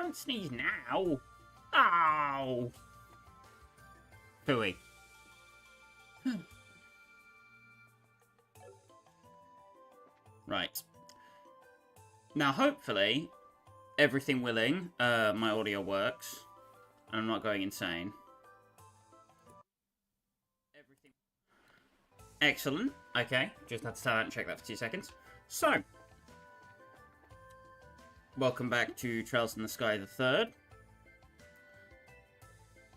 don't sneeze now. Ow. Phooey. Right. Now, hopefully, everything willing, my audio works, and I'm not going insane. Everything. Excellent. Okay, just had to stand out and check that for 2 seconds. So, welcome back to Trails in the Sky the Third.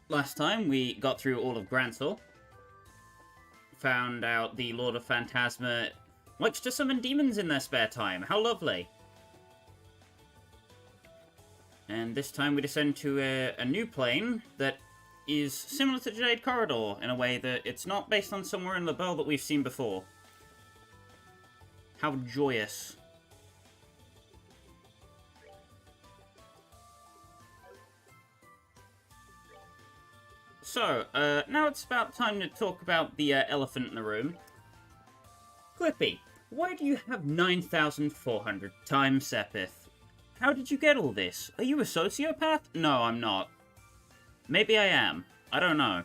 Last time, we got through all of Grancel. Found out the Lord of Phantasma likes to summon demons in their spare time. How lovely. And this time we descend to a new plane that is similar to Jade Corridor in a way that it's not based on somewhere in Liberl that we've seen before. How joyous. So, now it's about time to talk about the elephant in the room. Clippy, why do you have 9,400 times Sepith? How did you get all this? Are you a sociopath? No, I'm not. Maybe I am. I don't know.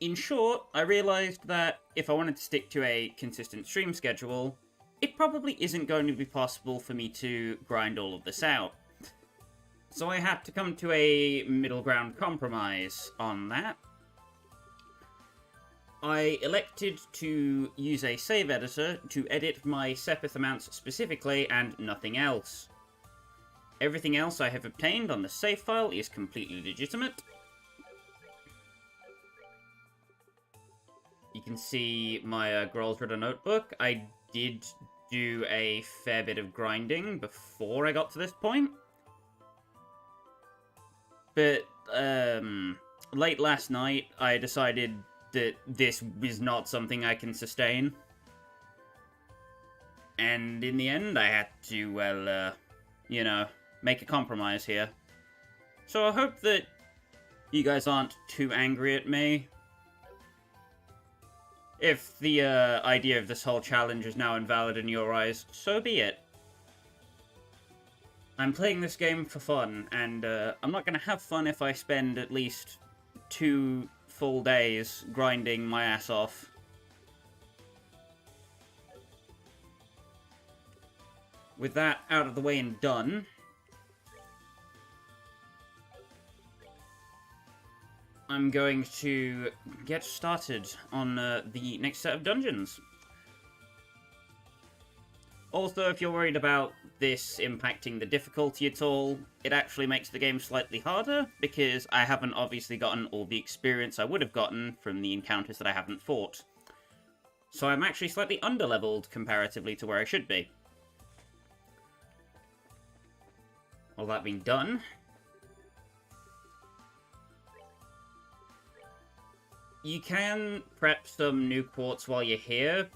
In short, I realised that if I wanted to stick to a consistent stream schedule, it probably isn't going to be possible for me to grind all of this out. So I had to come to a middle ground compromise on that. I elected to use a save editor to edit my Sepith amounts specifically and nothing else. Everything else I have obtained on the save file is completely legitimate. You can see my Grol's Ritter notebook. I did do a fair bit of grinding before I got to this point. But, late last night, I decided that this was not something I can sustain. And in the end, I had to, well, you know, make a compromise here. So I hope that you guys aren't too angry at me. If the, idea of this whole challenge is now invalid in your eyes, so be it. I'm playing this game for fun, and I'm not going to have fun if I spend at least 2 full days grinding my ass off. With that out of the way and done, I'm going to get started on the next set of dungeons. Also, if you're worried about this impacting the difficulty at all, it actually makes the game slightly harder, because I haven't obviously gotten all the experience I would have gotten from the encounters that I haven't fought. So I'm actually slightly underleveled comparatively to where I should be. All that being done, you can prep some new quartz while you're here,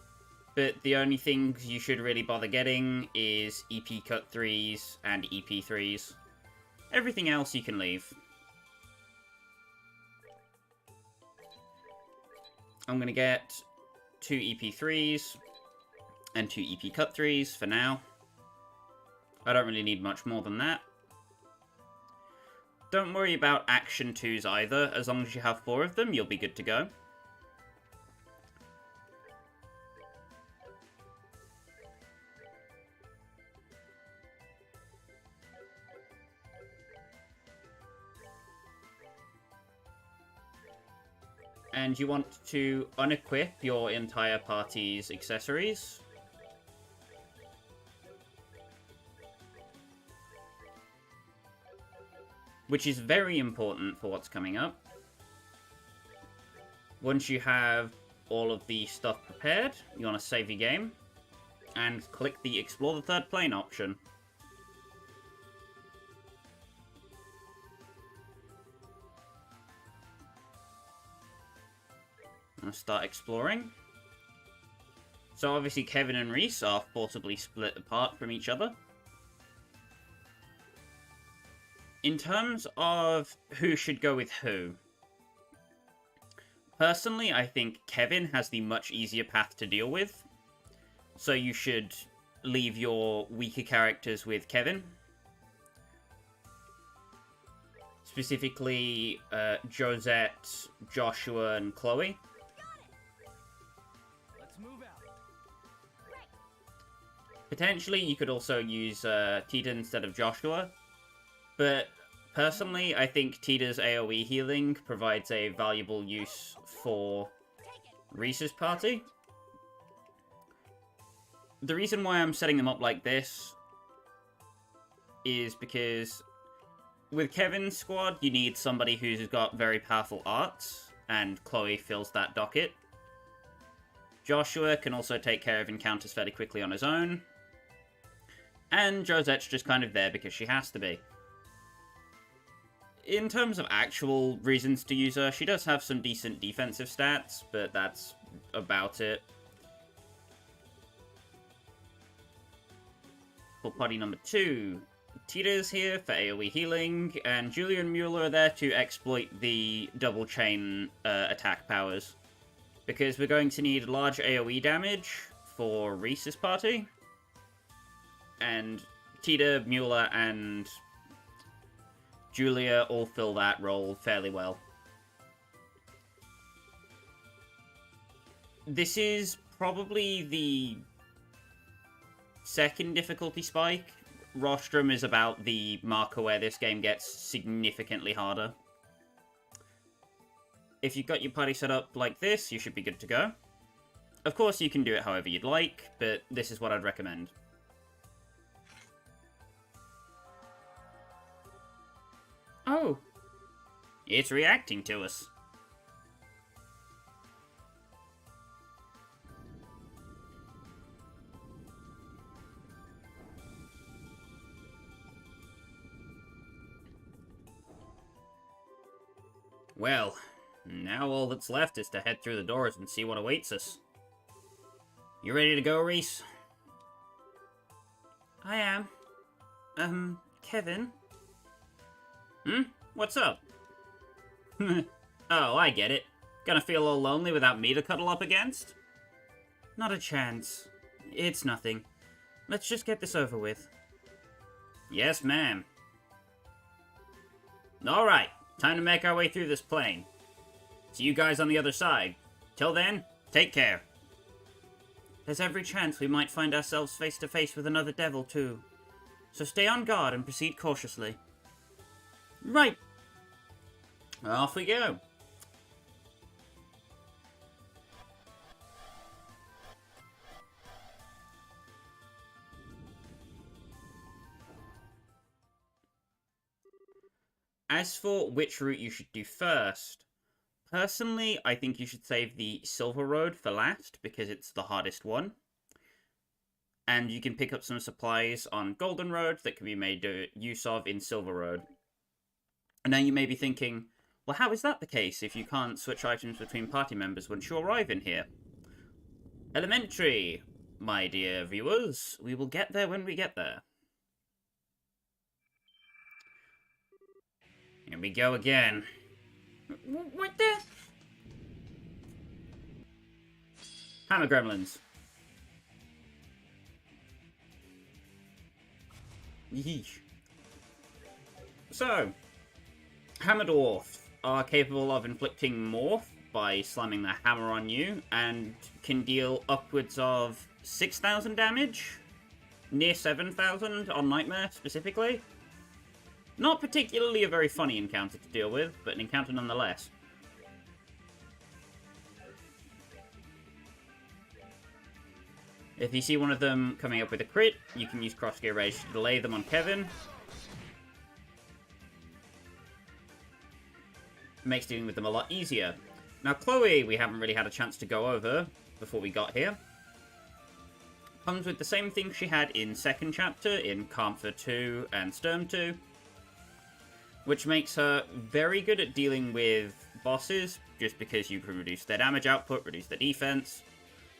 but the only things you should really bother getting is EP Cut 3s and EP 3s. Everything else you can leave. I'm going to get 2 EP 3s and 2 EP Cut 3s for now. I don't really need much more than that. Don't worry about Action 2s either. As long as you have 4 of them, you'll be good to go. And you want to unequip your entire party's accessories. Which is very important for what's coming up. Once you have all of the stuff prepared, you want to save your game, and click the Explore the Third Plane option. And start exploring. So obviously Kevin and Reese are forcibly split apart from each other. In terms of who should go with who, personally I think Kevin has the much easier path to deal with. So you should leave your weaker characters with Kevin. Specifically, Josette, Joshua, and Chloe. Potentially, you could also use Tita instead of Joshua, but personally, I think Tita's AoE healing provides a valuable use for Reese's party. The reason why I'm setting them up like this is because with Kevin's squad, you need somebody who's got very powerful arts, and Chloe fills that docket. Joshua can also take care of encounters fairly quickly on his own, and Josette's just kind of there because she has to be. In terms of actual reasons to use her, she does have some decent defensive stats, but that's about it. For party number 2, Tita's here for AoE healing, and Julia and Mueller are there to exploit the double chain attack powers. Because we're going to need large AoE damage for Reese's party. And Tita, Mueller, and Julia all fill that role fairly well. This is probably the second difficulty spike. Rostrum is about the marker where this game gets significantly harder. If you've got your party set up like this, you should be good to go. Of course, you can do it however you'd like, but this is what I'd recommend. Oh, it's reacting to us. Well, now all that's left is to head through the doors and see what awaits us. You ready to go, Reese? I am. Kevin? What's up? Oh, I get it. Gonna feel all lonely without me to cuddle up against? Not a chance. It's nothing. Let's just get this over with. Yes, ma'am. Alright, time to make our way through this plane. See you guys on the other side. Till then, take care. There's every chance we might find ourselves face to face with another devil, too. So stay on guard and proceed cautiously. Right. Off we go. As for which route you should do first, personally, I think you should save the Silver Road for last, because it's the hardest one. And you can pick up some supplies on Golden Road that can be made use of in Silver Road. And now you may be thinking, well, how is that the case if you can't switch items between party members once you arrive in here? Elementary, my dear viewers. We will get there when we get there. Here we go again. What the? Hammer Gremlins. Yeesh. So, Hammer Dwarf are capable of inflicting morph by slamming their hammer on you, and can deal upwards of 6,000 damage, near 7,000 on Nightmare specifically. Not particularly a very funny encounter to deal with, but an encounter nonetheless. If you see one of them coming up with a crit, you can use Crossgear Rage to delay them on Kevin. Makes dealing with them a lot easier. Now Chloe, we haven't really had a chance to go over before we got here. Comes with the same thing she had in second chapter, in Comfort 2 and Sturm 2. Which makes her very good at dealing with bosses, just because you can reduce their damage output, reduce their defense.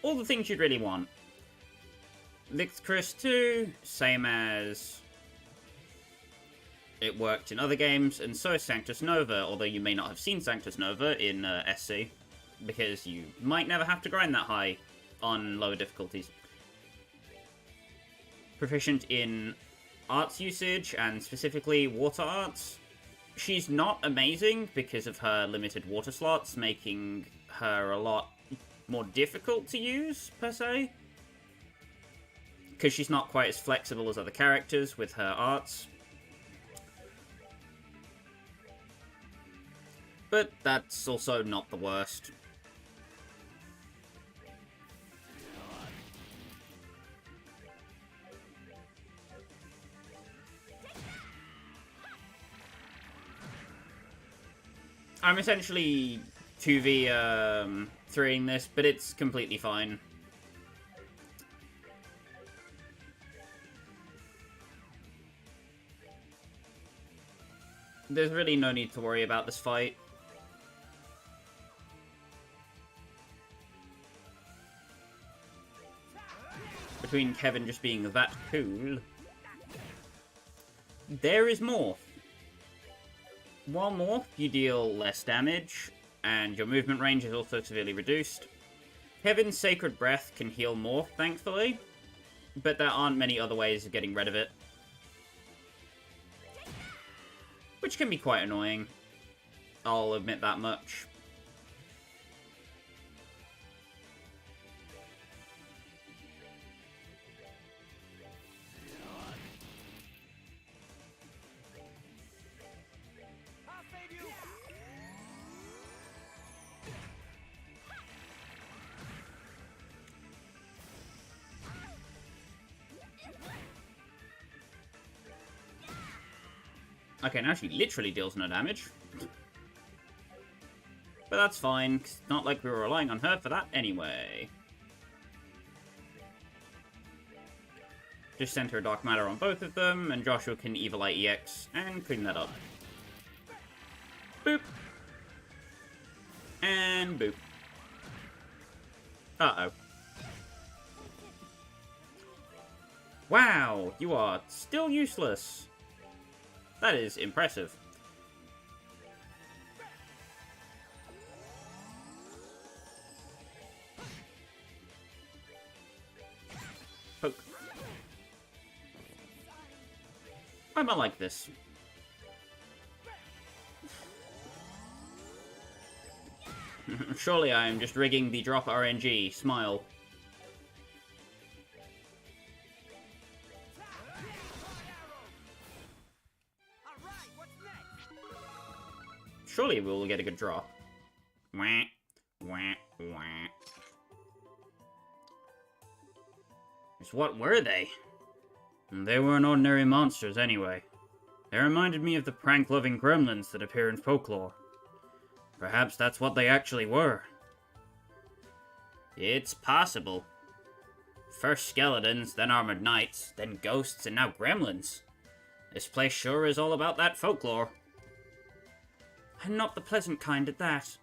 All the things you'd really want. Lichthris 2, same as it worked in other games, and so is Sanctus Nova, although you may not have seen Sanctus Nova in SC, because you might never have to grind that high on lower difficulties. Proficient in arts usage, and specifically water arts. She's not amazing because of her limited water slots, making her a lot more difficult to use, per se. Because she's not quite as flexible as other characters with her arts. But that's also not the worst. I'm essentially 2v3ing this, but it's completely fine. There's really no need to worry about this fight. Between Kevin just being that cool, there is Morph. While Morph, you deal less damage, and your movement range is also severely reduced. Kevin's Sacred Breath can heal Morph, thankfully, but there aren't many other ways of getting rid of it. Which can be quite annoying. I'll admit that much. Okay, now she literally deals no damage. But that's fine, 'cause it's not like we were relying on her for that anyway. Just center Dark Matter on both of them, and Joshua can Evil Eye EX and clean that up. Boop. And boop. Uh-oh. Wow, you are still useless. That is impressive. Poke. I might like this. Surely I am just rigging the drop RNG. Smile. Surely we'll get a good draw. Wah, wah, wah. Just what were they? They weren't ordinary monsters anyway. They reminded me of the prank-loving gremlins that appear in folklore. Perhaps that's what they actually were. It's possible. First skeletons, then armored knights, then ghosts, and now gremlins. This place sure is all about that folklore. And not the pleasant kind at that.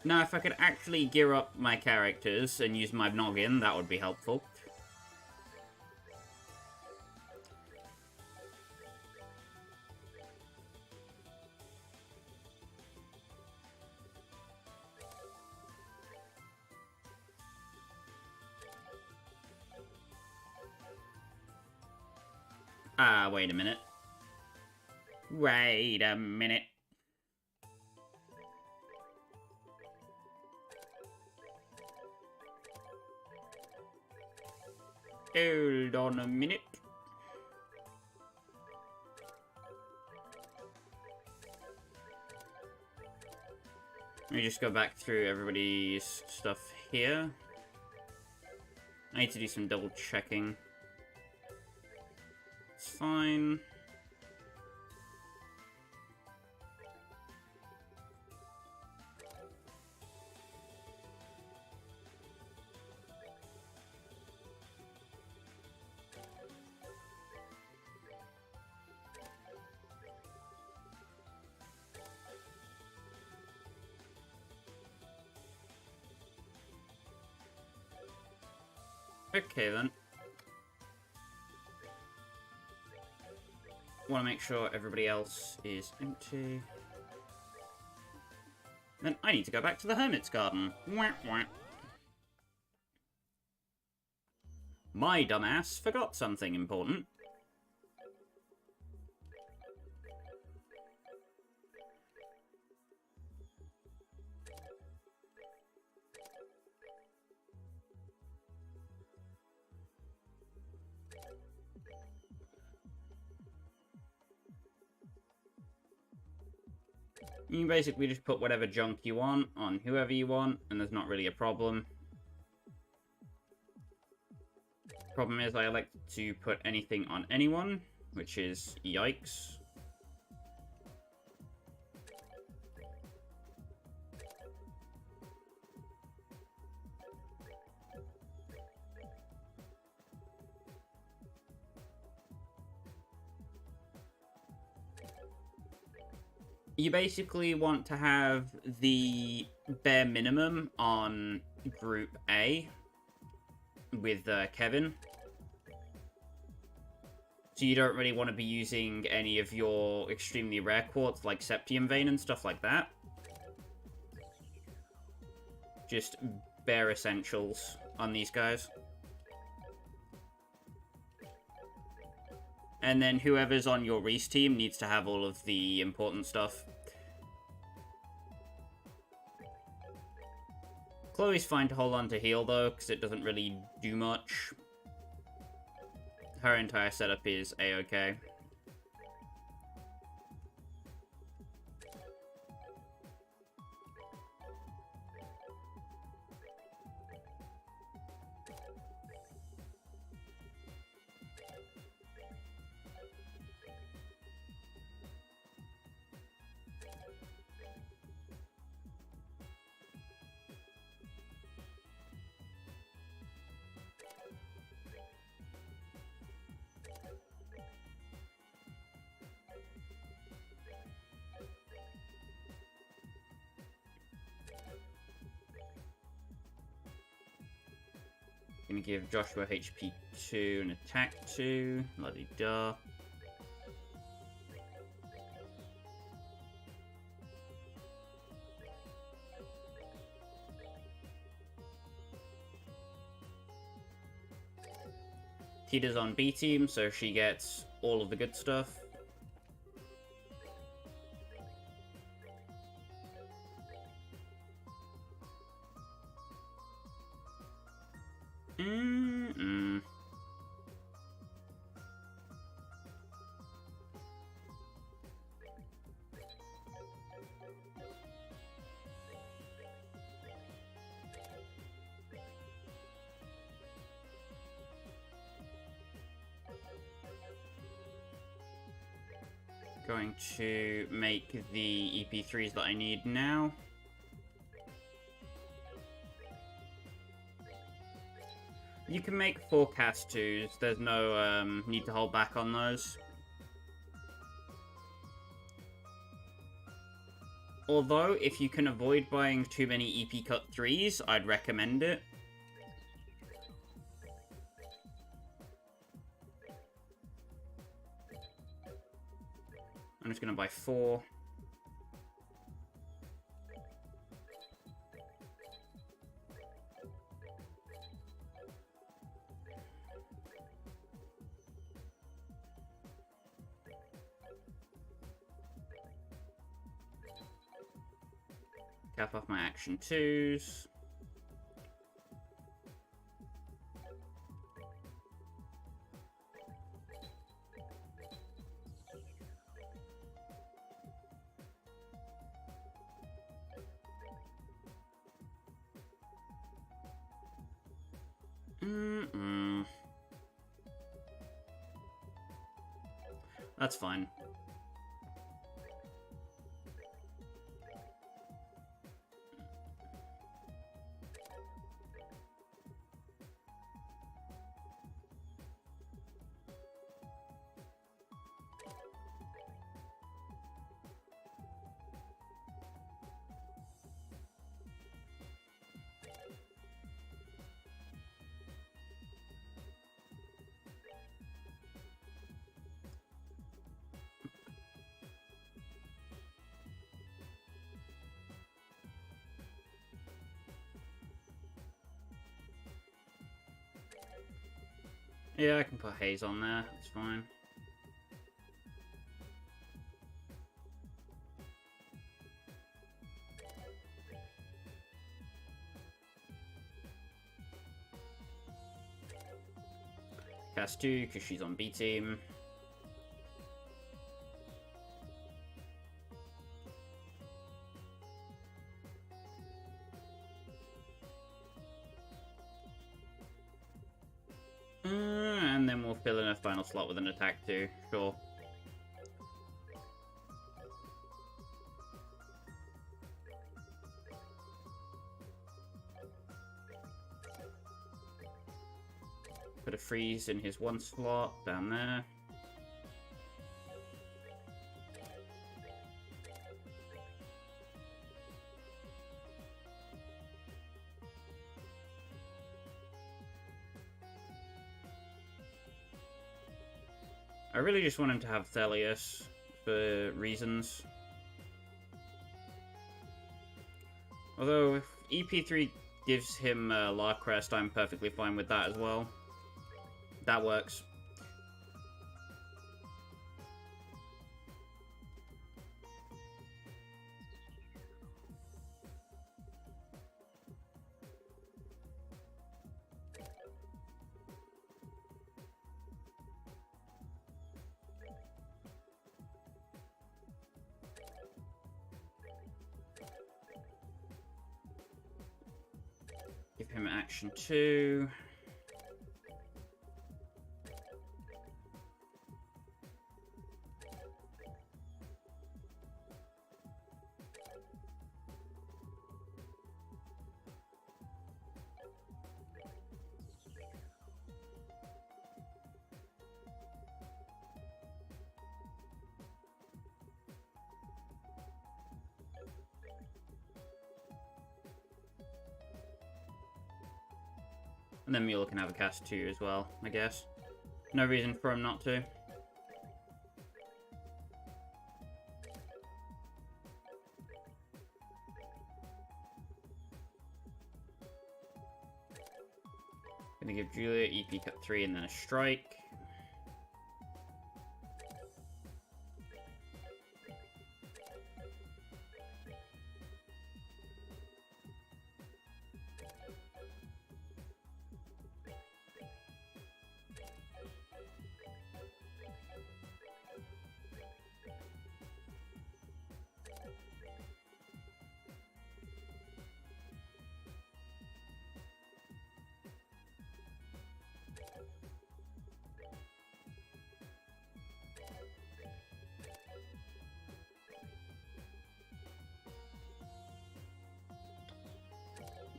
Now, if I could actually gear up my characters and use my noggin, that would be helpful. Wait a minute. Wait a minute. Hold on a minute. Let me just go back through everybody's stuff here. I need to do some double checking. It's fine. Okay then. Want to make sure everybody else is empty. Then I need to go back to the Hermit's Garden. Wah, wah. My dumbass forgot something important. You can basically just put whatever junk you want on whoever you want, and there's not really a problem. Problem is, I like to put anything on anyone, which is yikes. You basically want to have the bare minimum on Group A with Kevin. So you don't really want to be using any of your extremely rare quartz like Septium Vein and stuff like that. Just bare essentials on these guys. And then whoever's on your Reese team needs to have all of the important stuff. Chloe's fine to hold on to heal, though, because it doesn't really do much. Her entire setup is A-okay. Gonna give Joshua HP 2 and attack 2. Bloody duh. Tita's on B team, so she gets all of the good stuff. Going to make the EP3s that I need now. You can make 4 cast 2s, there's no need to hold back on those. Although, if you can avoid buying too many EP cut 3s, I'd recommend it. I'm just going to buy 4. Cap off my action 2s. That's fine. Yeah, I can put haze on there. That's fine. Cast 2, because she's on B team. And then we'll fill in a final slot with an attack 2. Sure. Put a freeze in his 1 slot down there. I really just want him to have Thelius for reasons. Although, if EP3 gives him Larcrest, I'm perfectly fine with that as well. That works. Give him action 2. And then Mule can have a cast 2 as well, I guess. No reason for him not to. Gonna give Julia EP cut 3 and then a strike.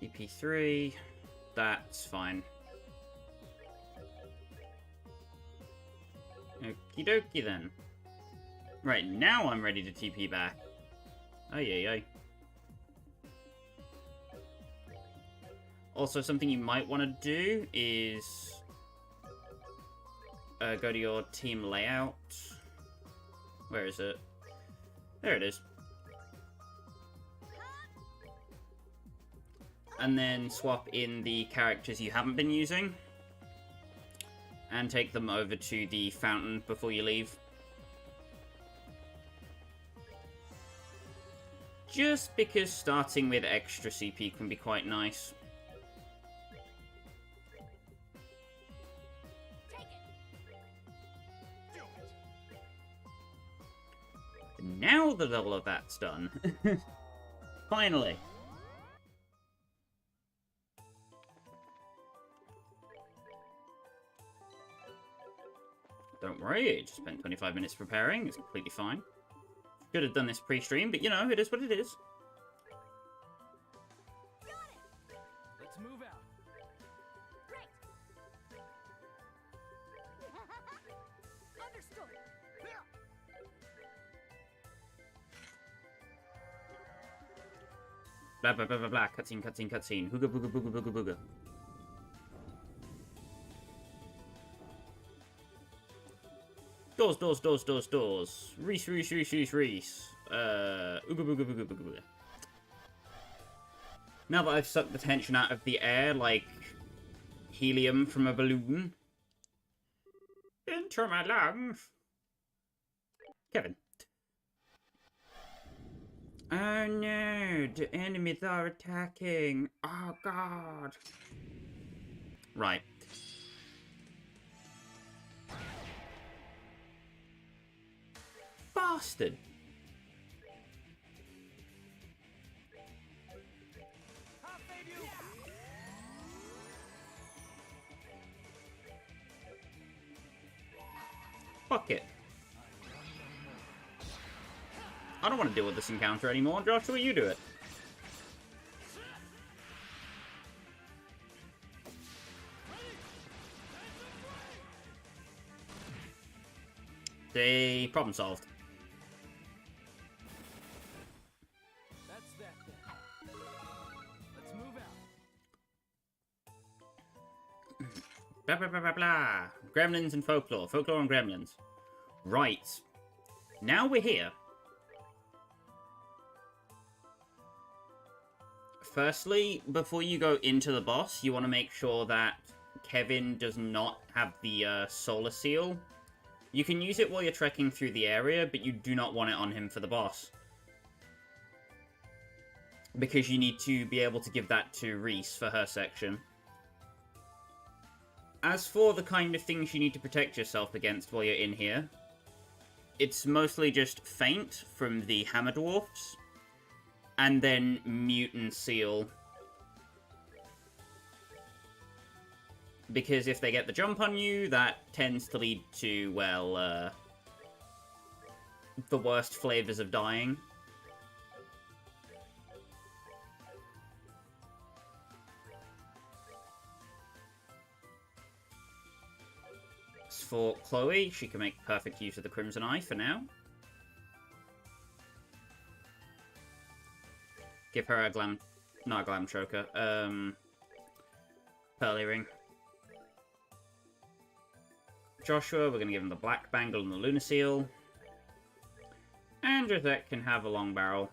EP3, that's fine. Okie dokie then. Right, now I'm ready to TP back. Ay. Also, something you might want to do is go to your team layout. Where is it? There it is. And then swap in the characters you haven't been using. And take them over to the fountain before you leave. Just because starting with extra CP can be quite nice. Now that all of that's done. Finally. Don't worry, I just spent 25 minutes preparing. It's completely fine. Could have done this pre-stream, but you know, it is what it is. Got it. Let's move out. Right. Understood. Blah blah blah blah blah. Cutscene, cutscene, cutscene. Hooga booga booga booga booga. Doors. Reese. Ooga booga booga booga booga. Now that I've sucked the tension out of the air like helium from a balloon, into my lungs. Kevin. Oh no, the enemies are attacking. Oh god. Right. Bastard. Fuck it. I don't want to deal with this encounter anymore. Joshua, you do it. They problem solved. That's that then. Let's move out. Blah, blah, blah, blah, blah. Gremlins and folklore. Folklore and gremlins. Right. Now we're here. Firstly, before you go into the boss, you want to make sure that Kevin does not have the solar seal. You can use it while you're trekking through the area, but you do not want it on him for the boss. Because you need to be able to give that to Reese for her section. As for the kind of things you need to protect yourself against while you're in here, it's mostly just Feint from the Hammer Dwarfs, and then Mute and Seal. Because if they get the jump on you, that tends to lead to, well, the worst flavors of dying. As for Chloe, she can make perfect use of the Crimson Eye for now. Give her a glam... not a glam choker. Pearly ring. Joshua, we're going to give him the black bangle and the lunar seal. And Josette can have a long barrel.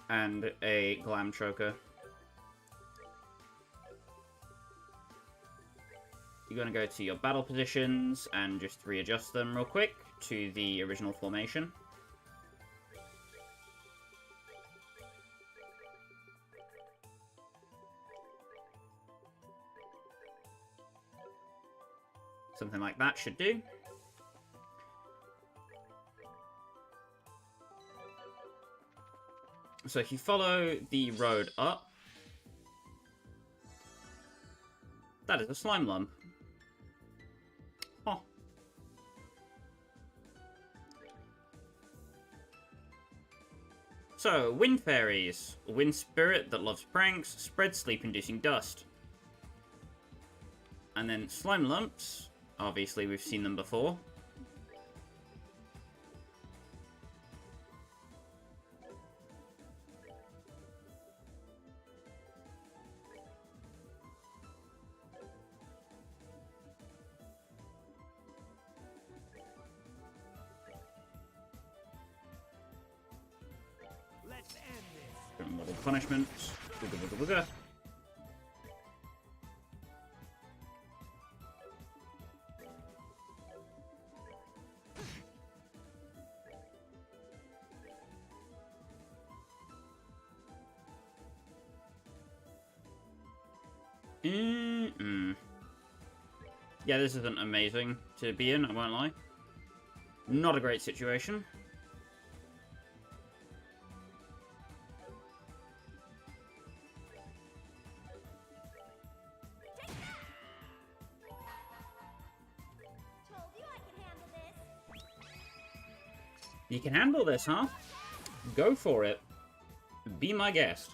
And a glam choker. You're going to go to your battle positions and just readjust them real quick to the original formation. Something like that should do. So if you follow the road up, that is a slime lump. Oh. So, wind fairies. A wind spirit that loves pranks, spreads sleep-inducing dust. And then slime lumps. Obviously, we've seen them before. Let's end this. Model punishment. Wooga wooga wooga. Yeah, this isn't amazing to be in, I won't lie. Not a great situation. You can handle this, huh? Go for it. Be my guest.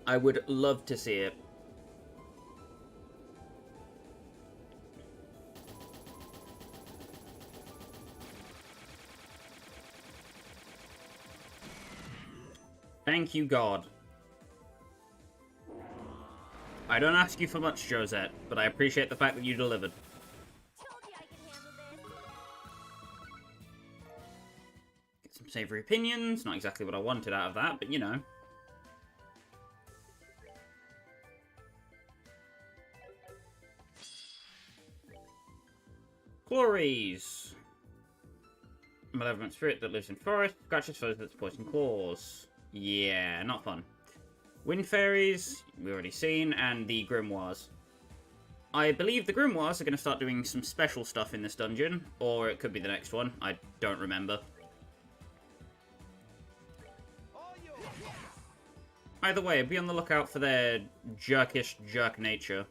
I would love to see it. Thank you, God. I don't ask you for much, Josette, but I appreciate the fact that you delivered. Get some savory opinions. Not exactly what I wanted out of that, but you know. Glories. Malevolent spirit that lives in forest, scratches foes with its poison claws. Yeah, not fun. Wind fairies, we've already seen, and the grimoires. I believe the grimoires are going to start doing some special stuff in this dungeon, or it could be the next one. I don't remember. Either way, be on the lookout for their jerkish jerk nature.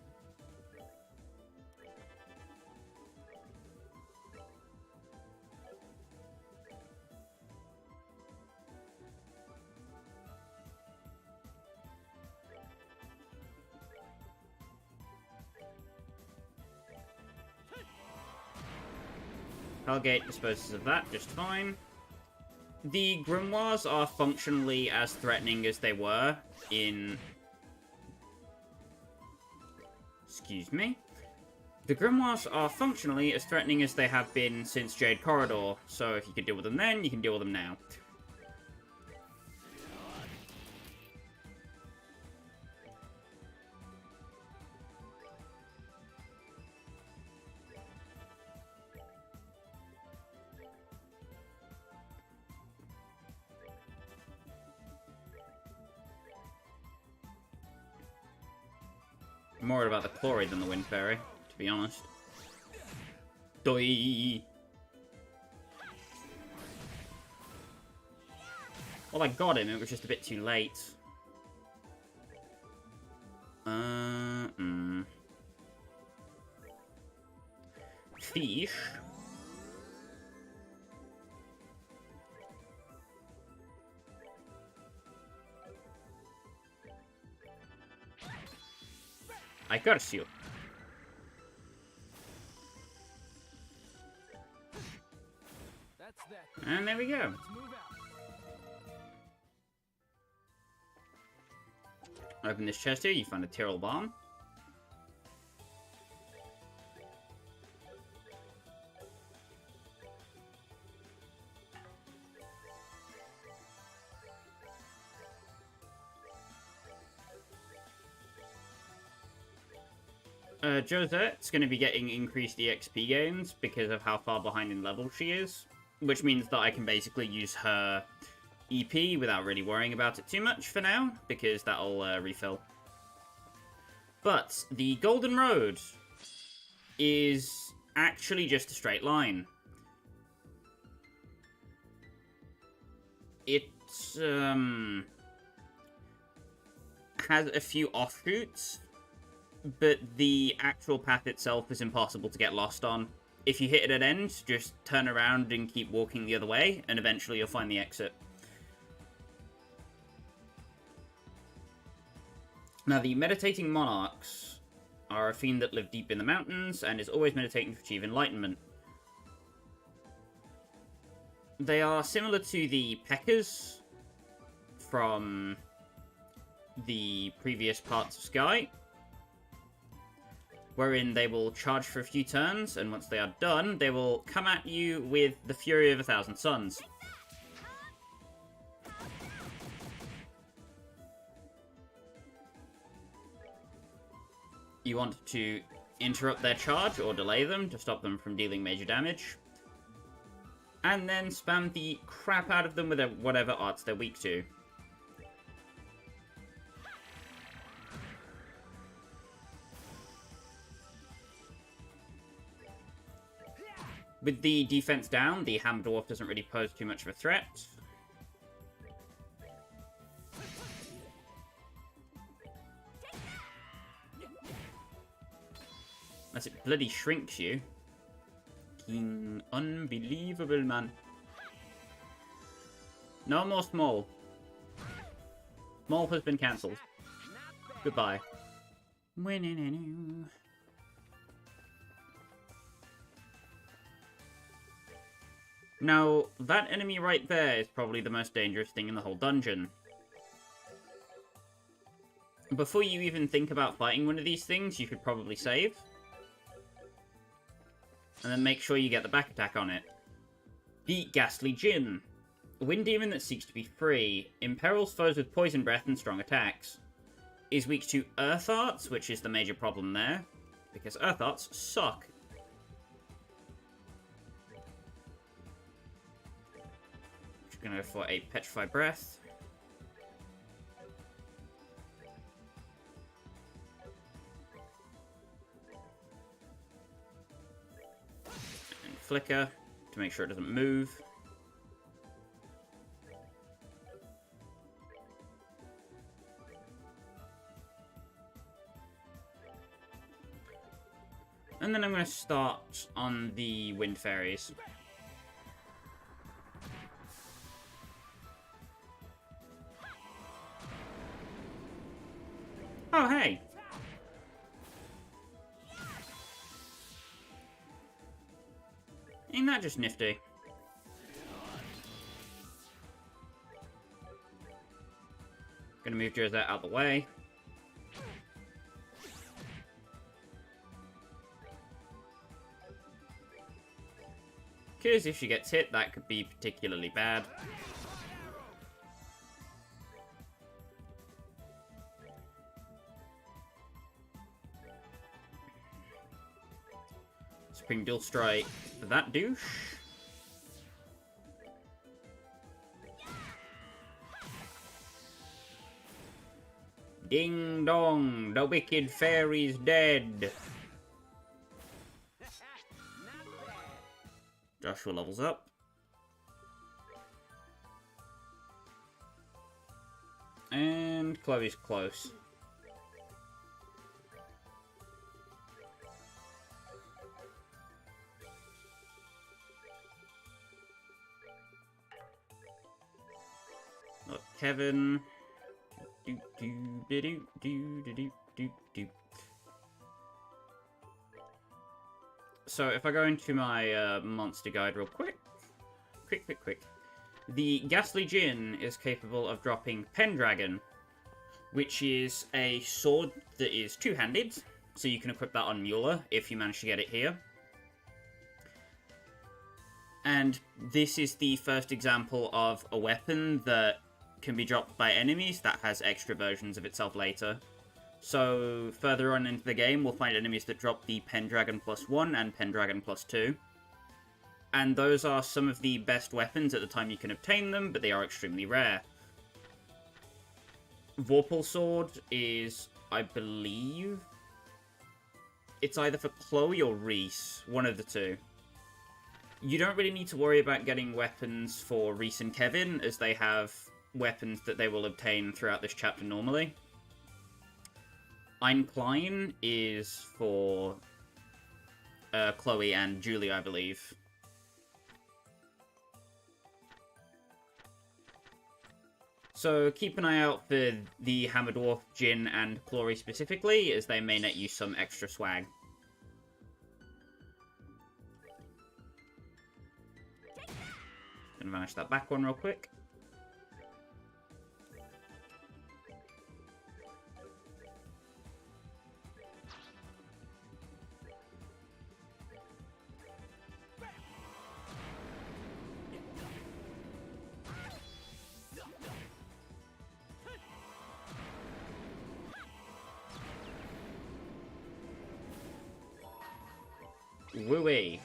Hellgate disposes of that just fine. The grimoires are functionally as threatening as they were in... Excuse me? The grimoires are functionally as threatening as they have been since Jade Corridor, so if you could deal with them then, you can deal with them now. I'm more worried about the Chloride than the Wind Fairy, to be honest. Doi! Well, I got him, it was just a bit too late. Fish. I curse you. That's that. And there we go. Let's move out. Open this chest here, you find a Tyrrell Bomb. Josette's going to be getting increased EXP gains because of how far behind in level she is, which means that I can basically use her EP without really worrying about it too much for now, because that'll refill. But the Golden Road is actually just a straight line. It has a few offshoots, but the actual path itself is impossible to get lost on. If you hit it at end, just turn around and keep walking the other way, and eventually you'll find the exit. Now, the Meditating Monarchs are a fiend that live deep in the mountains, and is always meditating to achieve enlightenment. They are similar to the Peckers from the previous parts of Sky, wherein they will charge for a few turns, and once they are done, they will come at you with the Fury of 1,000 Suns. You want to interrupt their charge or delay them to stop them from dealing major damage, and then spam the crap out of them with whatever arts they're weak to. With the defense down, the Hammer Dwarf doesn't really pose too much of a threat. Unless it bloody shrinks you. Fucking unbelievable, man. No more small. Small has been cancelled. Goodbye. Now, that enemy right there is probably the most dangerous thing in the whole dungeon. Before you even think about fighting one of these things, you should probably save. And then make sure you get the back attack on it. The Ghastly Djinn. A wind demon that seeks to be free. Imperils foes with poison breath and strong attacks. Is weak to earth arts, which is the major problem there. Because earth arts suck. Gonna go for a Petrify Breath. And Flicker to make sure it doesn't move. And then I'm going to start on the Wind Fairies. Oh, hey! Ain't that just nifty? Gonna move Josette out of the way. Because if she gets hit, that could be particularly bad. Supreme Dual Strike for that douche. Ding dong, the wicked fairy's dead. Joshua levels up. And Chloe's close. Look, Kevin. So if I go into my monster guide real quick. Quick. The Ghastly Djinn is capable of dropping Pendragon, which is a sword that is two-handed, so you can equip that on Mueller if you manage to get it here. And this is the first example of a weapon that can be dropped by enemies that has extra versions of itself later. So further on into the game, we'll find enemies that drop the Pendragon +1 and Pendragon +2. And those are some of the best weapons at the time you can obtain them, but they are extremely rare. Vorpal Sword is, I believe, it's either for Chloe or Reese, one of the two. You don't really need to worry about getting weapons for Reese and Kevin, as they have weapons that they will obtain throughout this chapter normally. Ein Klein is for Chloe and Julie, I believe. So keep an eye out for the Hammer Dwarf, Djinn, and Glory specifically, as they may net you some extra swag. Gonna vanish that back one real quick. Woo-wee.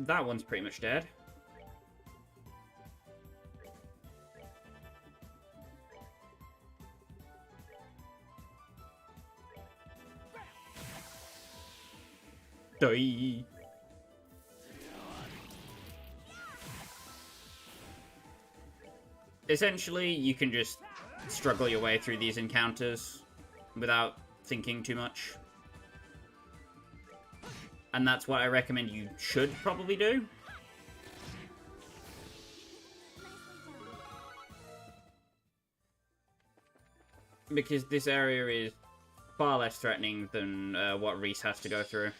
That one's pretty much dead. Die. Essentially, you can just struggle your way through these encounters without thinking too much. And that's what I recommend you should probably do. Because this area is far less threatening than what Reese has to go through.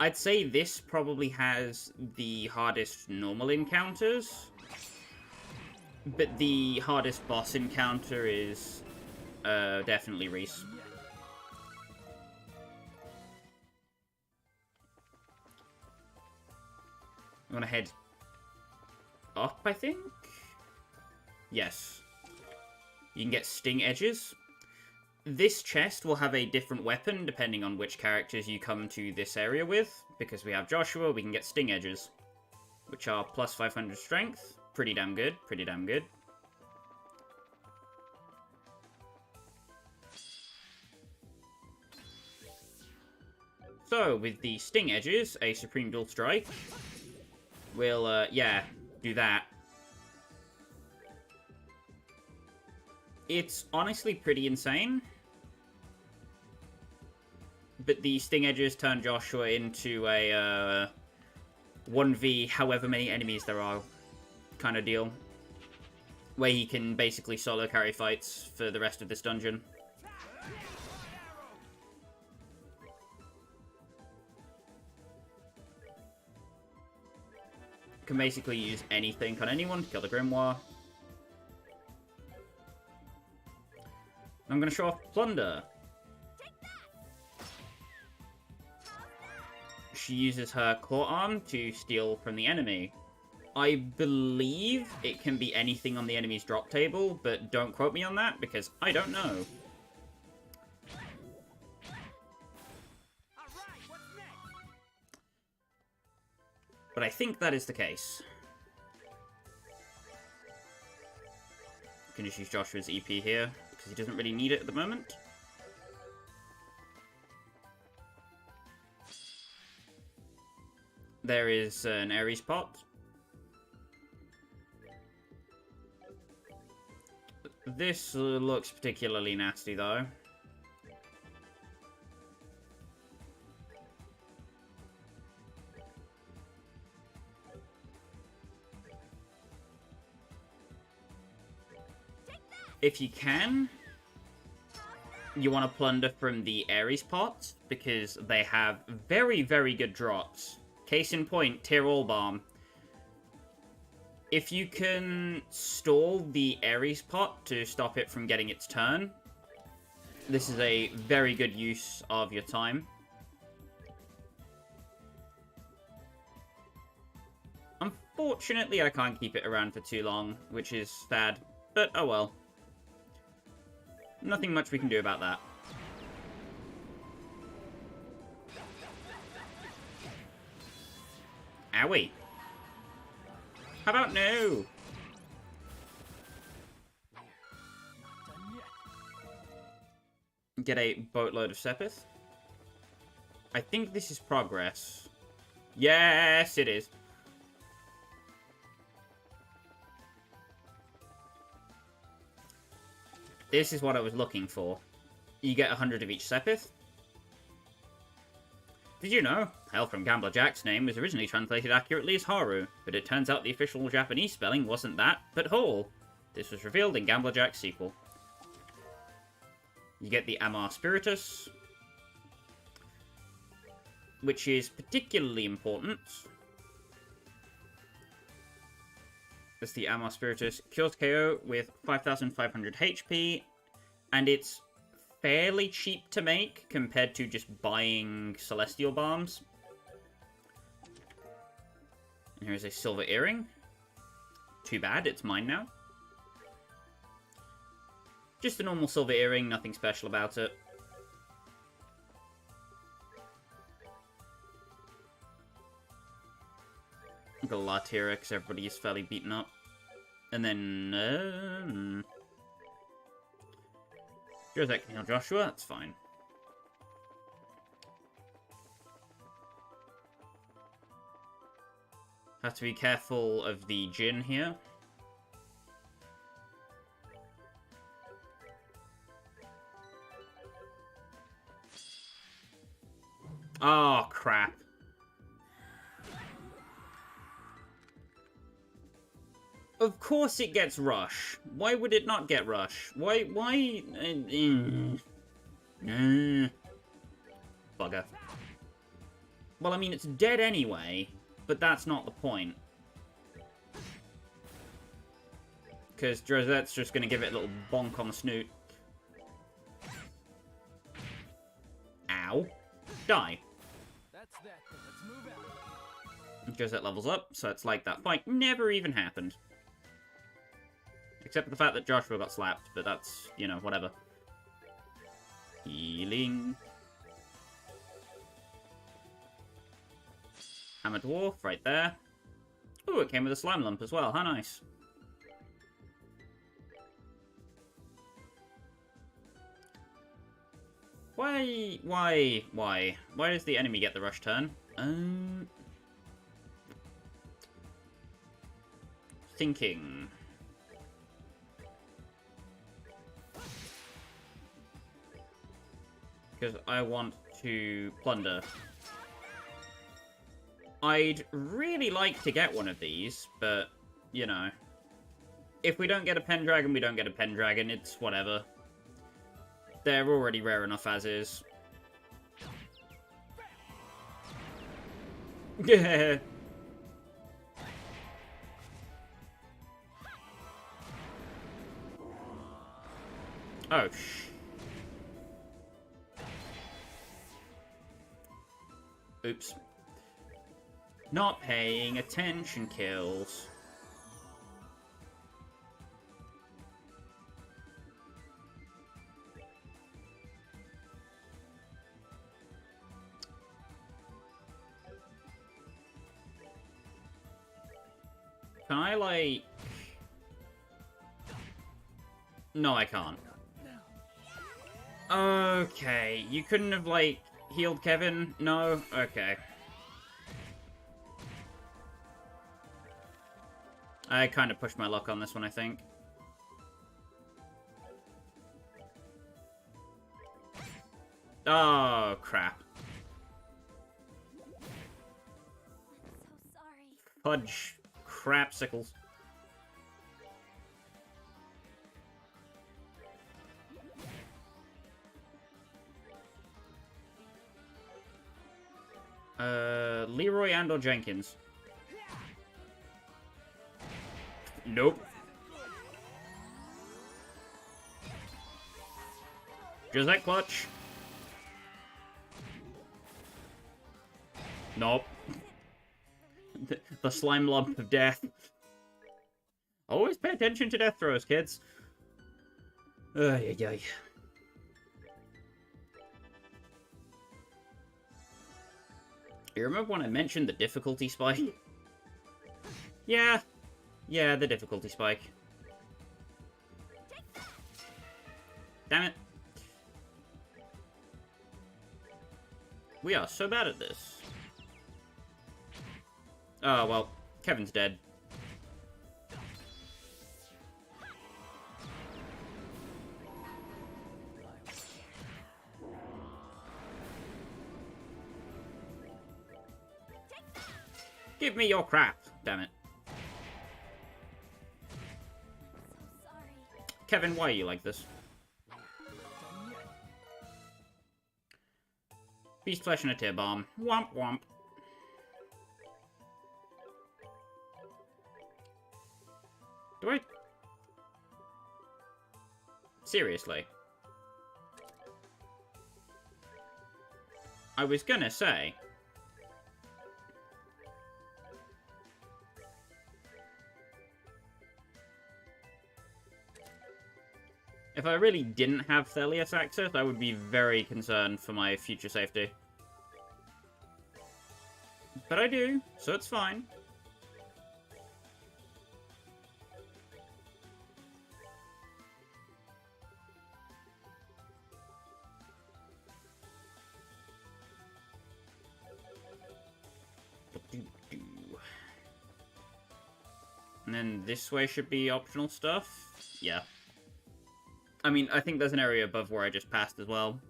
I'd say this probably has the hardest normal encounters. But the hardest boss encounter is definitely Reese. I'm gonna head up, I think? Yes. You can get sting edges. This chest will have a different weapon depending on which characters you come to this area with. Because we have Joshua, we can get Sting Edges, which are plus 500 strength. Pretty damn good, pretty damn good. So, with the Sting Edges, a Supreme Dual Strike, we'll, yeah, do that. It's honestly pretty insane. But the Sting Edges turn Joshua into a 1v however many enemies there are kind of deal. Where he can basically solo carry fights for the rest of this dungeon. Can basically use anything on anyone to kill the Grimoire. I'm going to show off Plunder. She uses her claw arm to steal from the enemy. I believe it can be anything on the enemy's drop table, but don't quote me on that because I don't know. But I think that is the case. You can just use Joshua's EP here, because he doesn't really need it at the moment. There is an Ares pot. This looks particularly nasty, though. If you can, you want to plunder from the Ares pots, because they have very, very good drops. Case in point, Tyrol Bomb. If you can stall the Ares pot to stop it from getting its turn, this is a very good use of your time. Unfortunately, I can't keep it around for too long, which is sad, but oh well. Nothing much we can do about that. Owie. How about no? Get a boatload of Sepith. I think this is progress. Yes, it is. This is what I was looking for. You get 100 of each Sepith. Did you know? Hail from Gambler Jack's name was originally translated accurately as Haru, but it turns out the official Japanese spelling wasn't that, but Hall. This was revealed in Gambler Jack's sequel. You get the Amar Spiritus, which is particularly important. As the Amar Spiritus cures KO with 5,500 HP, and it's fairly cheap to make compared to just buying Celestial Bombs. And here's a Silver Earring. Too bad, it's mine now. Just a normal Silver Earring, nothing special about it. Got a Latira because everybody is fairly beaten up. And then, Josette can heal Joshua, that's fine. Have to be careful of the Jin here. Oh, crap. Of course it gets Rush. Why would it not get Rush? Why? Bugger. Well, I mean, it's dead anyway, but that's not the point. Because Josette's just going to give it a little bonk on the snoot. Ow. Die. That's that. Let's move out. Josette levels up, so it's like that fight never even happened. Except for the fact that Joshua got slapped, but that's, you know, whatever. Healing. Hammer Dwarf right there. Ooh, it came with a slime lump as well. How nice. Why does the enemy get the rush turn? Thinking. Because I want to plunder. I'd really like to get one of these, but, you know. If we don't get a Pendragon, we don't get a Pendragon. It's whatever. They're already rare enough as is. Yeah. Oh, oops. Not paying attention kills. Can I, like... No, I can't. Okay, you couldn't have, like, healed Kevin? No? Okay. I kind of pushed my luck on this one, I think. Oh, crap. So sorry. Fudge crapsicles. Leroy and or Jenkins. Nope. Josette Clutch. Nope. The slime lump of death. Always pay attention to death throws, kids. Ay, ay, ay. You remember when I mentioned the difficulty spike? Yeah. Yeah, the difficulty spike. Damn it. We are so bad at this. Oh, well. Kevin's dead. Give me your crap, damn it. So sorry. Kevin, why are you like this? Beast flesh and a tear bomb. Womp womp. Do I... Seriously? I was gonna say... If I really didn't have Thelius access, I would be very concerned for my future safety. But I do, so it's fine. And then this way should be optional stuff. Yeah. I mean, I think there's an area above where I just passed as well.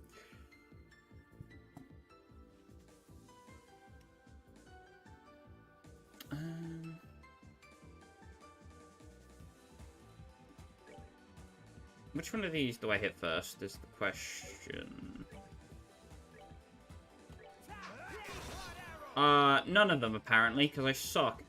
Which one of these do I hit first, is the question. None of them, apparently, because I suck.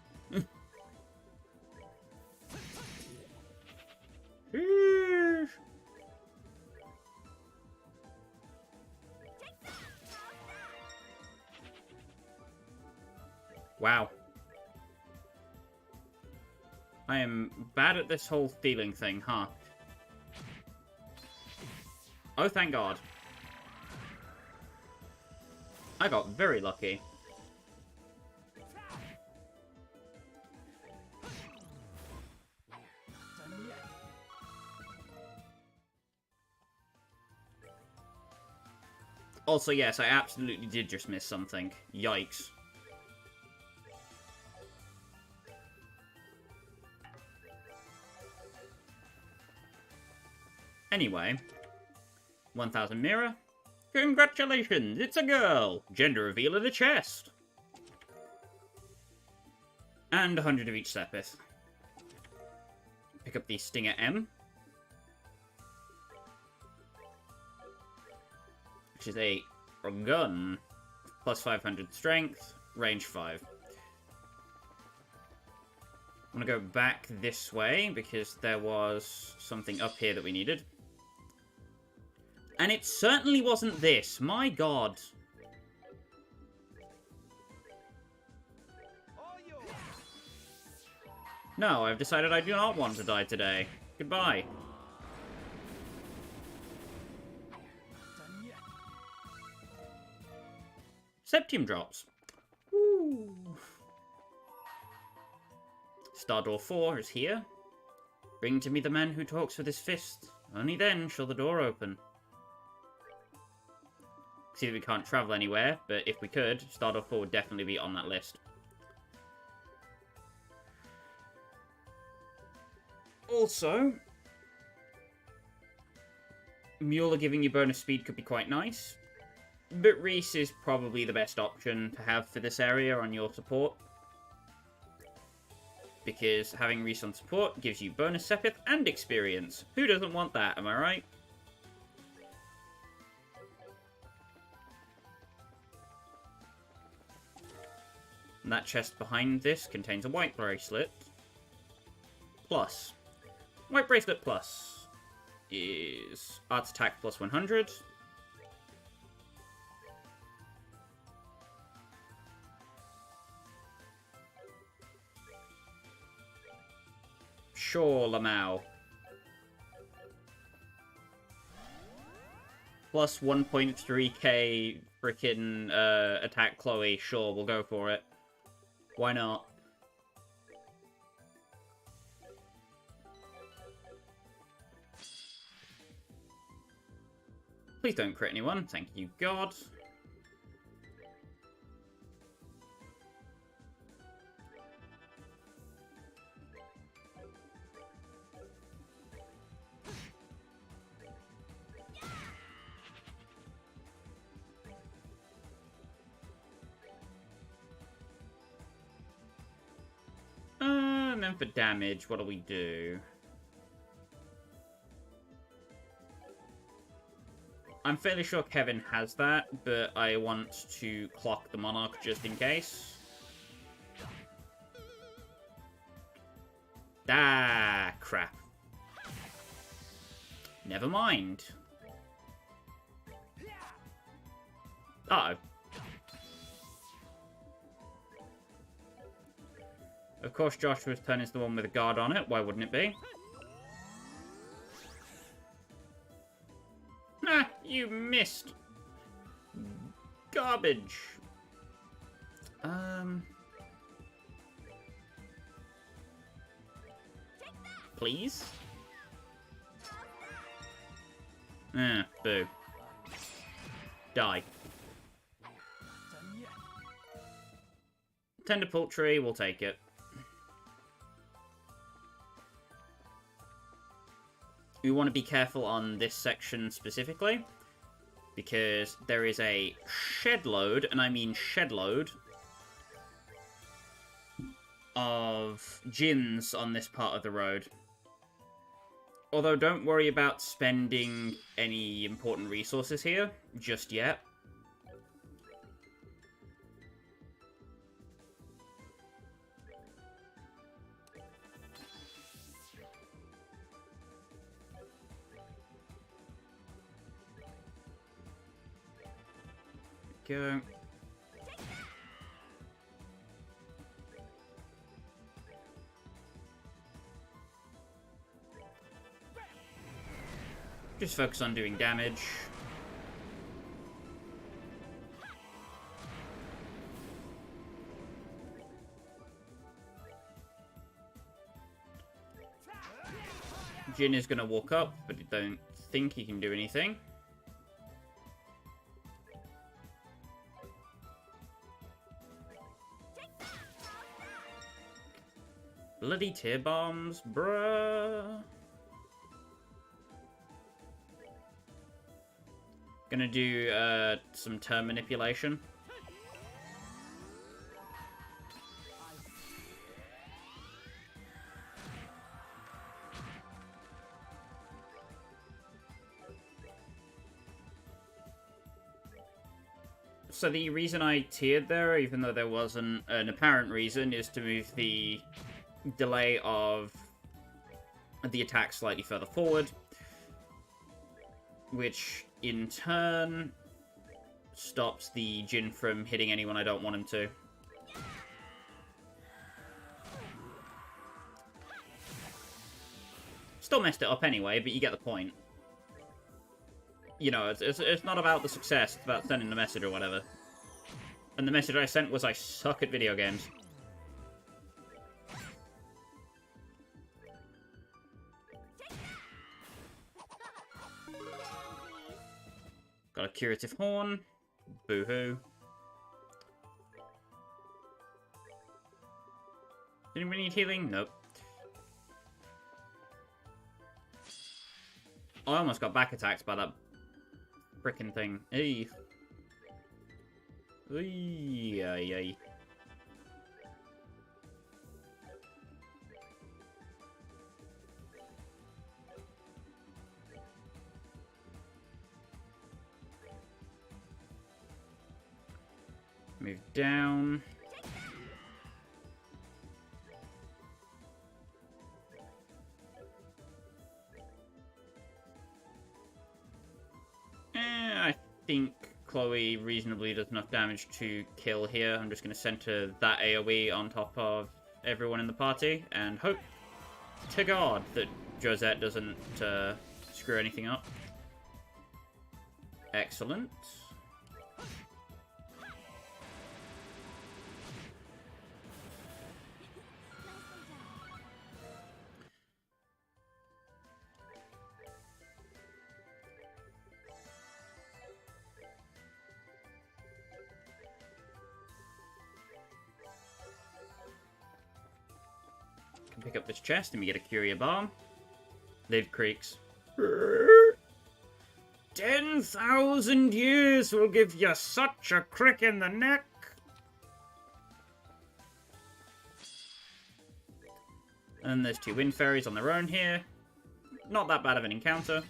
Wow. I am bad at this whole stealing thing, huh? Oh, thank God. I got very lucky. Done yet. Also, yes, I absolutely did just miss something. Yikes. Anyway, 1000 mirror. Congratulations, it's a girl! Gender reveal of the chest. And 100 of each Sepith. Pick up the Stinger M. Which is a gun. Plus 500 strength, range 5. I'm gonna go back this way because there was something up here that we needed. And it certainly wasn't this. My god. No, I've decided I do not want to die today. Goodbye. Done yet. Septium drops. Woo. Star door 4 is here. Bring to me the man who talks with his fist. Only then shall the door open. See that we can't travel anywhere, but if we could, Star door 4 would definitely be on that list. Also, Mueller giving you bonus speed could be quite nice, but Reese is probably the best option to have for this area on your support. Because having Reese on support gives you bonus Sepith and experience. Who doesn't want that, am I right? And that chest behind this contains a white bracelet. Plus. White bracelet plus is arts attack plus 100. Sure, Lamau. Plus 1.3k frickin' attack Chloe. Sure, we'll go for it. Why not? Please don't crit anyone. Thank you, God. And then for damage, what do we do? I'm fairly sure Kevin has that, but I want to clock the Monarch just in case. Ah, crap. Never mind. Uh-oh. Of course, Joshua's turn is the one with a guard on it. Why wouldn't it be? Ah, you missed. Garbage. Please? Ah, boo. Die. Done yet. Tender poultry, we'll take it. We want to be careful on this section specifically, because there is a shed load, and I mean shed load, of gins on this part of the road. Although don't worry about spending any important resources here just yet. Go. Just focus on doing damage. Jin is going to walk up, but I don't think he can do anything. Bloody tear bombs, bruh. Gonna do some turn manipulation. So the reason I tiered there, even though there wasn't an apparent reason, is to move the delay of the attack slightly further forward, which in turn stops the Jin from hitting anyone I don't want him to. Still messed it up anyway, but you get the point. You know, it's not about the success, it's about sending the message or whatever. And the message I sent was, I suck at video games. Got a curative horn. Boo-hoo. Anybody need healing? Nope. I almost got back attacked by that frickin' thing. Hey. Ay, ay, ay. Move down. I think Chloe reasonably does enough damage to kill here. I'm just going to center that AoE on top of everyone in the party and hope to God that Josette doesn't screw anything up. Excellent. Can pick up this chest and we get a Curia Bomb. Live creaks. 10,000 years will give you such a crick in the neck. And there's two Wind Fairies on their own here. Not that bad of an encounter.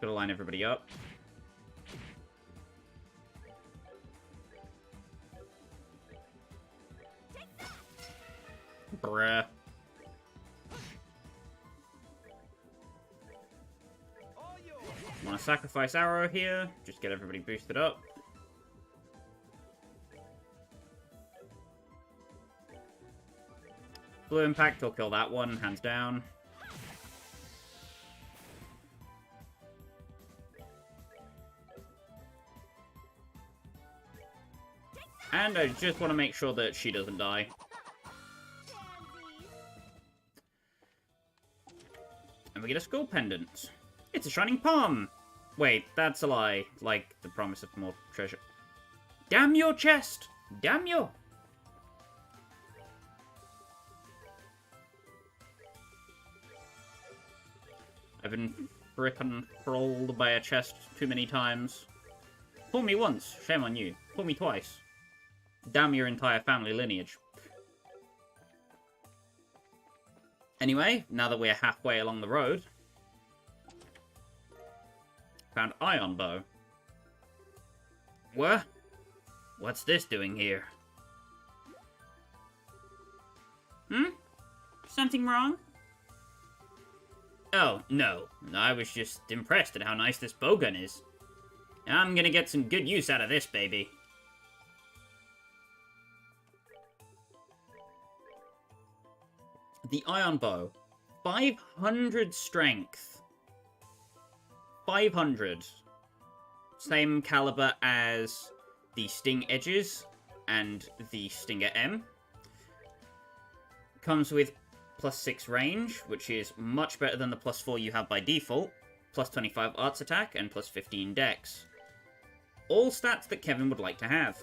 Gotta line everybody up. Bruh. Want to sacrifice arrow here? Just get everybody boosted up. Blue impact will kill that one, hands down. And I just want to make sure that she doesn't die. And we get a skull pendant. It's a shining palm! Wait, that's a lie. Like the promise of more treasure. Damn your chest! Damn you! I've been frickin' trolled by a chest too many times. Fool me once, shame on you. Fool me twice. Damn your entire family lineage. Anyway, now that we're halfway along the road, found Ion Bow. What? What's this doing here? Something wrong? Oh, no. I was just impressed at how nice this bowgun is. I'm gonna get some good use out of this, baby. The Ion Bow. 500 strength. 500. Same caliber as the Sting Edges and the Stinger M. Comes with +6 range, which is much better than the +4 you have by default, +25 arts attack, and +15 dex. All stats that Kevin would like to have.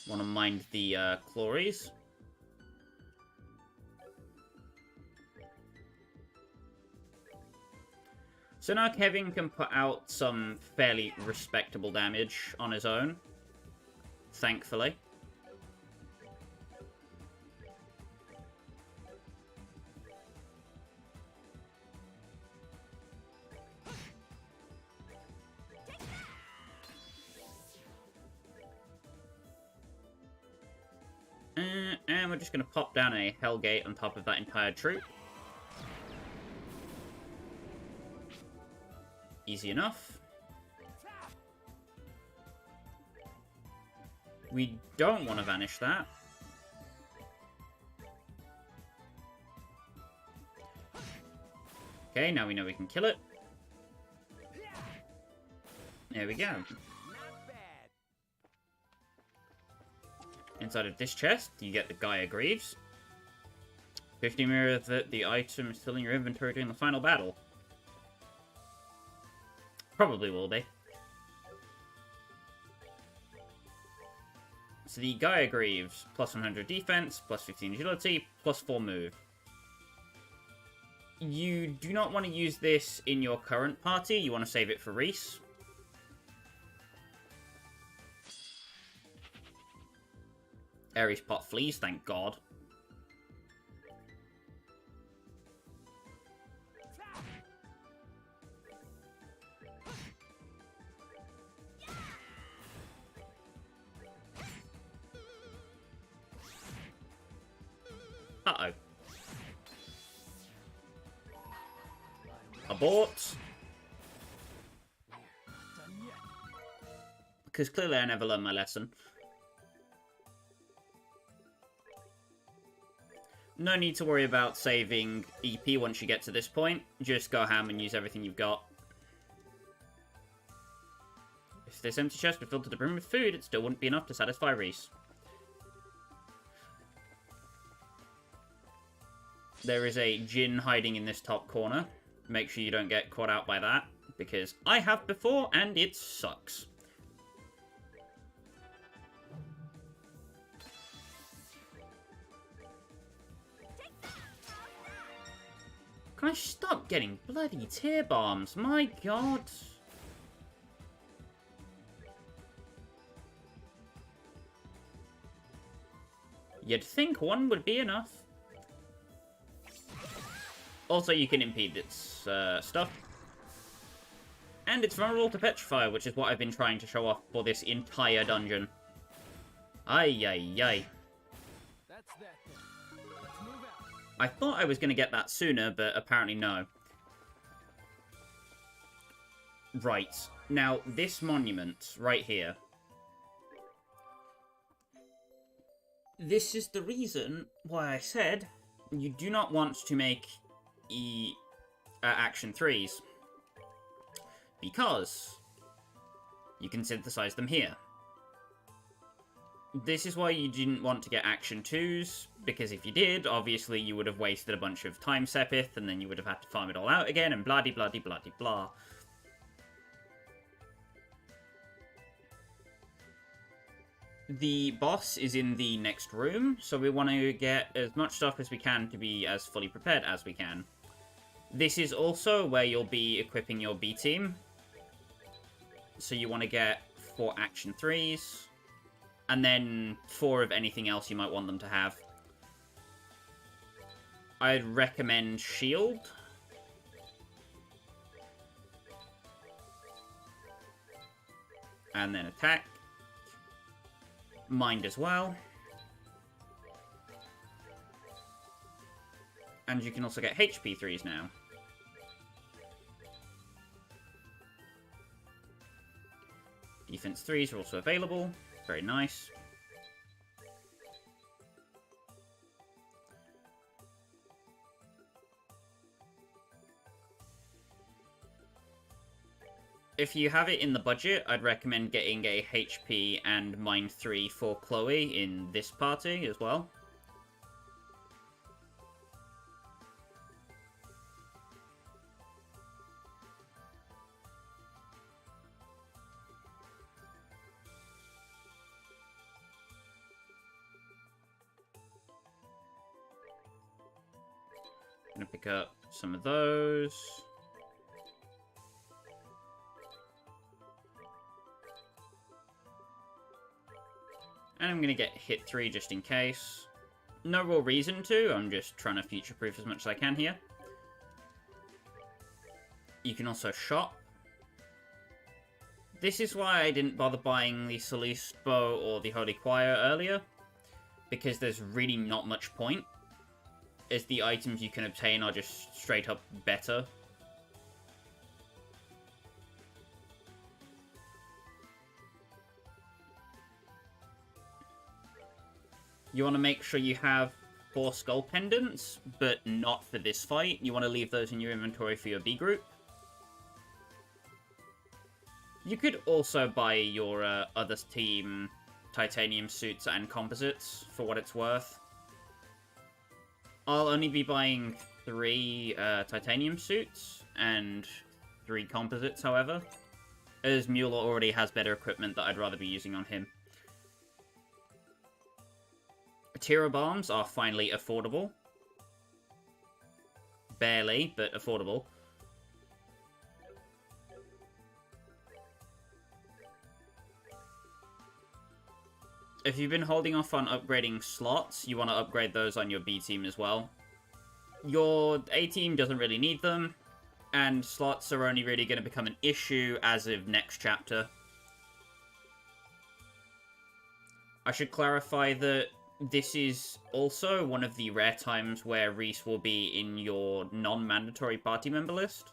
Want to mind the Chlories. So now Kevin can put out some fairly respectable damage on his own. Thankfully. And we're just going to pop down a Hellgate on top of that entire troop. Easy enough. We don't want to vanish that. Okay, now we know we can kill it. There we go. Inside of this chest, you get the Gaia Greaves. 50 mirror that the item is still in your inventory during the final battle. Probably will be. So the Gaia Greaves, +100 defense, +15 agility, +4 move. You do not want to use this in your current party, you want to save it for Reese. Ares pot flees, thank God. Uh-oh. Abort. Because clearly I never learned my lesson. No need to worry about saving EP once you get to this point. Just go ham and use everything you've got. If this empty chest were filled to the brim with food, it still wouldn't be enough to satisfy Reese. There is a Djinn hiding in this top corner. Make sure you don't get caught out by that, because I have before, and it sucks. Can I stop getting bloody tear bombs? My God. You'd think one would be enough. Also, you can impede its stuff. And it's vulnerable to Petrify, which is what I've been trying to show off for this entire dungeon. Ay, ay, ay. That's that thing. Let's move out. I thought I was going to get that sooner, but apparently no. Right. Now, this monument right here. This is the reason why I said you do not want to make action 3s. Because you can synthesize them here. This is why you didn't want to get action 2s, because if you did, obviously you would have wasted a bunch of time Sepith, and then you would have had to farm it all out again, and blah-de-blah-de-blah-de-blah. The boss is in the next room, so we want to get as much stuff as we can to be as fully prepared as we can. This is also where you'll be equipping your B team. So you want to get 4 action 3s, and then 4 of anything else you might want them to have. I'd recommend shield. And then attack. Mind as well. And you can also get HP 3s now. Defense 3s are also available. Very nice. If you have it in the budget, I'd recommend getting a HP and Mind 3 for Chloe in this party as well. Gonna pick up some of those. And I'm gonna get hit 3 just in case. No real reason to, I'm just trying to future-proof as much as I can here. You can also shop. This is why I didn't bother buying the Solis Bow or the Holy Choir earlier, because there's really not much point, as the items you can obtain are just straight up better. You want to make sure you have 4 skull pendants, but not for this fight. You want to leave those in your inventory for your B group. You could also buy your other team titanium suits and composites for what it's worth. I'll only be buying 3 titanium suits and 3 composites, however, as Mueller already has better equipment that I'd rather be using on him. Tira bombs are finally affordable. Barely, but affordable. If you've been holding off on upgrading slots, you want to upgrade those on your B team as well. Your A team doesn't really need them, and slots are only really going to become an issue as of next chapter. I should clarify that this is also one of the rare times where Reese will be in your non-mandatory party member list.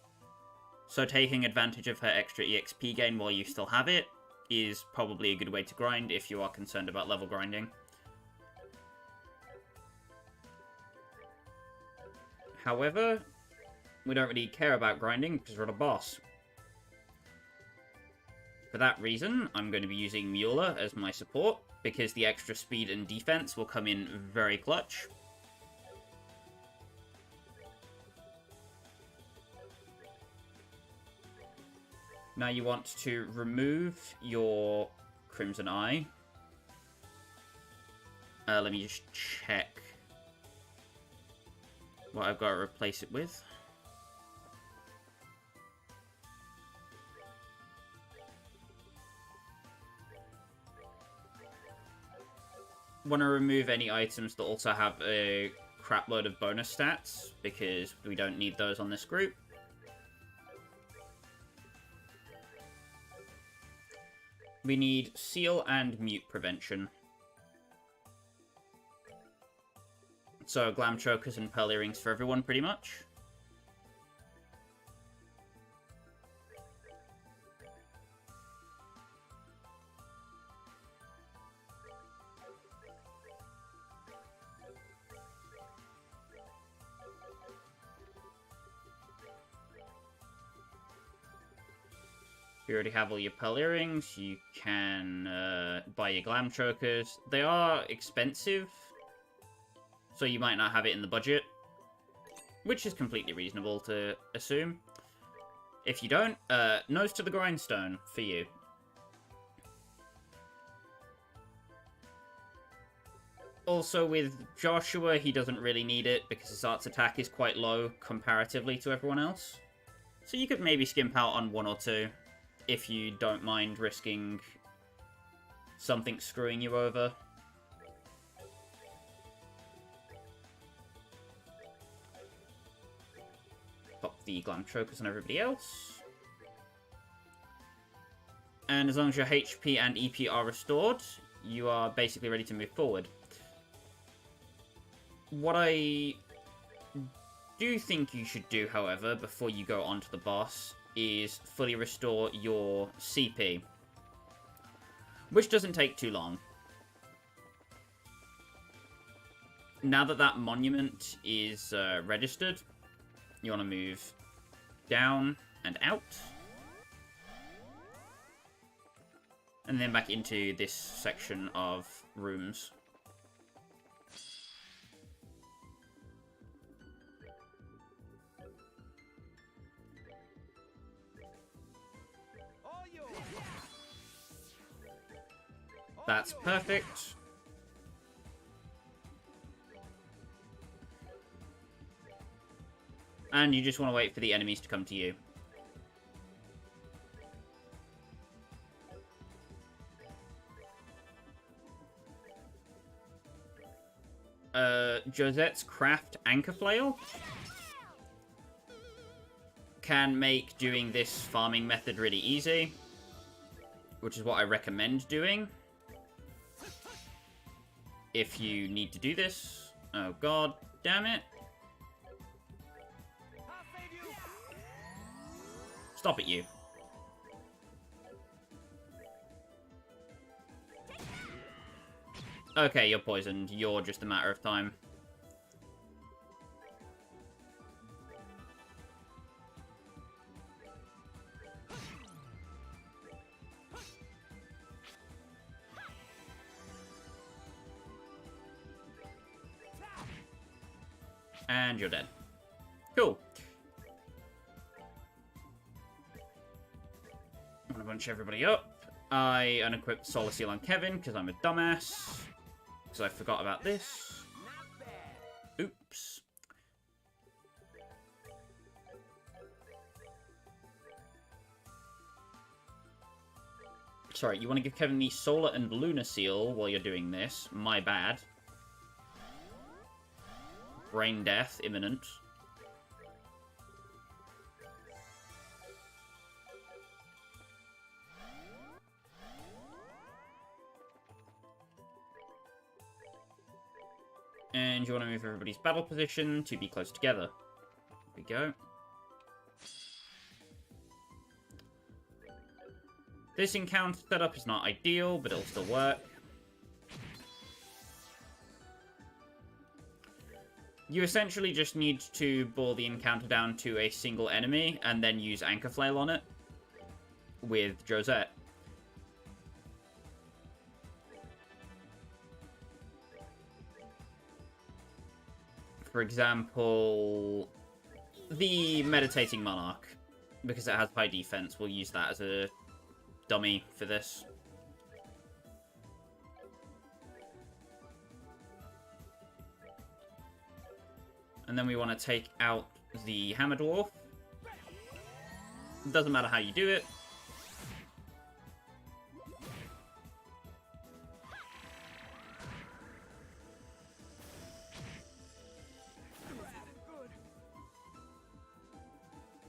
So taking advantage of her extra EXP gain while you still have it is probably a good way to grind if you are concerned about level grinding. However, we don't really care about grinding because we're on a boss. For that reason, I'm going to be using Mueller as my support, because the extra speed and defense will come in very clutch. Now you want to remove your Crimson Eye. Let me just check what I've got to replace it with. Want to remove any items that also have a crap load of bonus stats, because we don't need those on this group. We need seal and mute prevention. So glam chokers and pearl earrings for everyone, pretty much. If you already have all your pearl earrings, you can buy your glam chokers. They are expensive, so you might not have it in the budget, which is completely reasonable to assume. If you don't, nose to the grindstone for you. Also with Joshua, he doesn't really need it because his arts attack is quite low comparatively to everyone else. So you could maybe skimp out on 1 or 2. If you don't mind risking something screwing you over. Pop the glam chokers on everybody else. And as long as your HP and EP are restored, you are basically ready to move forward. What I do think you should do, however, before you go on to the boss, is fully restore your CP, which doesn't take too long. Now that that monument is registered, you want to move down and out. And then back into this section of rooms. All yours. All That's yours. perfect. And you just want to wait for the enemies to come to you. Josette's Craft Anchor Flail can make doing this farming method really easy, which is what I recommend doing if you need to do this. Oh god damn it. I'll save you. Stop it, you. Okay, you're poisoned. You're just a matter of time. And you're dead. Cool. I'm gonna bunch everybody up. I unequipped Solar Seal on Kevin because I'm a dumbass. Because I forgot about this. Not bad. Oops. Sorry, you want to give Kevin the Solar and Lunar Seal while you're doing this. My bad. Brain death imminent. And you want to move everybody's battle position to be close together. There we go. This encounter setup is not ideal, but it'll still work. You essentially just need to bore the encounter down to a single enemy, and then use Anchor Flail on it with Josette. For example, the Meditating Monarch, because it has high defense, we'll use that as a dummy for this. And then we want to take out the Hammer Dwarf. It doesn't matter how you do it.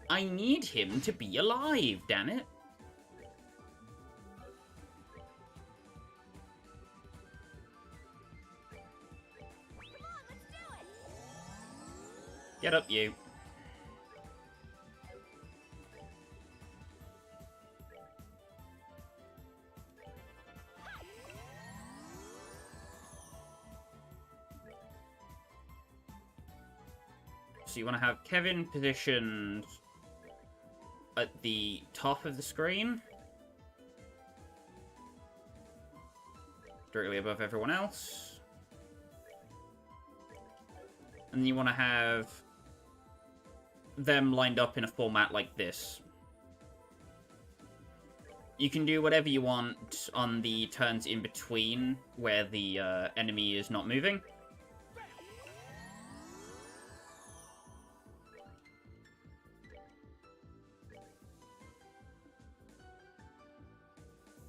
I need him to be alive, damn it. Get up, you. So you want to have Kevin positioned at the top of the screen, directly above everyone else. And you want to have them lined up in a format like this. You can do whatever you want on the turns in between where the enemy is not moving.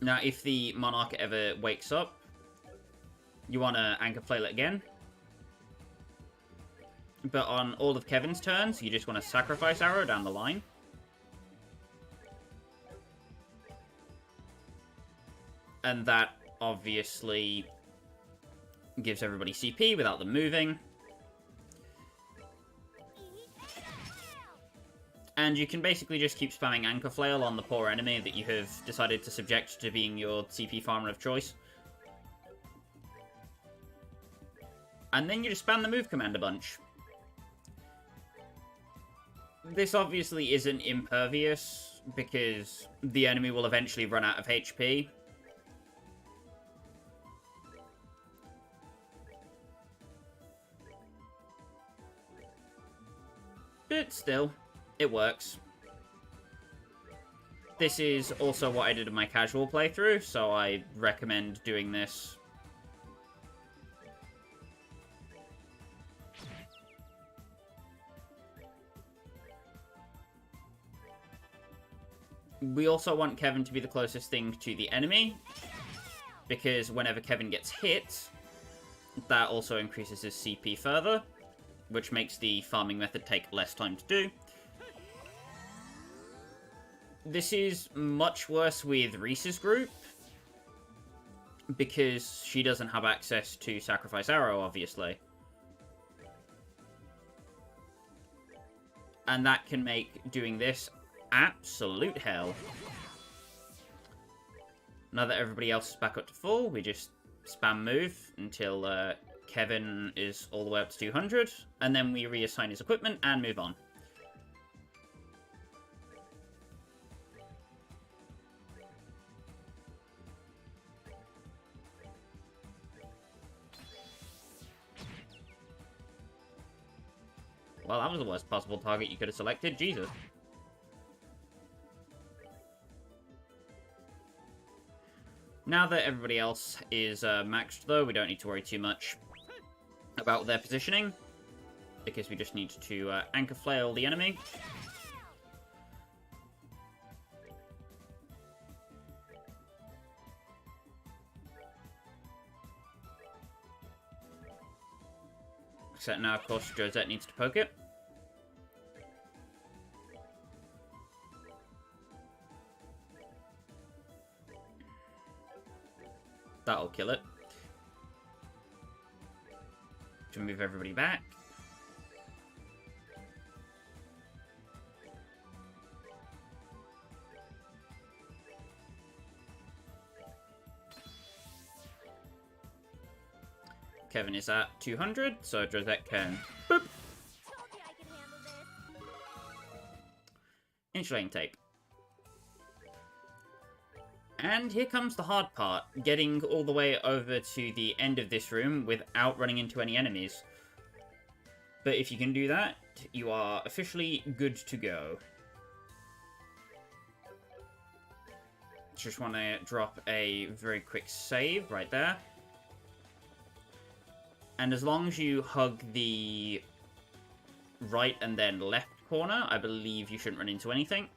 Now, if the Monarch ever wakes up, you want to Anchor Flail it again. But on all of Kevin's turns, you just want to Sacrifice Arrow down the line. And that obviously gives everybody CP without them moving. And you can basically just keep spamming Anchor Flail on the poor enemy that you have decided to subject to being your CP farmer of choice. And then you just spam the move command a bunch. This obviously isn't impervious, because the enemy will eventually run out of HP. But still, it works. This is also what I did in my casual playthrough, so I recommend doing this. We also want Kevin to be the closest thing to the enemy, because whenever Kevin gets hit, that also increases his CP further, which makes the farming method take less time to do. This is much worse with Reese's group, because she doesn't have access to Sacrifice Arrow, obviously. And that can make doing this absolute hell. Now that everybody else is back up to full, we just spam move until Kevin is all the way up to 200, and then we reassign his equipment and move on. Well, that was the worst possible target you could have selected. Jesus. Now that everybody else is maxed, though, we don't need to worry too much about their positioning, because we just need to anchor flail the enemy. Except now, of course, Josette needs to poke it. That'll kill it. To move everybody back. Kevin is at 200, so Josette can boop. Told you I could handle this. Insulating tape. And here comes the hard part, getting all the way over to the end of this room without running into any enemies. But if you can do that, you are officially good to go. Just want to drop a very quick save right there. And as long as you hug the right and then left corner, I believe you shouldn't run into anything.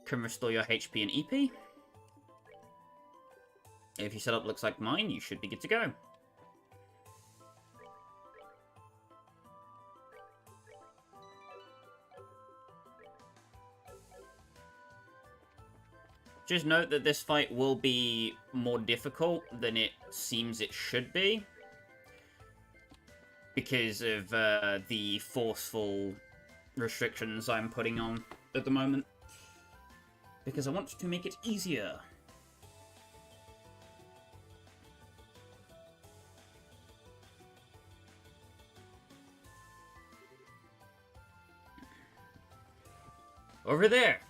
Can restore your HP and EP. If your setup looks like mine, you should be good to go. Just note that this fight will be more difficult than it seems it should be, because of the forceful restrictions I'm putting on at the moment. Because I want to make it easier. Over there.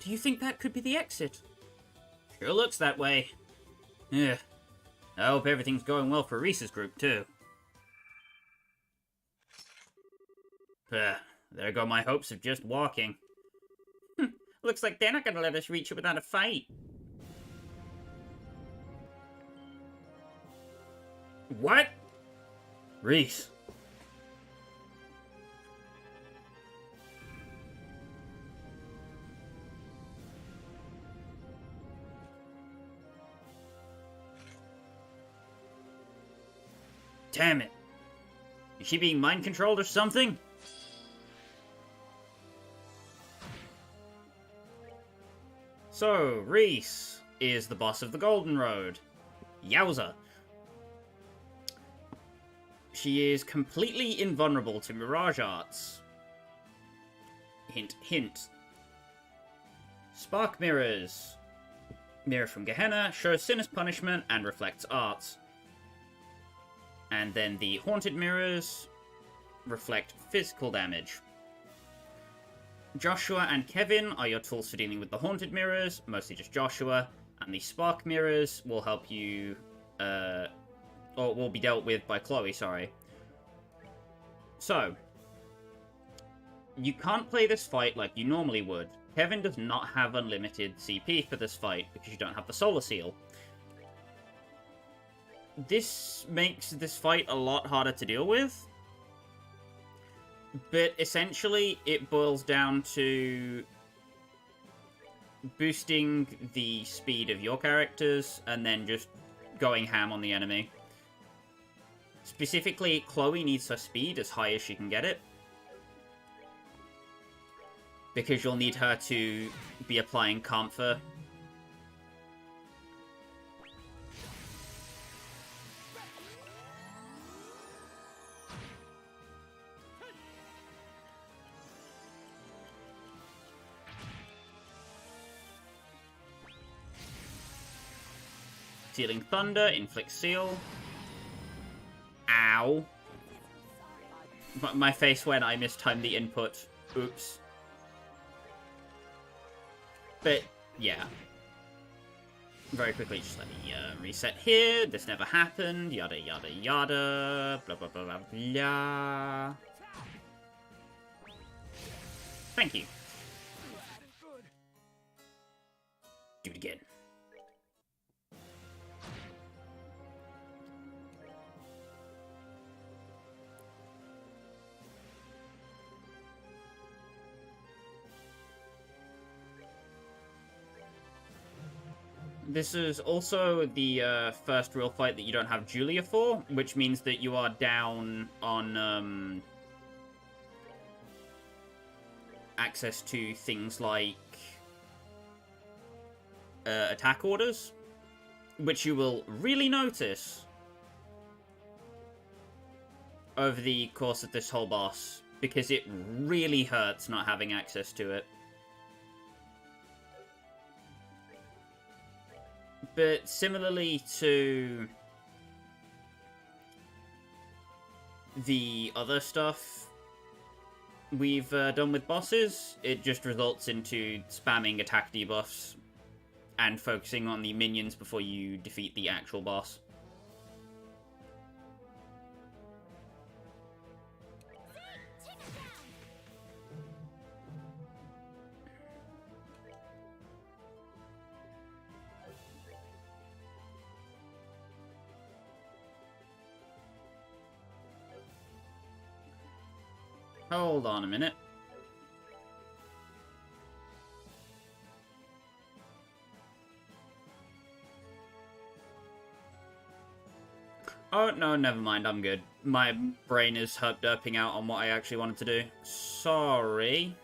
Do you think that could be the exit? Sure looks that way. Yeah. I hope everything's going well for Reese's group, too. There go my hopes of just walking. Looks like they're not going to let us reach it without a fight. What? Reese. Damn it. Is she being mind controlled or something? So, Reese is the boss of the Golden Road. Yowza. She is completely invulnerable to Mirage Arts. Hint, hint. Spark Mirrors. Mirror from Gehenna shows Sinner's punishment and reflects arts. And then the Haunted Mirrors reflect physical damage. Joshua and Kevin are your tools for dealing with the Haunted Mirrors, mostly just Joshua, and the Spark Mirrors will help you, or will be dealt with by Chloe, sorry. So, you can't play this fight like you normally would. Kevin does not have unlimited CP for this fight because you don't have the Solar Seal. This makes this fight a lot harder to deal with. But essentially, it boils down to boosting the speed of your characters and then just going ham on the enemy. Specifically, Chloe needs her speed as high as she can get it, because you'll need her to be applying comfort. Sealing Thunder, Inflict Seal. Ow. My face when I mistimed the input. Oops. But, yeah. Very quickly, just let me reset here. This never happened. Yada, yada, yada. Blah, blah, blah, blah, blah. Thank you. Do it again. This is also the first real fight that you don't have Julia for, which means that you are down on access to things like attack orders, which you will really notice over the course of this whole boss, because it really hurts not having access to it. But similarly to the other stuff we've done with bosses, it just results into spamming attack debuffs and focusing on the minions before you defeat the actual boss. Hold on a minute. Oh, no, never mind, I'm good. My brain is herp-derping out on what I actually wanted to do. Sorry.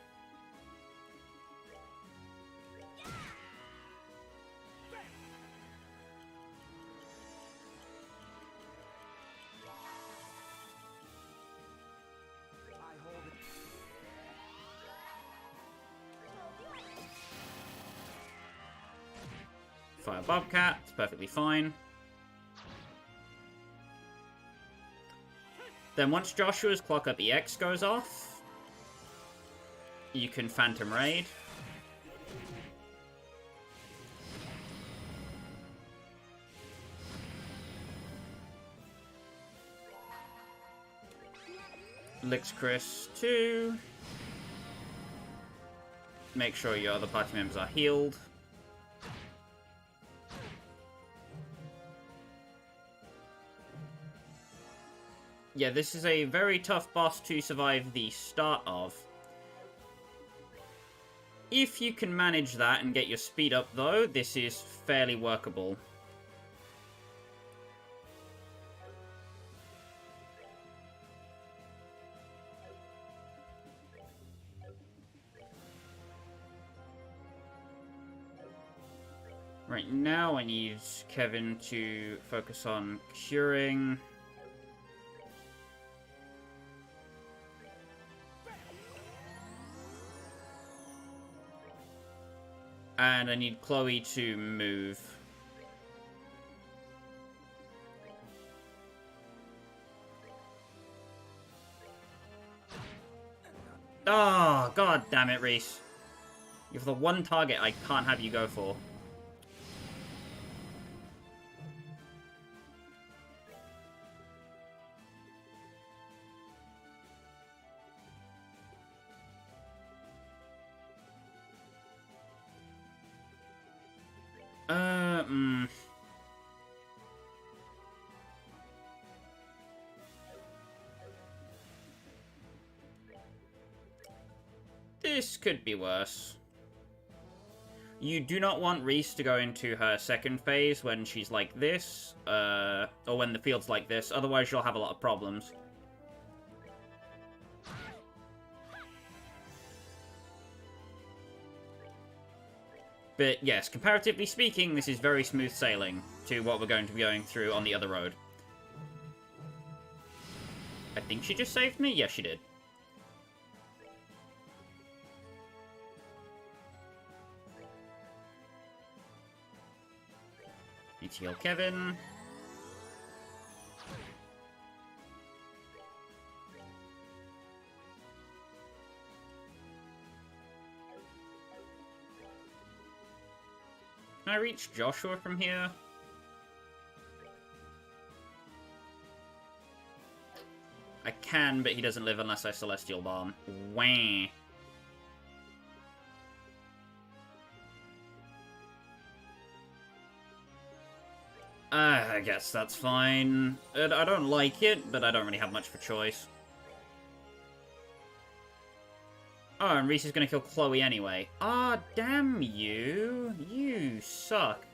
Fire Bobcat, it's perfectly fine. Then once Joshua's Clock Up EX goes off, you can Phantom Raid. Licks Chris 2. Make sure your other party members are healed. Yeah, this is a very tough boss to survive the start of. If you can manage that and get your speed up, though, this is fairly workable. Right now, I need Kevin to focus on curing. And I need Chloe to move. Oh, god damn it, Reese. You're the one target I can't have you go for. This could be worse. You do not want Reese to go into her second phase when she's like this, or when the field's like this, otherwise you'll have a lot of problems. But yes, comparatively speaking, this is very smooth sailing to what we're going to be going through on the other road. I think she just saved me? Yes, she did. Need to heal Kevin. Can I reach Joshua from here? I can, but he doesn't live unless I Celestial Bomb. Wah. I guess that's fine. I don't like it, but I don't really have much of a choice. Oh, and Reese is gonna kill Chloe anyway. Ah, damn you. You suck.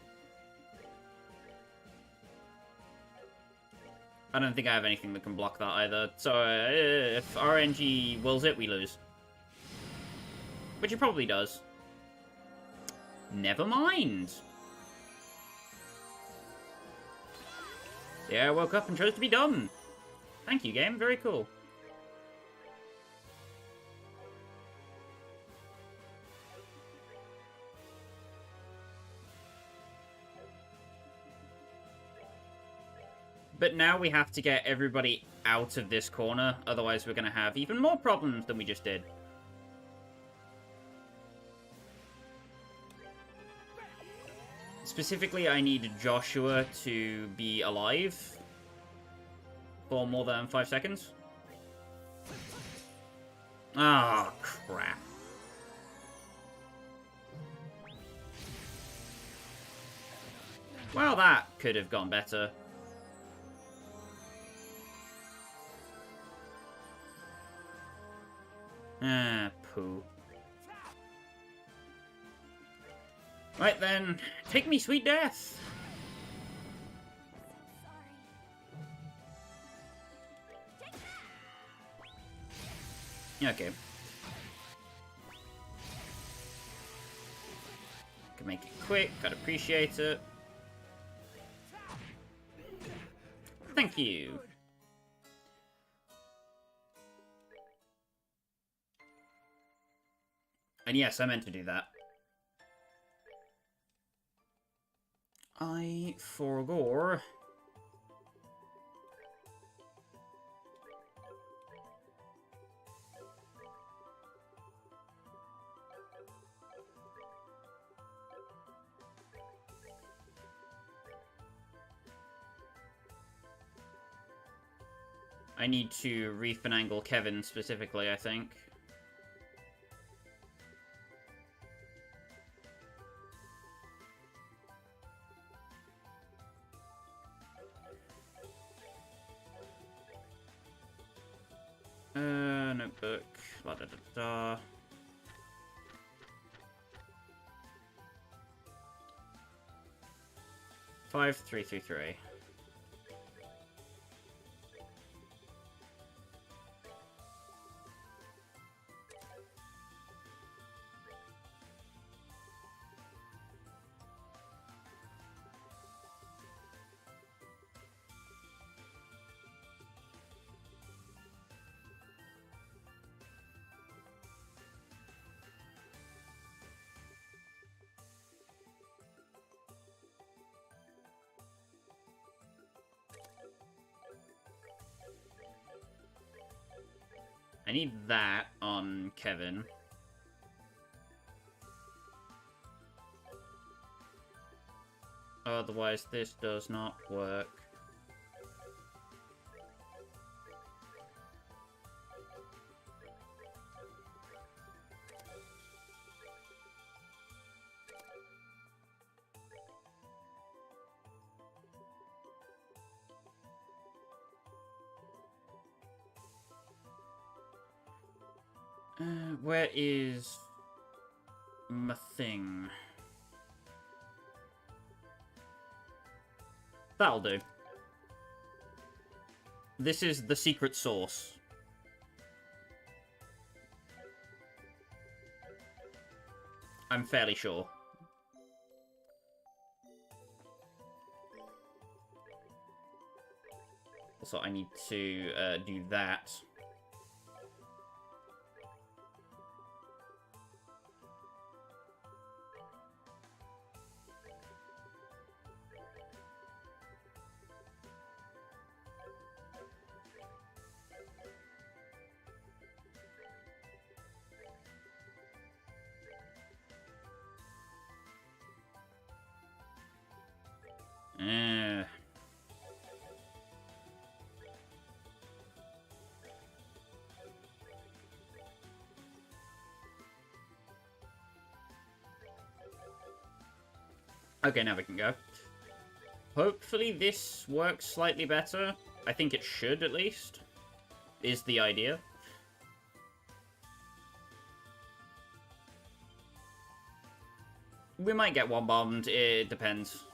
I don't think I have anything that can block that either. So, if RNG wills it, we lose. Which it probably does. Never mind. Yeah, I woke up and chose to be dumb. Thank you, game. Very cool. But now we have to get everybody out of this corner, otherwise we're going to have even more problems than we just did. Specifically, I need Joshua to be alive for more than 5 seconds. Ah, oh, crap. Well, that could have gone better. Ah, poo. Right then, take me, sweet death! Okay. Can make it quick, I'd appreciate it. Thank you. And yes, I meant to do that. I forgot. I need to refinangle Kevin specifically, I think. Notebook. La da da da. Five, 3, 3, 3. I need that on Kevin. Otherwise, this does not work. Where is my thing? That'll do. This is the secret sauce. I'm fairly sure. Also, I need to do that. Okay, now we can go. Hopefully this works slightly better. I think it should, at least. Is the idea. We might get one bombed, it depends.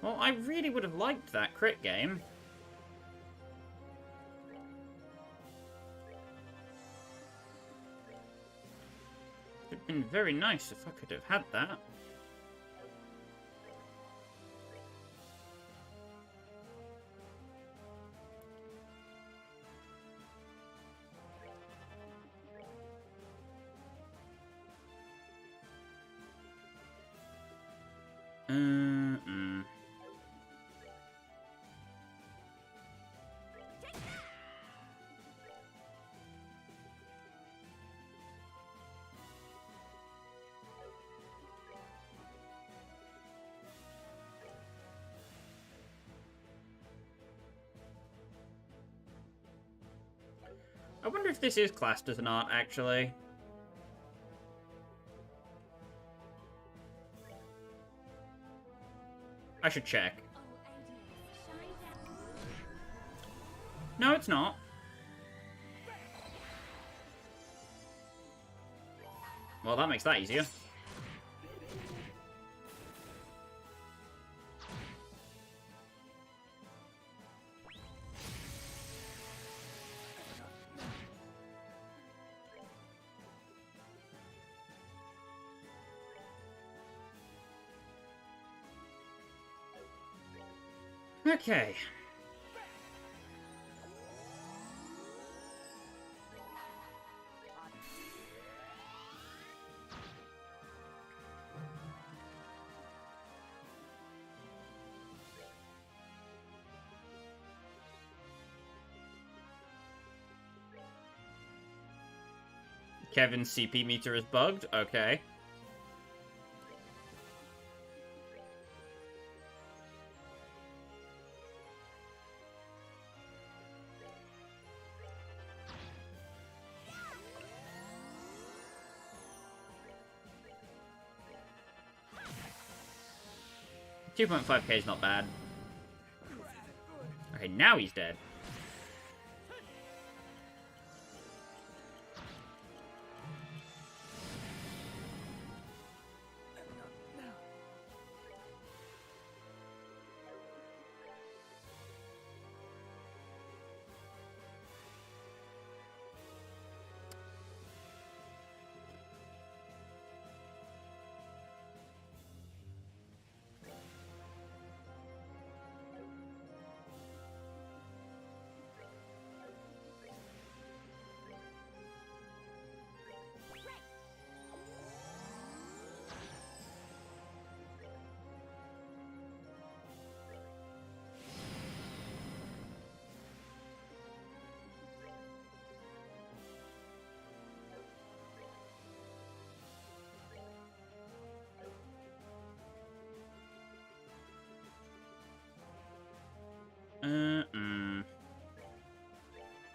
Well, I really would have liked that crit game. It would have been very nice if I could have had that. I wonder if this is classed as an art, actually. I should check. No, it's not. Well, that makes that easier. Okay. Kevin's CP meter is bugged? Okay. $2.5k is not bad. Okay, now he's dead.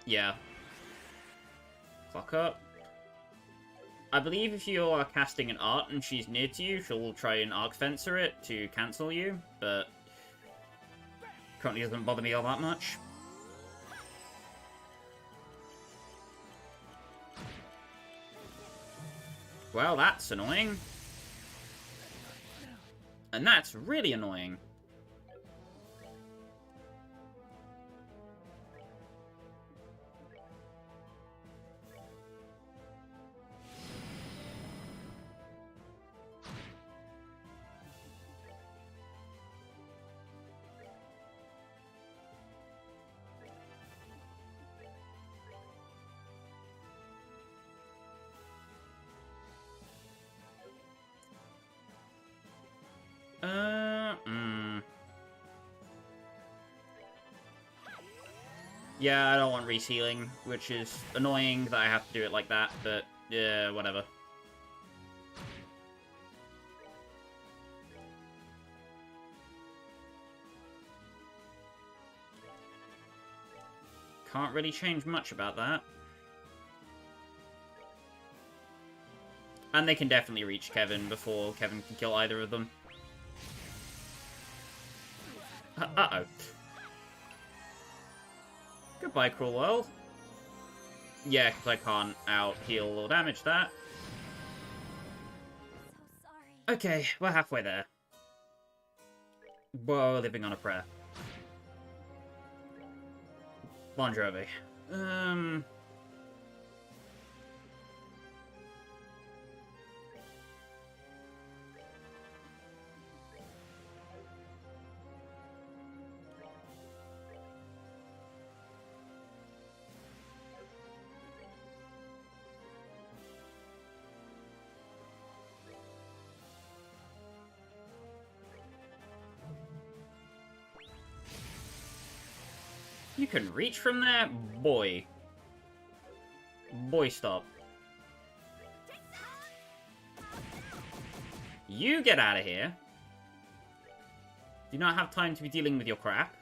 Yeah. Fuck up. I believe if you are casting an art and she's near to you, she'll try and arc fencer it to cancel you, but currently doesn't bother me all that much. Well, that's annoying. And that's really annoying. Yeah, I don't want resealing, which is annoying that I have to do it like that, but yeah, whatever. Can't really change much about that. And they can definitely reach Kevin before Kevin can kill either of them. Uh-oh. Goodbye, Cruel World. Yeah, because I can't out-heal or damage that. So sorry. Okay, we're halfway there. Whoa, living on a prayer. Bon Jovi. You can reach from there? Boy. Boy, stop. You get out of here. Do not have time to be dealing with your crap.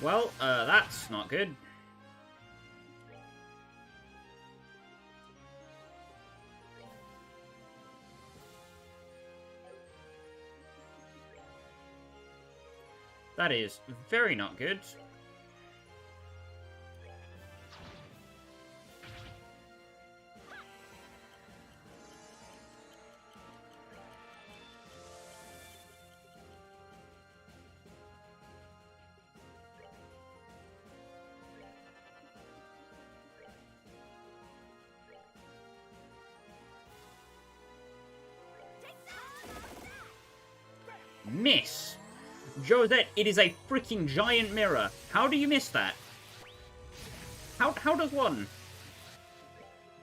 Well, that's not good. That is very not good. Miss! Josette, it is a freaking giant mirror. How do you miss that? How does one?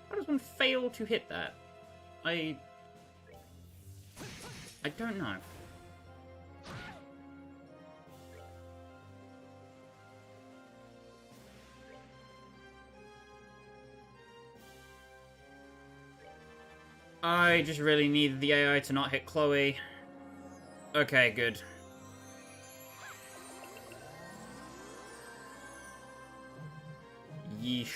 How does one fail to hit that? I don't know. I just really needed the AI to not hit Chloe. Okay, good. Yeesh.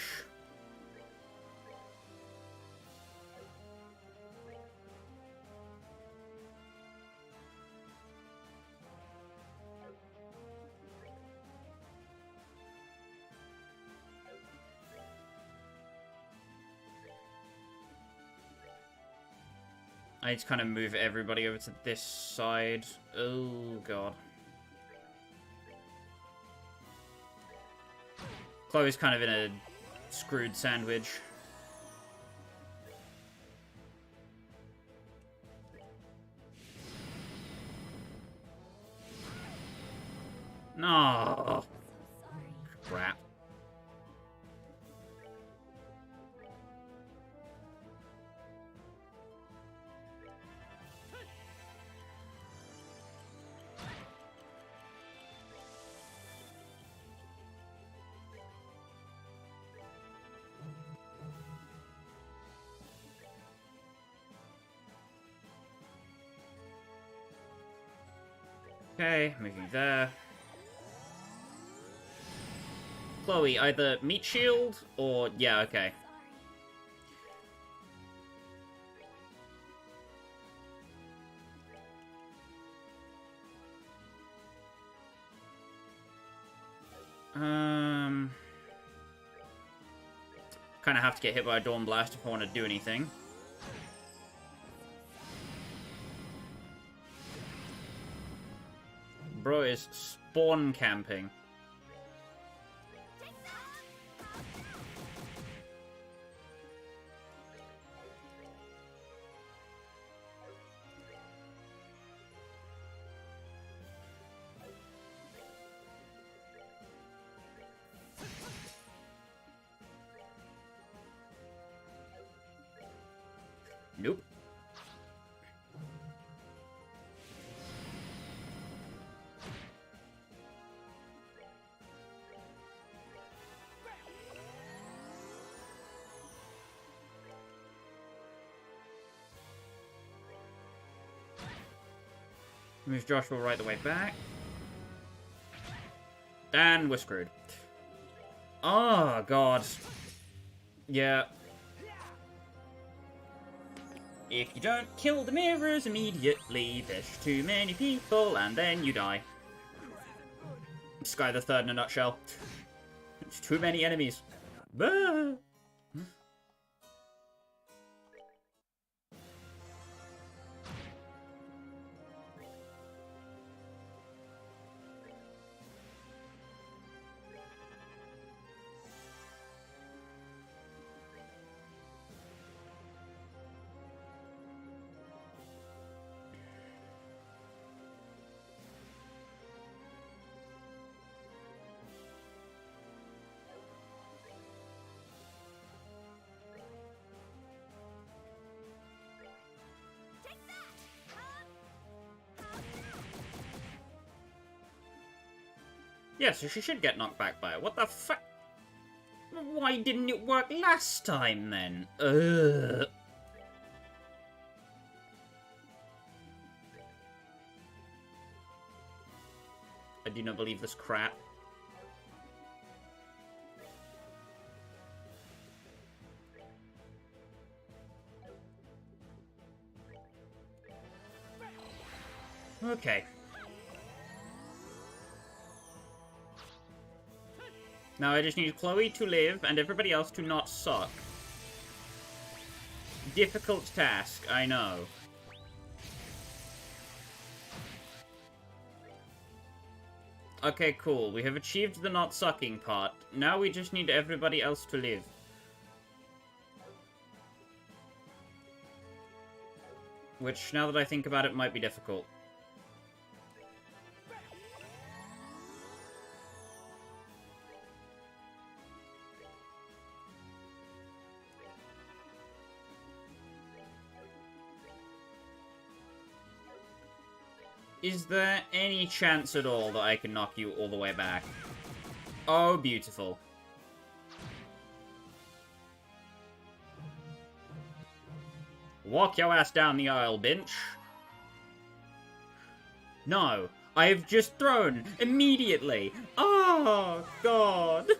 I need to kind of move everybody over to this side. Oh, God. Chloe's kind of in a screwed sandwich. No. Crap. Okay, moving there. Chloe, either meat shield or... yeah, okay. Kind of have to get hit by a Dawn Blast if I want to do anything. Bro is spawn camping. Nope. Move Joshua right the way back. And we're screwed. Oh, God. Yeah. If you don't kill the mirrors immediately, there's too many people, and then you die. Sky the Third in a nutshell. It's too many enemies. Bah! Yeah, so she should get knocked back by it. What the fuck? Why didn't it work last time, then? Ugh. I do not believe this crap. Okay. Now I just need Chloe to live and everybody else to not suck. Difficult task, I know. Okay, cool. We have achieved the not sucking part. Now we just need everybody else to live. Which, now that I think about it, might be difficult. Is there any chance at all that I can knock you all the way back? Oh, beautiful. Walk your ass down the aisle, Binch. No, I have just thrown immediately. Oh, God.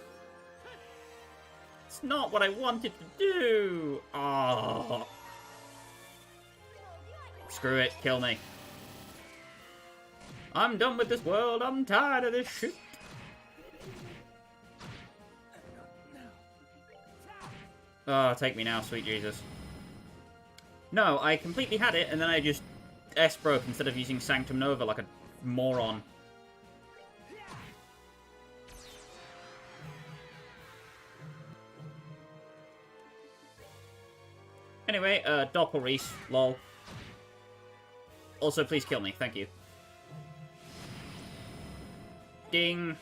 It's not what I wanted to do. Oh. Screw it, kill me. I'm done with this world. I'm tired of this shit. Oh, take me now, sweet Jesus. No, I completely had it, and then I just S-broke instead of using Sanctum Nova like a moron. Anyway, Doppel Reese, lol. Also, please kill me, thank you. Ding.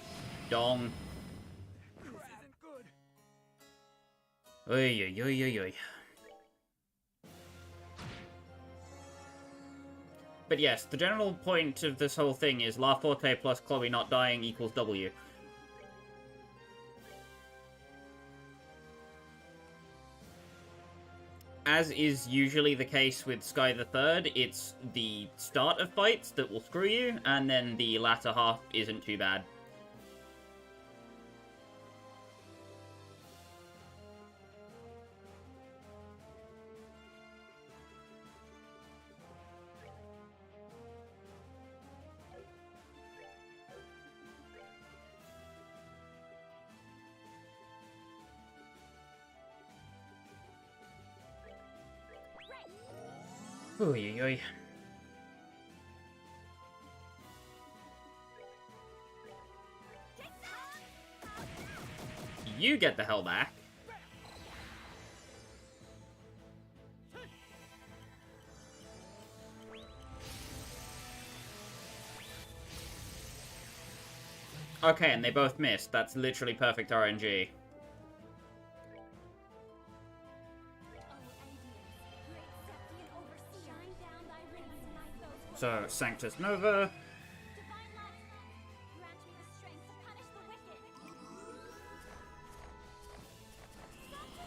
Dong. This isn't good. Oy, oy, oy, oy, oy. But yes, the general point of this whole thing is La Forte plus Chloe not dying equals W. As is usually the case with Sky the Third, it's the start of fights that will screw you, and then the latter half isn't too bad. Oy, oy, oy. You get the hell back. Okay, and they both missed. That's literally perfect RNG. So, Sanctus Nova. Divine Light, grant me the strength to punish the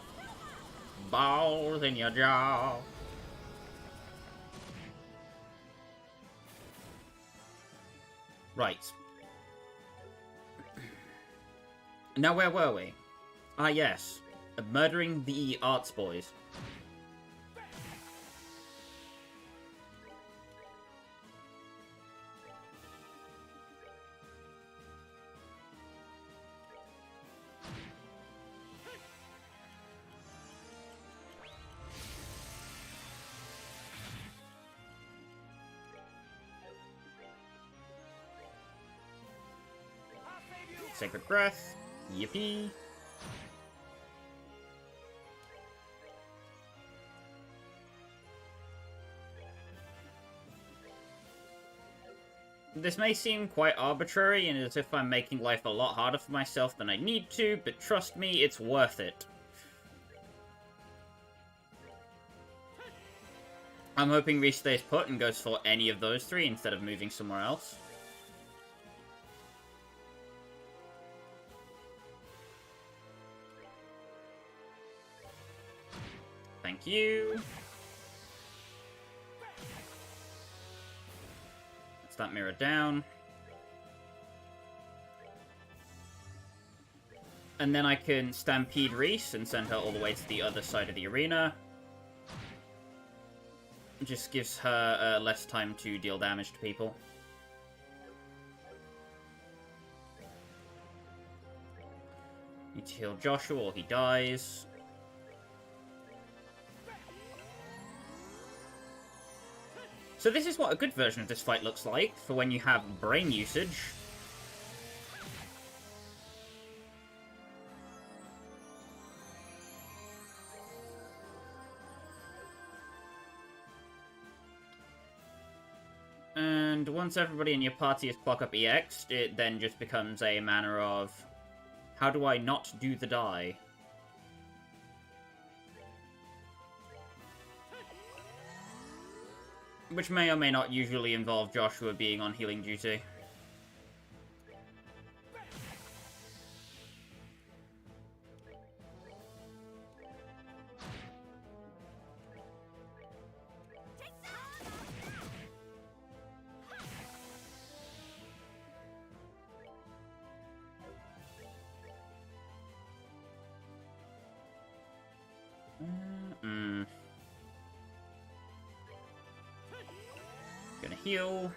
wicked. Balls in your jaw. Right. Now, where were we? Ah, yes. Murdering the arts boys. Sacred Breath. Yippee. This may seem quite arbitrary and as if I'm making life a lot harder for myself than I need to, but trust me, it's worth it. I'm hoping Reese stays put and goes for any of those three instead of moving somewhere else. Thank you. Let's that mirror down. And then I can Stampede Reese and send her all the way to the other side of the arena. It just gives her less time to deal damage to people. Need to heal Joshua or he dies. So this is what a good version of this fight looks like, for when you have brain usage. And once everybody in your party is clock up EX'd, it then just becomes a manner of, how do I not do the die? Which may or may not usually involve Joshua being on healing duty. Gonna heal.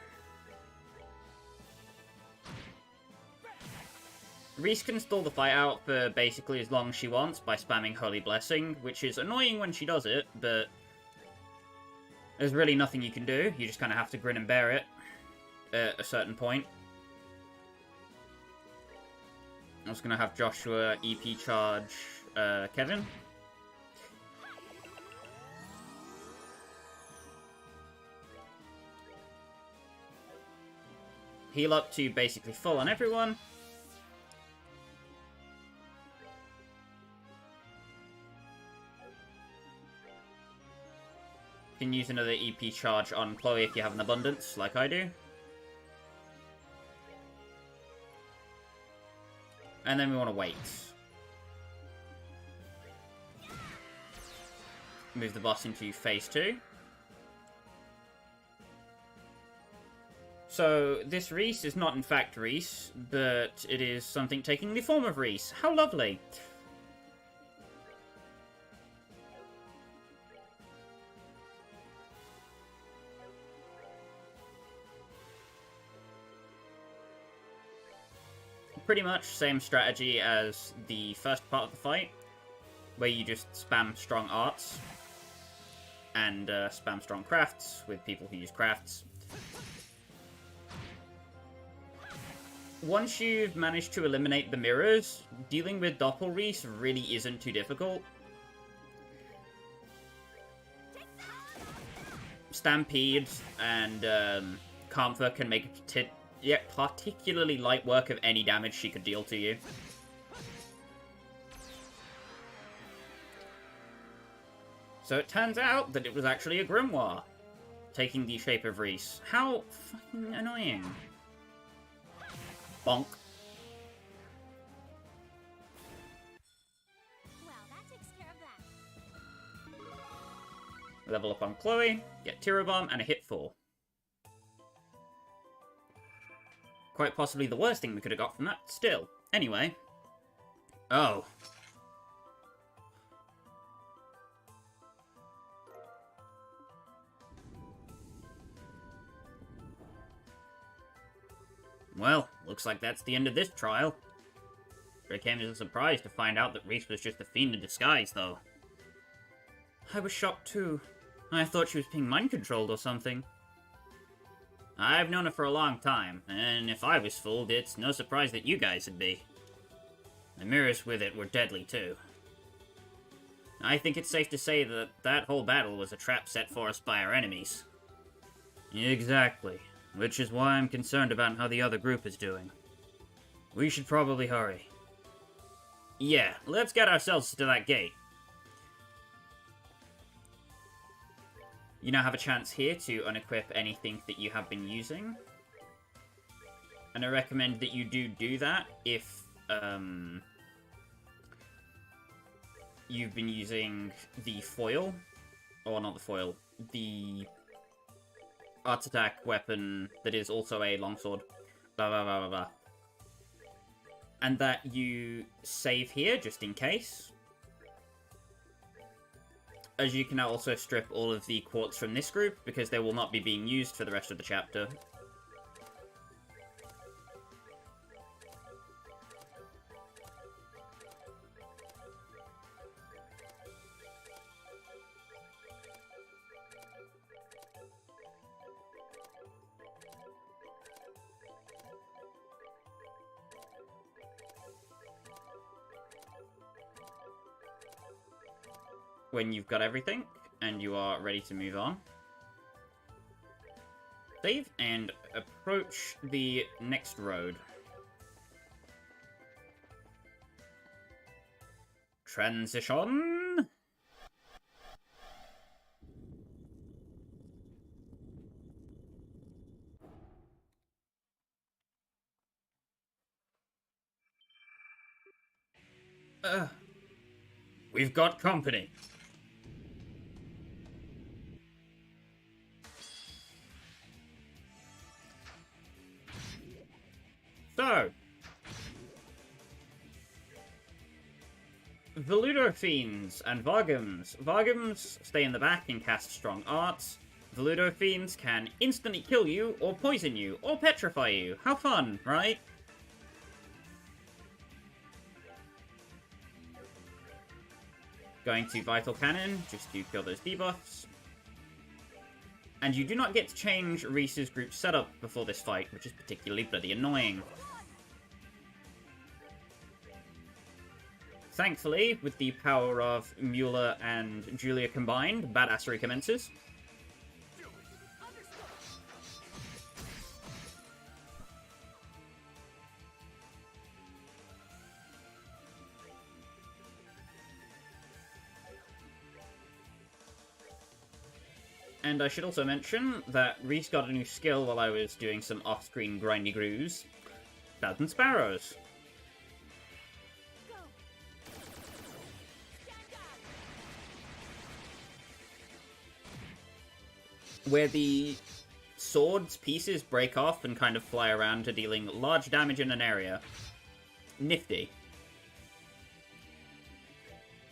Reese can stall the fight out for basically as long as she wants by spamming Holy Blessing, which is annoying when she does it, but There's really nothing you can do. You just kind of have to grin and bear it at a certain point. I was going to have Joshua EP charge Kevin. Heal up to basically full on everyone. You can use another EP charge on Chloe if you have an abundance, like I do. And then we want to wait. Move the boss into phase 2. So, this Reese is not in fact Reese, but it is something taking the form of Reese. How lovely! Pretty much same strategy as the first part of the fight, where you just spam strong arts and spam strong crafts with people who use crafts. Once you've managed to eliminate the mirrors, dealing with Doppel Reese really isn't too difficult. Stampede and Comfort can make particularly light work of any damage she could deal to you. So it turns out that it was actually a grimoire, taking the shape of Reese. How fucking annoying. Bonk. Well, that takes care of that. Level up on Chloe, get Tiro Bomb, and a hit 4. Quite possibly the worst thing we could have got from that, still. Anyway. Oh. Well, looks like that's the end of this trial. It came as a surprise to find out that Reese was just a fiend in disguise, though. I was shocked too. I thought she was being mind-controlled or something. I've known her for a long time, and if I was fooled, it's no surprise that you guys would be. The mirrors with it were deadly, too. I think it's safe to say that that whole battle was a trap set for us by our enemies. Exactly, which is why I'm concerned about how the other group is doing. We should probably hurry. Yeah, let's get ourselves to that gate. You now have a chance here to unequip anything that you have been using. And I recommend that you do that if you've been using the foil. Or not the foil. The arts attack weapon that is also a longsword. Blah blah blah blah blah. And that you save here just in case. As you can now also strip all of the quartz from this group, because they will not be being used for the rest of the chapter. When you've got everything, and you are ready to move on. Save, and approach the next road. Transition! We've got company. So, Veludo Fiends and Vargums. Vargums stay in the back and cast strong arts. Veludo Fiends can instantly kill you, or poison you, or petrify you. How fun, right? Going to Vital Cannon, just to kill those debuffs. And you do not get to change Reese's group setup before this fight, which is particularly bloody annoying. Thankfully, with the power of Mueller and Julia combined, badassery commences. And I should also mention that Reese got a new skill while I was doing some off-screen grindy grooves. 1,000 Sparrows. Go. Where the sword's pieces break off and kind of fly around to dealing large damage in an area. Nifty.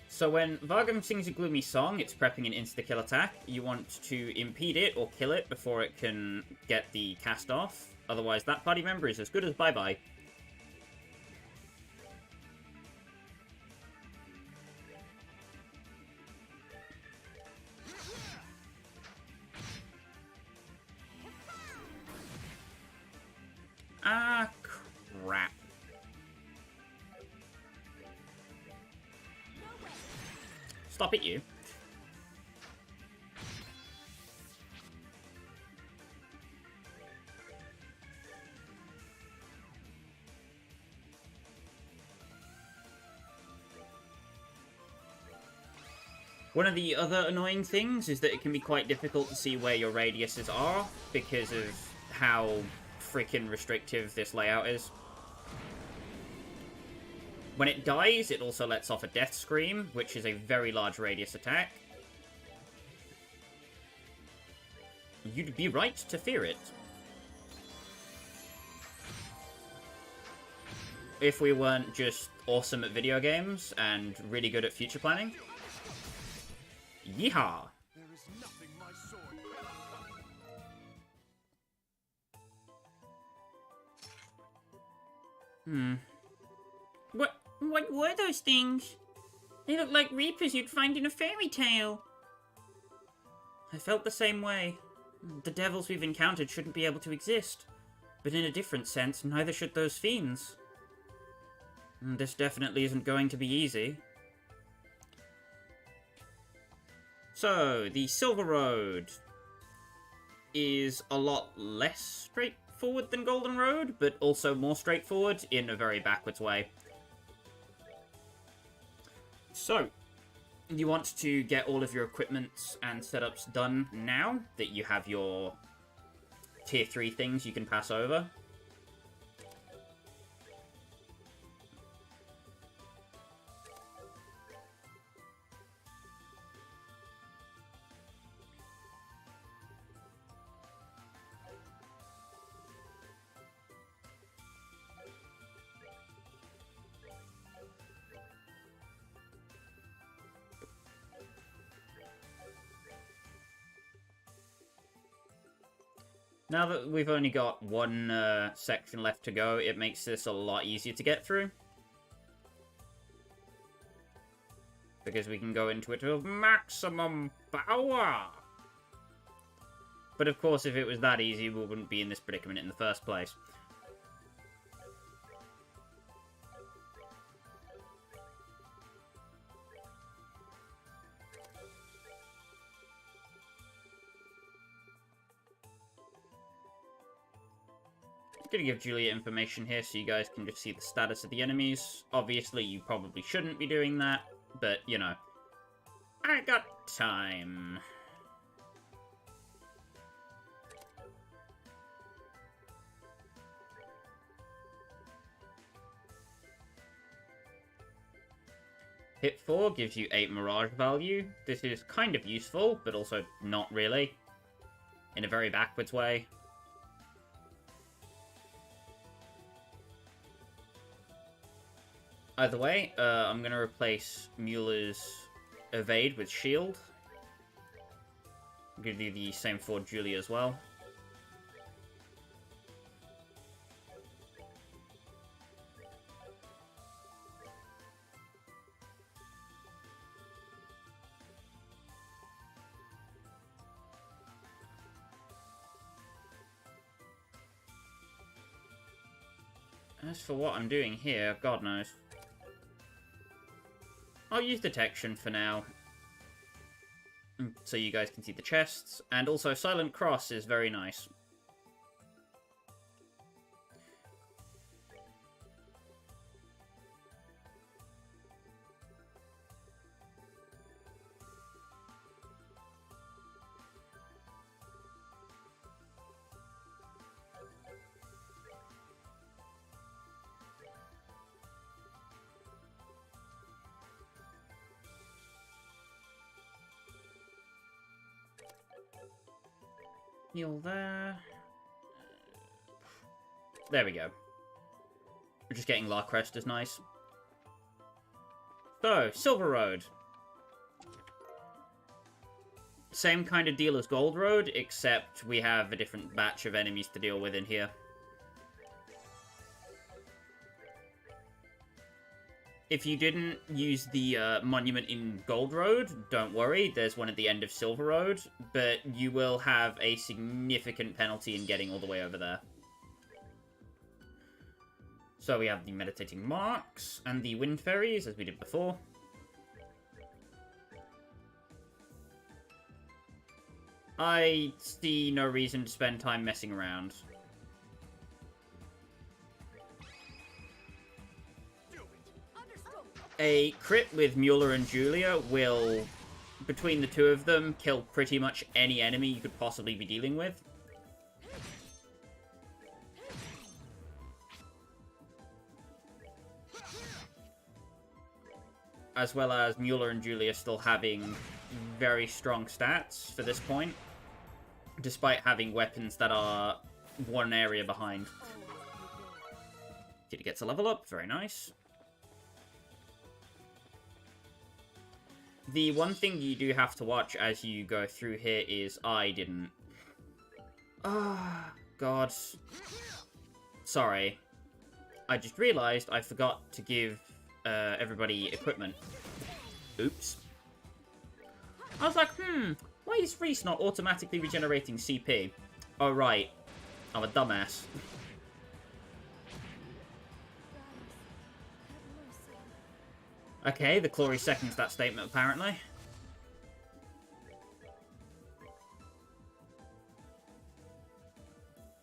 So when Vargam sings a gloomy song, it's prepping an insta-kill attack. You want to impede it or kill it before it can get the cast off. Otherwise, that party member is as good as bye-bye. Ah, crap. Stop it, you. One of the other annoying things is that it can be quite difficult to see where your radiuses are because of how freaking restrictive this layout is. When it dies, it also lets off a death scream, which is a very large radius attack. You'd be right to fear it. If we weren't just awesome at video games and really good at future planning. Yeehaw! There is nothing my sword cannot. What were those things? They look like reapers you'd find in a fairy tale. I felt the same way. The devils we've encountered shouldn't be able to exist. But in a different sense, neither should those fiends. This definitely isn't going to be easy. So, the Silver Road is a lot less straightforward than Golden Road, but also more straightforward in a very backwards way. So, you want to get all of your equipment and setups done now that you have your tier 3 things you can pass over. Now that we've only got one section left to go, it makes this a lot easier to get through. Because we can go into it with maximum power! But of course, if it was that easy, we wouldn't be in this predicament in the first place. I'm gonna give Julia information here so you guys can just see the status of the enemies. Obviously, you probably shouldn't be doing that, but, you know. I got time. Hit 4 gives you 8 Mirage value. This is kind of useful, but also not really. In a very backwards way. Either way, I'm going to replace Mueller's Evade with Shield. I'm going to do the same for Julia as well. As for what I'm doing here, God knows. I'll use detection for now. So you guys can see the chests. And also Silent Cross is very nice. Heal there. There we go. We're just getting Larcrest is nice. So, Silver Road. Same kind of deal as Gold Road, except we have a different batch of enemies to deal with in here. If you didn't use the monument in Gold Road, don't worry, there's one at the end of Silver Road, but you will have a significant penalty in getting all the way over there. So we have the Meditating Marks and the Wind Fairies, as we did before. I see no reason to spend time messing around. A crit with Mueller and Julia will, between the two of them, kill pretty much any enemy you could possibly be dealing with. As well as Mueller and Julia still having very strong stats for this point, despite having weapons that are one area behind. Kitty gets a level up, very nice. The one thing you do have to watch as you go through here is I didn't. Ah, God. Sorry. I just realized I forgot to give everybody equipment. Oops. I was like, why is Reese not automatically regenerating CP? Oh, right. I'm a dumbass. Okay, the Clory seconds that statement, apparently.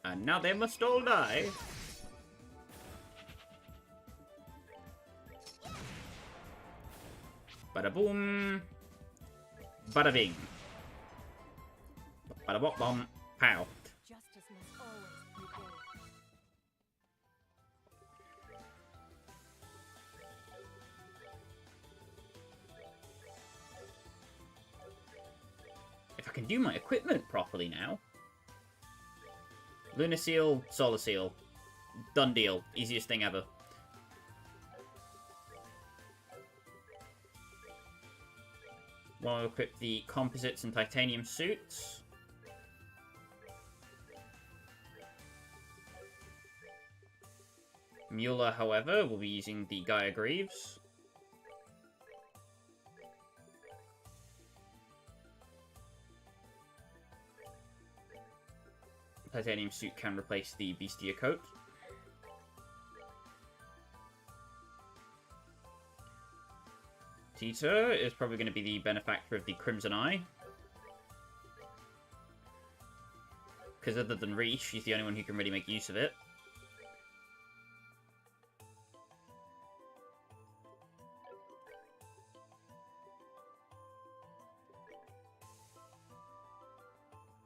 And now they must all die. Bada boom. Bada bing. Bada bop bom. Pow. Justice must always prevail. If I can do my equipment properly now. Lunar Seal, Solar Seal. Done deal. Easiest thing ever. Want to equip the composites and titanium suits. Mueller, however, will be using the Gaia Greaves. Titanium suit can replace the Beastia coat. Tita is probably going to be the benefactor of the Crimson Eye. Because other than Reach, she's the only one who can really make use of it.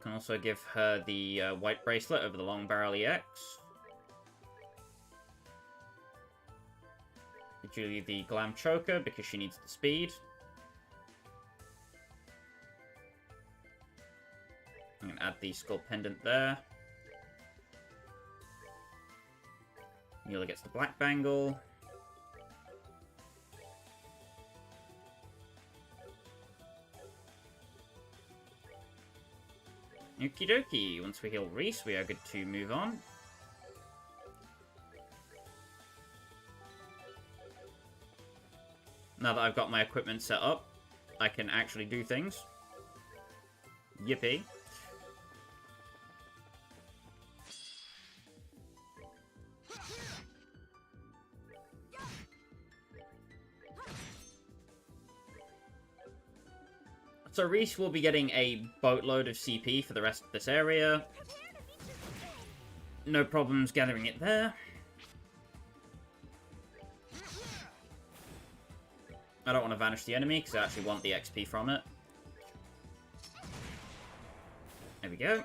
Can also give her the white bracelet over the long barrel EX. Julie the glam choker because she needs the speed. I'm going to add the skull pendant there. Mueller gets the black bangle. Okie dokie, once we heal Reese, we are good to move on. Now that I've got my equipment set up, I can actually do things. Yippee. So Reese will be getting a boatload of CP for the rest of this area. No problems gathering it there. I don't want to vanish the enemy, because I actually want the XP from it. There we go.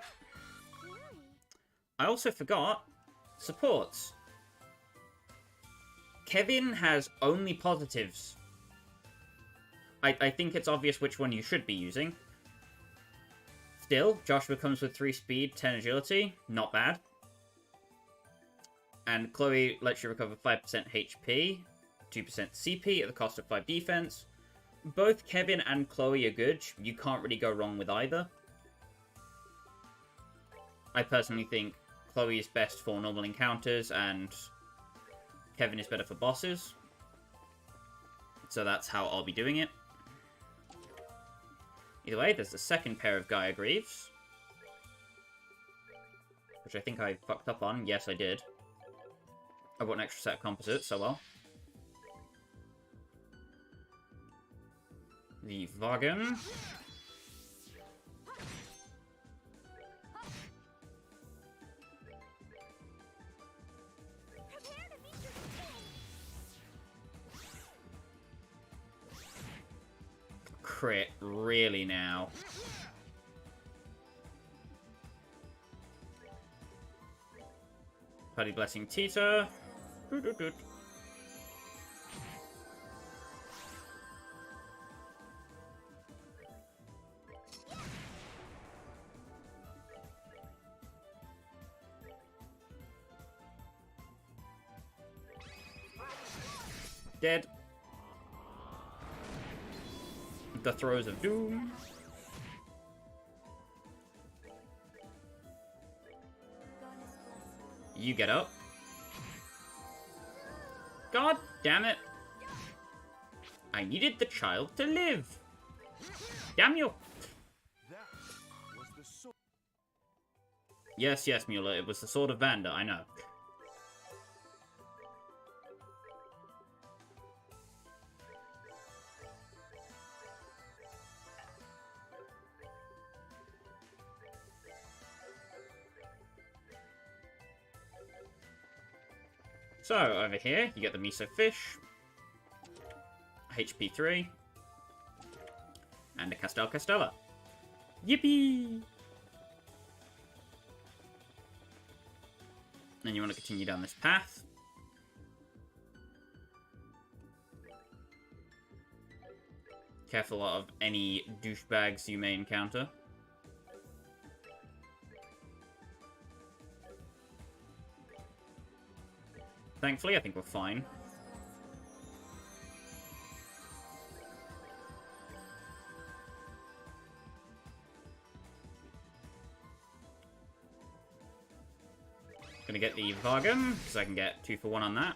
I also forgot supports. Kevin has only positives. I think it's obvious which one you should be using. Still, Joshua comes with 3 speed, 10 agility. Not bad. And Chloe lets you recover 5% HP, 2% CP at the cost of 5 defense. Both Kevin and Chloe are good. You can't really go wrong with either. I personally think Chloe is best for normal encounters, and Kevin is better for bosses. So that's how I'll be doing it. Either way, there's the second pair of Gaia Greaves, which I think I fucked up on. Yes, I did. I bought an extra set of composites, so well. The Wagen. Crit, really now. Bloody Blessing Tita. Dead. The Throes of Doom. You get up. God damn it. I needed the child to live. Damn you. Yes, yes, Mueller. It was the Sword of Vanda, I know. So, over here, you get the Miso Fish, HP 3, and a Castel Castella. Yippee! And you want to continue down this path. Careful of any douchebags you may encounter. Thankfully, I think we're fine. Gonna get the Wagen, because I can get 2 for 1 on that.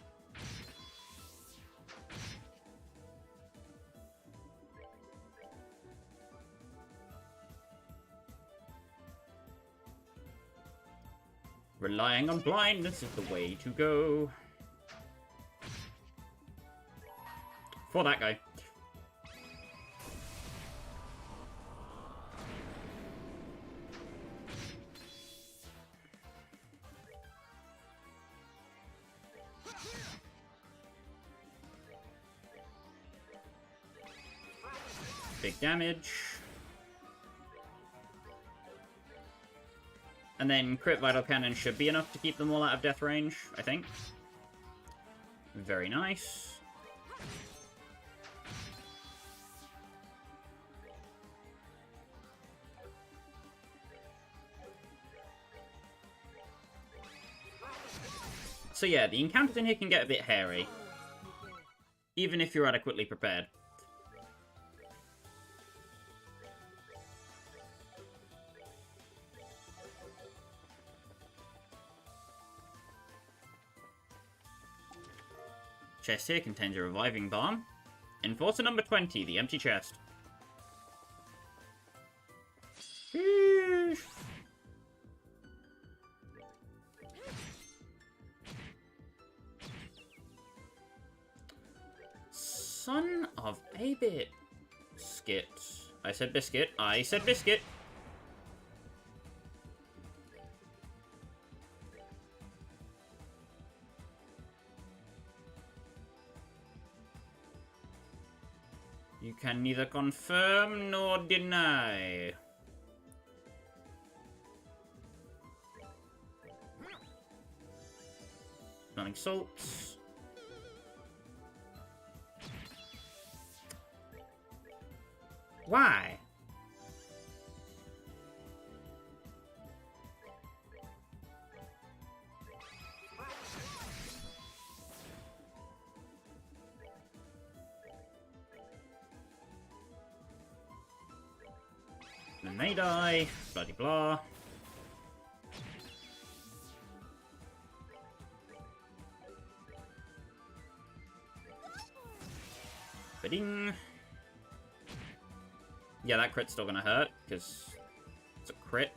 Relying on blindness is the way to go. For that guy. Big damage. And then Crit Vital Cannon should be enough to keep them all out of death range, I think. Very nice. So yeah, the encounters in here can get a bit hairy. Even if you're adequately prepared. Chest here contains a reviving bomb. Enforcer number 20, the empty chest. Sheesh. Son of a bit. Skit. I said biscuit. I said biscuit. You can neither confirm nor deny. Smelling salts. Why? Then they die. Bloody blah. Ba-ding. Yeah, that crit's still gonna hurt, because it's a crit.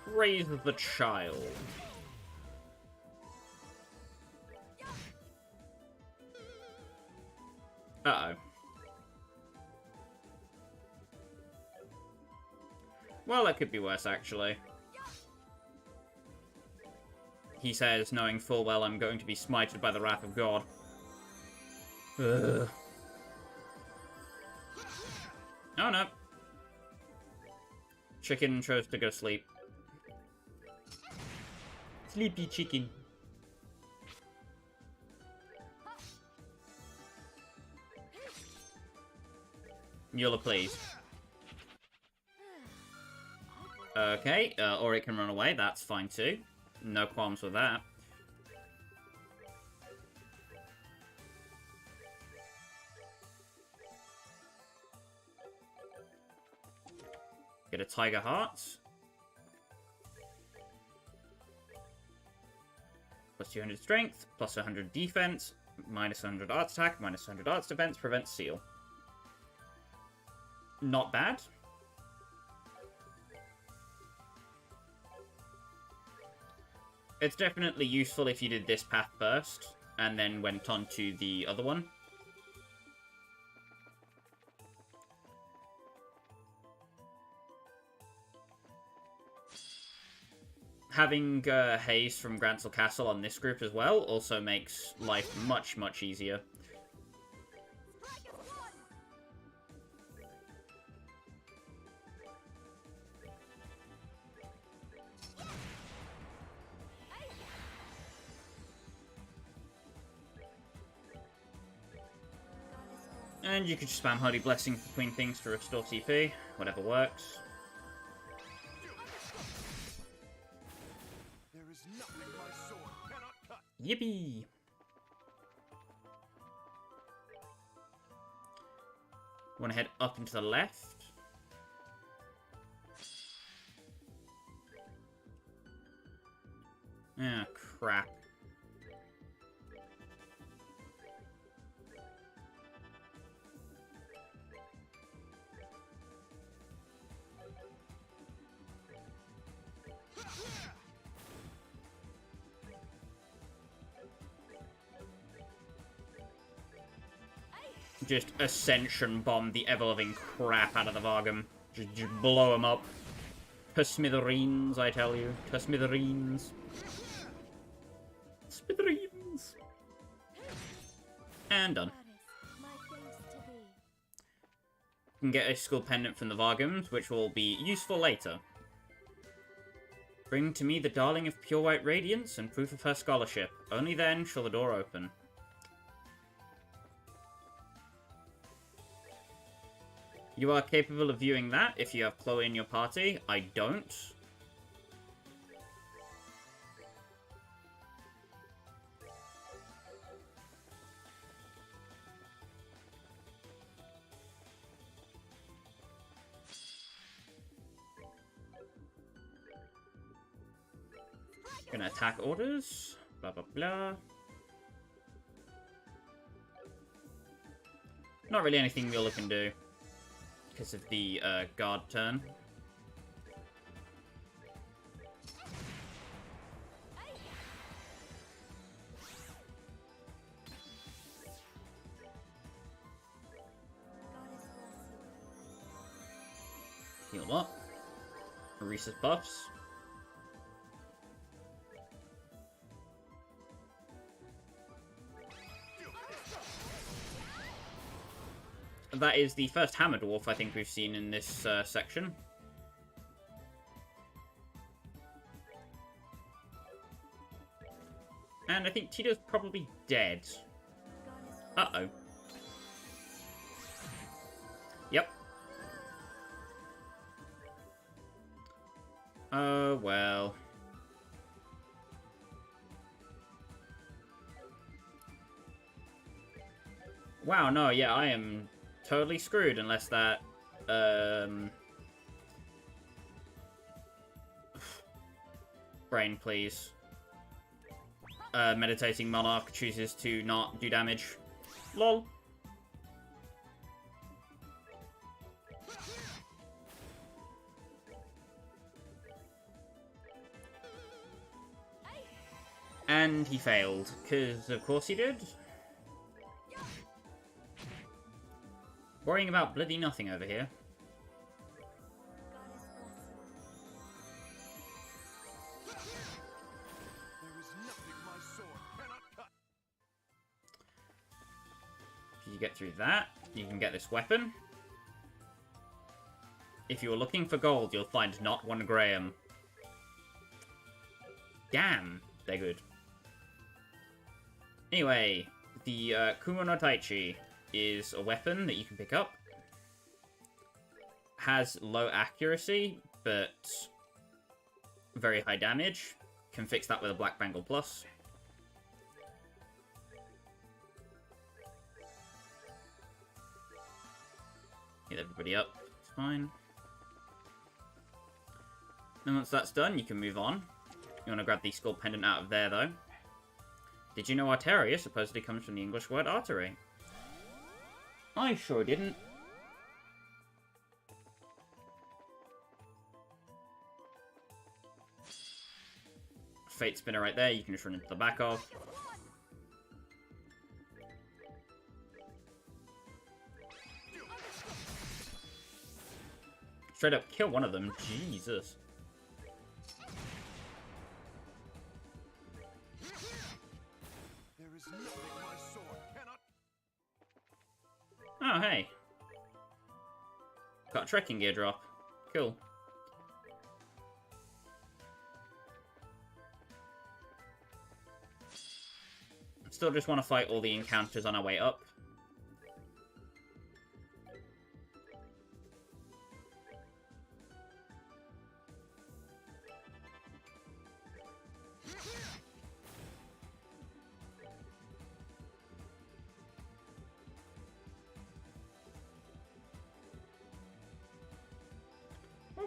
Praise the child. Uh-oh. Well, that could be worse, actually. He says, knowing full well I'm going to be smited by the wrath of God. Ugh. Oh, no. Chicken chose to go sleep. Sleepy chicken. You'll please. Okay, or it can run away, that's fine too. No qualms with that. Get a Tiger Heart. Plus 200 strength, plus 100 defense, minus 100 arts attack, minus 100 arts defense, prevents seal. Not bad. It's definitely useful if you did this path first, and then went on to the other one. Having Haze from Grancel Castle on this group as well also makes life much, much easier. And you could just spam Holy Blessing between things to restore TP, whatever works. There is nothing my sword cannot cut. Yippee! Want to head up and to the left? Ah, crap. Just Ascension Bomb the ever-loving crap out of the Vargam. Just blow them up. To smithereens, I tell you. To smithereens. Smithereens. And done. You can get a skull pendant from the Vargams, which will be useful later. Bring to me the darling of pure white radiance and proof of her scholarship. Only then shall the door open. You are capable of viewing that if you have Chloe in your party. I don't. Gonna attack orders. Blah, blah, blah. Not really anything Mueller can do because of the guard turn. Heal up. Reset buffs. That is the first Hammer Dwarf I think we've seen in this section. And I think Tito's probably dead. Uh-oh. Yep. Oh, well. Wow, no, yeah, I am totally screwed unless that, brain, please. Meditating Monarch chooses to not do damage. LOL. And he failed, because of course he did. Worrying about bloody nothing over here. If you get through that, you can get this weapon. If you're looking for gold, you'll find not one Graham. Damn, they're good. Anyway, the Kumo no Taichi is a weapon that you can pick up. Has low accuracy, but very high damage. Can fix that with a Black Bangle Plus. Get everybody up. It's fine. And once that's done, you can move on. You want to grab the Skull Pendant out of there, though. Did you know Arteria supposedly comes from the English word artery? I sure didn't. Fate Spinner right there, you can just run into the back of. Straight up kill one of them, Jesus. Oh, hey. Got a trekking gear drop. Cool. Still just want to fight all the encounters on our way up.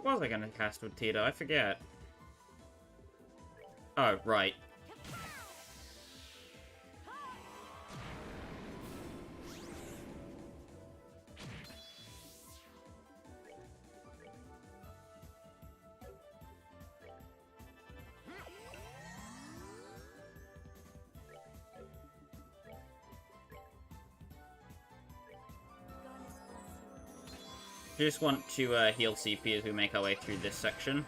What was I going to cast with Tito? I forget. Oh, right. Just want to heal CP as we make our way through this section.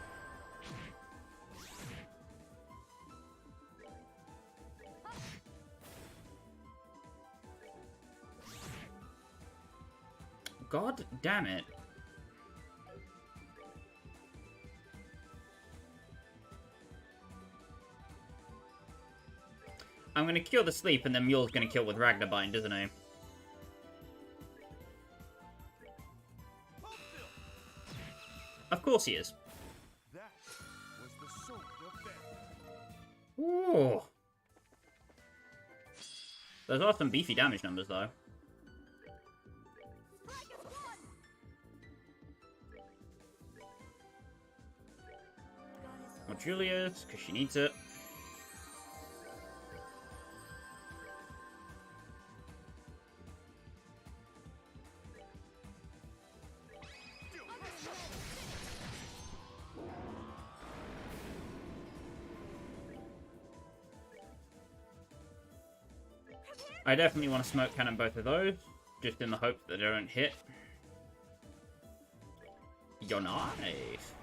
God damn it. I'm gonna kill the sleep and then Mule's gonna kill with Ragnarbind, isn't he? Of course he is. That was the sword of death. Ooh. Those are some beefy damage numbers, though. More Julia's, because she needs it. I definitely want to smoke cannon both of those, just in the hope that they don't hit. You're nice.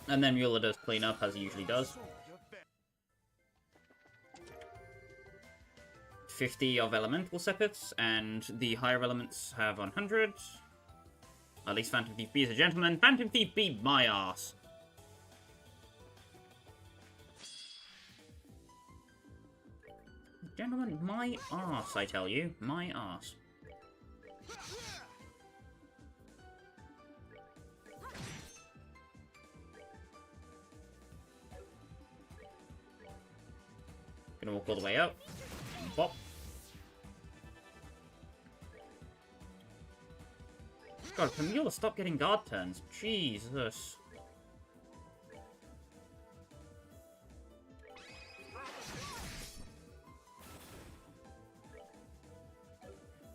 And then Mueller does clean up, as he usually does. 50 of elemental sepiths, and the higher elements have 100. At least Phantom Thief B is a gentleman. Phantom Thief B, my arse. Gentlemen, my arse, I tell you. My arse. Gonna walk all the way up. Bop. God, can Mueller stop getting guard turns? Jesus.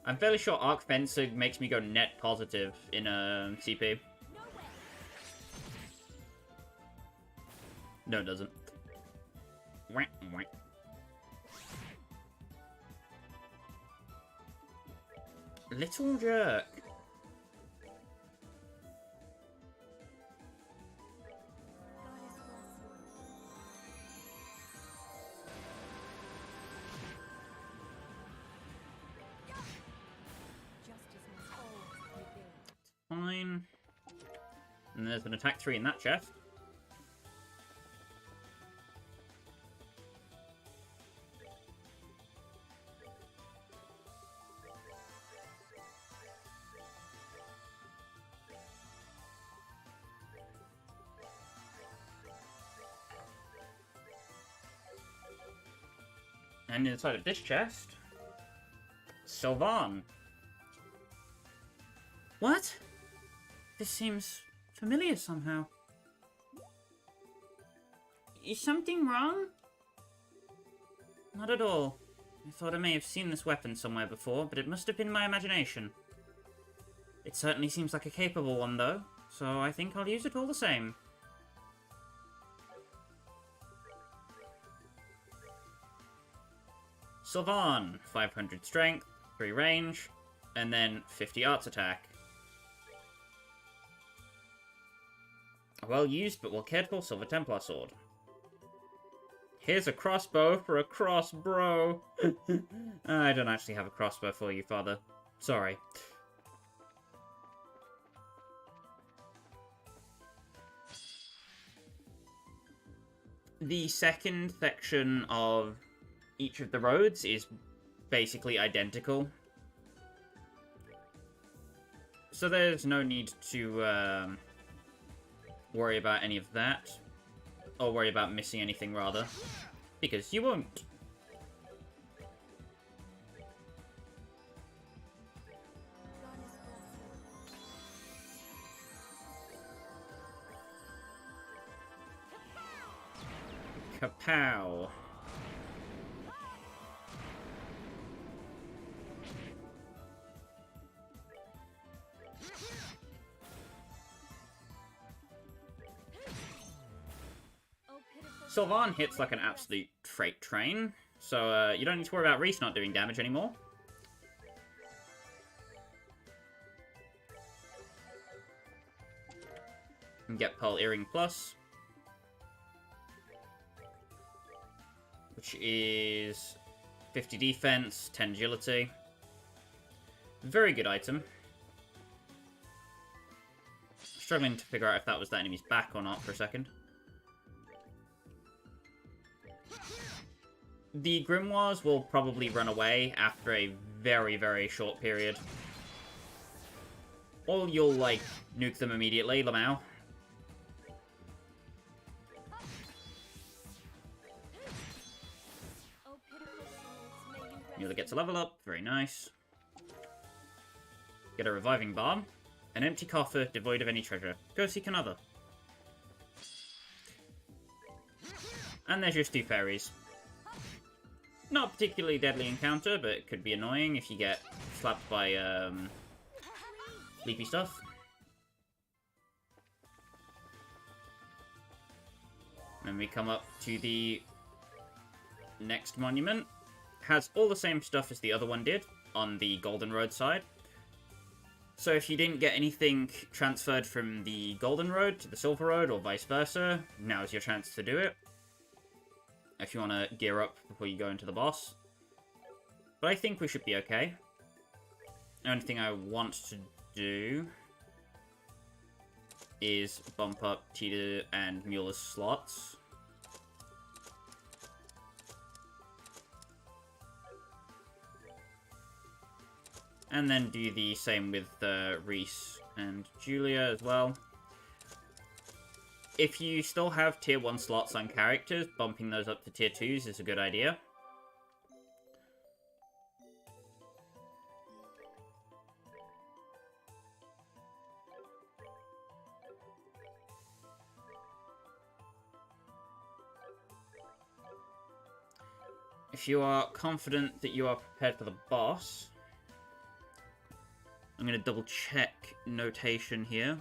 I'm fairly sure Arc Fencer makes me go net positive in a CP. No, it doesn't. Wah, wah. Little jerk. Fine. And there's an attack 3 in that chest. And inside of this chest, Sylvan. What? This seems familiar somehow. Is something wrong? Not at all. I thought I may have seen this weapon somewhere before, but it must have been my imagination. It certainly seems like a capable one, though, so I think I'll use it all the same. Sylvan, 500 strength, 3 range, and then 50 arts attack. A well used but well cared for Silver Templar sword. Here's a crossbow for a cross bro. I don't actually have a crossbow for you, Father. Sorry. The second section of each of the roads is basically identical. So there's no need to worry about any of that. Or worry about missing anything, rather. Because you won't. Kapow. Sylvan hits like an absolute freight train, so you don't need to worry about Reese not doing damage anymore. And get Pearl Earring Plus, which is 50 defense, 10 agility. Very good item. Struggling to figure out if that was that enemy's back or not for a second. The Grimoires will probably run away after a very, very short period. Or you'll, like, nuke them immediately, Lamau. Mueller gets a level up, very nice. Get a reviving bomb. An empty coffer devoid of any treasure. Go seek another. And there's your 2 fairies. Not particularly deadly encounter, but it could be annoying if you get slapped by leafy stuff. And we come up to the next monument has all the same stuff as the other one did on the Golden Road side. So if you didn't get anything transferred from the Golden Road to the Silver Road or vice versa, now's your chance to do it. If you want to gear up before you go into the boss. But I think we should be okay. The only thing I want to do is bump up Cheetah and Mueller's slots. And then do the same with Reese and Julia as well. If you still have tier 1 slots on characters, bumping those up to tier 2s is a good idea. If you are confident that you are prepared for the boss, I'm going to double check notation here.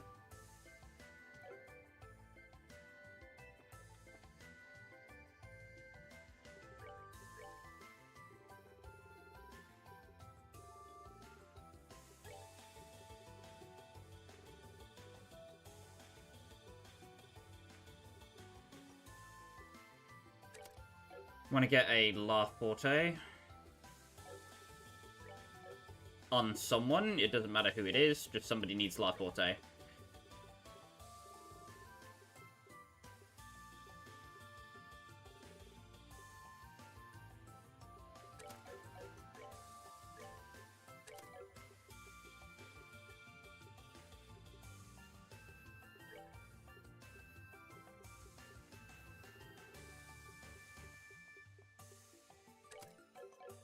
Want to get a La Forte on someone. It doesn't matter who it is, just somebody needs La Forte.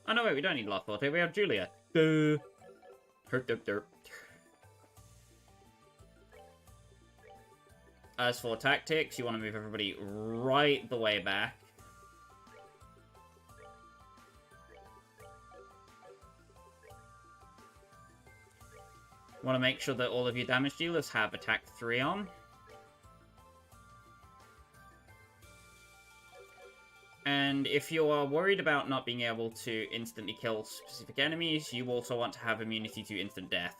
Oh no, wait, we don't need La Forte, we have Julia. Duh. Herp. As for tactics, you want to move everybody right the way back. Want to make sure that all of your damage dealers have attack 3 on. And if you are worried about not being able to instantly kill specific enemies, you also want to have immunity to instant death.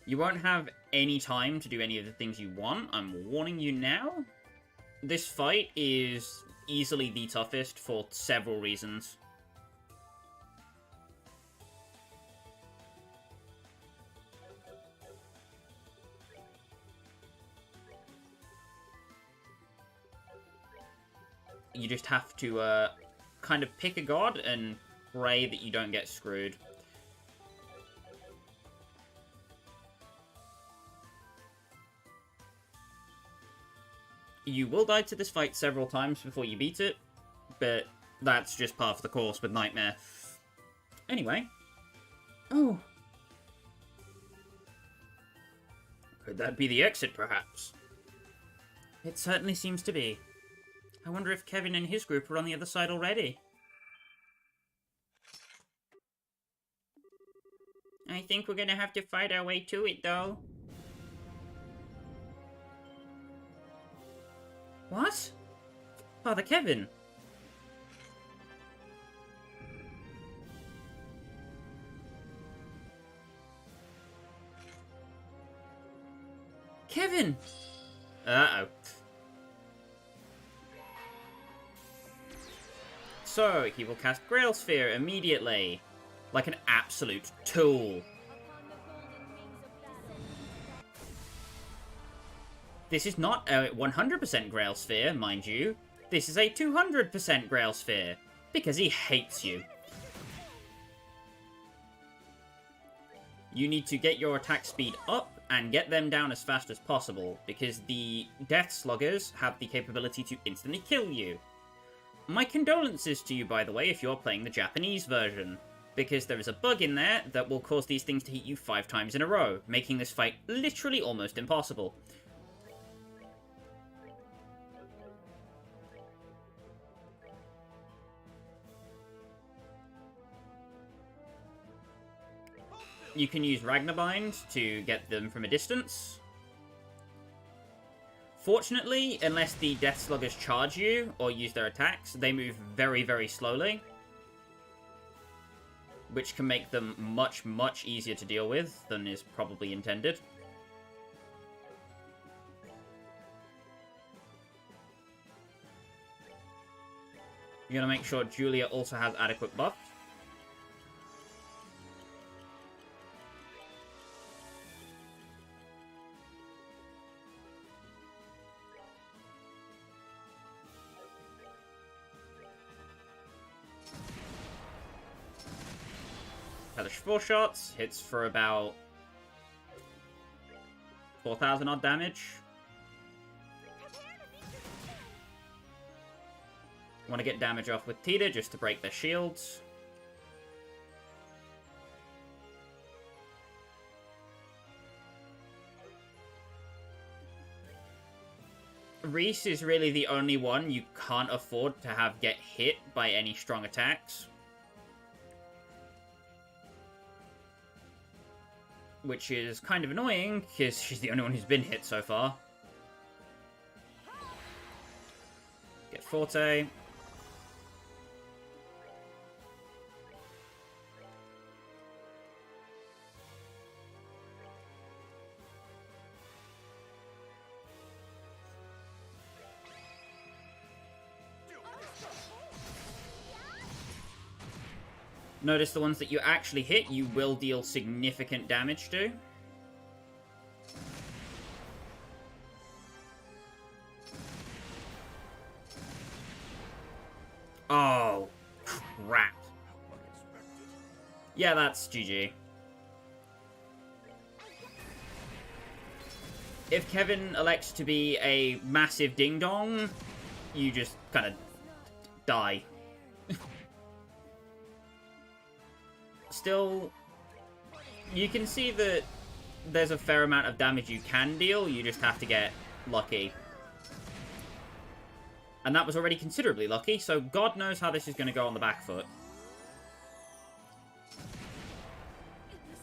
You won't have any time to do any of the things you want, I'm warning you now. This fight is easily the toughest for several reasons. You just have to kind of pick a god and pray that you don't get screwed. You will die to this fight several times before you beat it, but that's just part of the course with Nightmare. Anyway. Oh. Could that be the exit, perhaps? It certainly seems to be. I wonder if Kevin and his group are on the other side already. I think we're gonna have to fight our way to it, though. What? Father Kevin? Kevin! Uh-oh. So, he will cast Grail Sphere immediately. Like an absolute tool. This is not a 100% Grail Sphere, mind you. This is a 200% Grail Sphere. Because he hates you. You need to get your attack speed up and get them down as fast as possible. Because the Death Sluggers have the capability to instantly kill you. My condolences to you, by the way, if you're playing the Japanese version. Because there is a bug in there that will cause these things to hit you 5 times in a row. Making this fight literally almost impossible. you can use Ragnabind to get them from a distance. Fortunately, unless the Death Sluggers charge you or use their attacks, they move very, very slowly, which can make them much, much easier to deal with than is probably intended. You're going to make sure Julia also has adequate buffs. Hellish 4 shots, hits for about 4,000 odd damage. Want to get damage off with Tita just to break their shields. Reese is really the only one you can't afford to have get hit by any strong attacks. Which is kind of annoying, because she's the only one who's been hit so far. Get Forte. Notice the ones that you actually hit, you will deal significant damage to. Oh, crap. Yeah, that's GG. If Kevin elects to be a massive ding-dong, you just kind of die. Still, you can see that there's a fair amount of damage you can deal, you just have to get lucky. And that was already considerably lucky, so God knows how this is going to go on the back foot.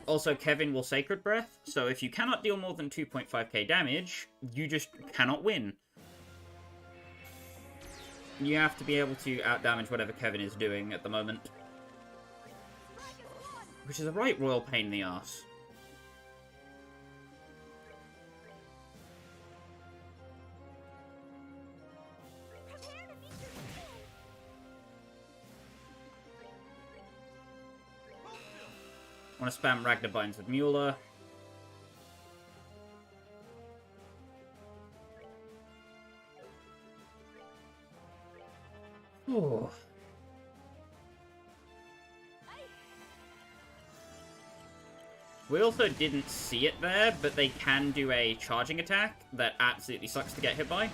Also, Kevin will Sacred Breath, so if you cannot deal more than 2.5k damage, you just cannot win. You have to be able to outdamage whatever Kevin is doing at the moment. Which is a right royal pain in the arse. I want to spam Ragnabinds with Mueller. Oh. We also didn't see it there, but they can do a charging attack that absolutely sucks to get hit by.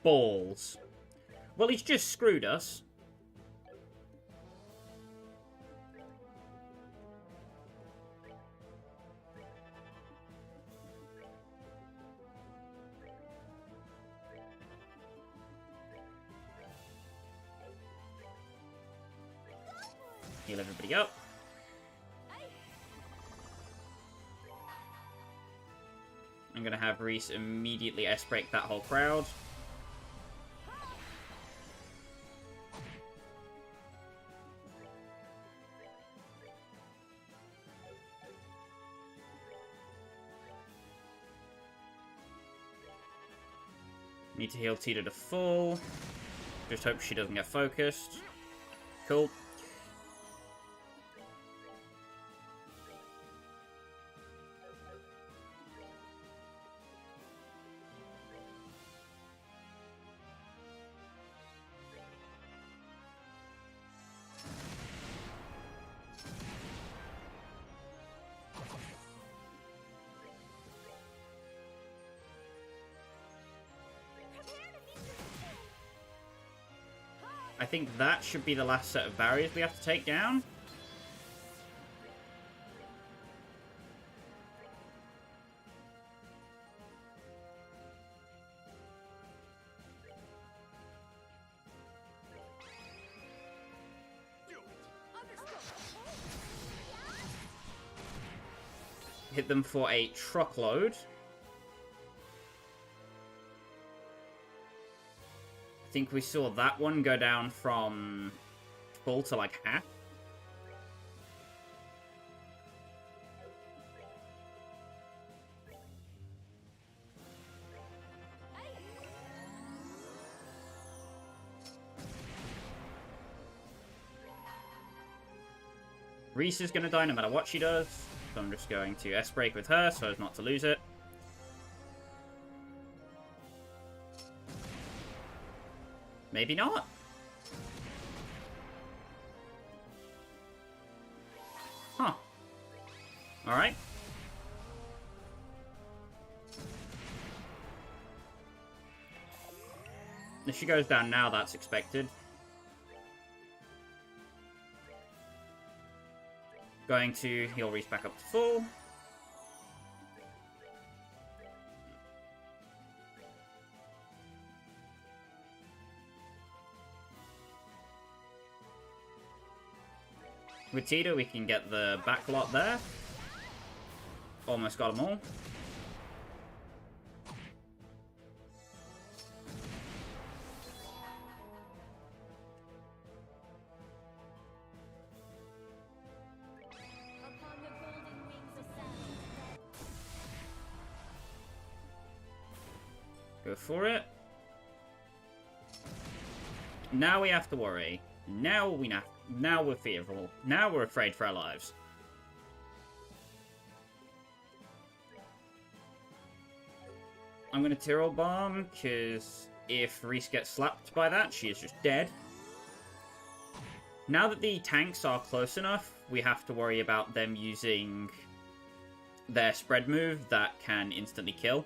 Balls. Well, he's just screwed us. Heal everybody up. I'm going to have Reese immediately S-break that whole crowd. Need to heal Tita to full. Just hope she doesn't get focused. Cool. I think that should be the last set of barriers we have to take down. hit them for a truckload. I think we saw that one go down from full to like half. Reese is going to die no matter what she does, so I'm just going to S-break with her so as not to lose it. Maybe not. Huh. Alright. If she goes down now, that's expected. Going to heal Reese back up to full. With Tita, we can get the back lot there. Almost got them all. Upon the golden wings ascend. Go for it. Now we have to worry. Now we're fearful. Now we're afraid for our lives. I'm gonna Tyrrell Bomb, because if Reese gets slapped by that, she is just dead. Now that the tanks are close enough, we have to worry about them using their spread move that can instantly kill.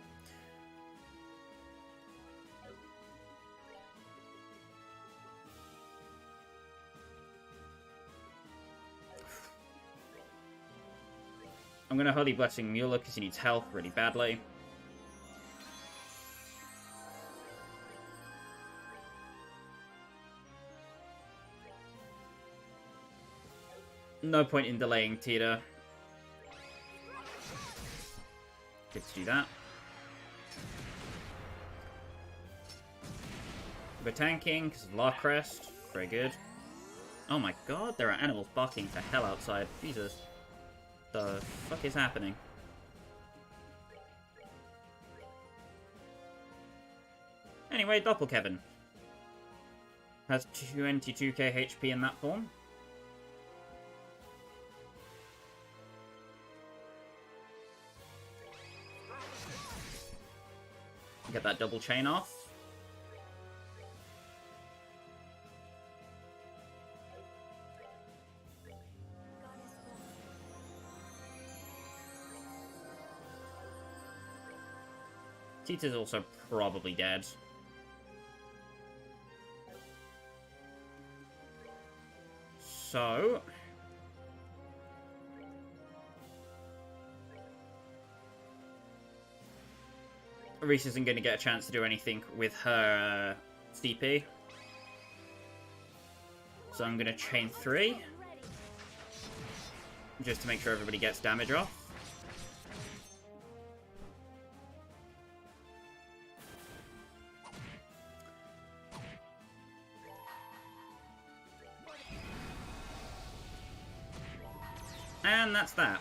I'm going to Holy Blessing Mueller because he needs health really badly. No point in delaying Tita. Good to do that. We're tanking because of Larcrest. Very good. Oh my god, there are animals barking to hell outside. Jesus. The fuck is happening? Anyway, Doppelkevin has 22k HP in that form. Get that double chain off. Tita's also probably dead. So... Reese isn't going to get a chance to do anything with her CP. So I'm going to chain 3. Just to make sure everybody gets damage off. And that's that.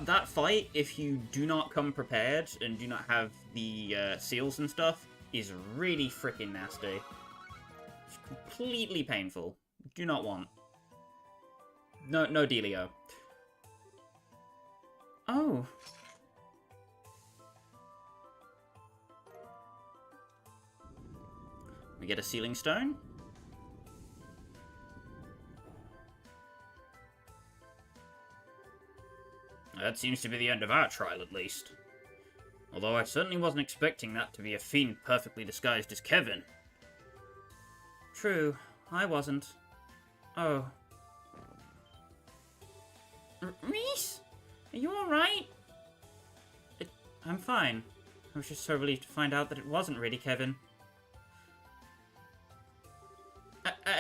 That fight, if you do not come prepared and do not have the seals and stuff, is really freaking nasty. It's completely painful. Do not want. No dealio. Oh. We get a sealing stone. That seems to be the end of our trial, at least. Although I certainly wasn't expecting that to be a fiend perfectly disguised as Kevin. True, I wasn't. Oh. Reese? Are you alright? I'm fine. I was just so relieved to find out that it wasn't really Kevin.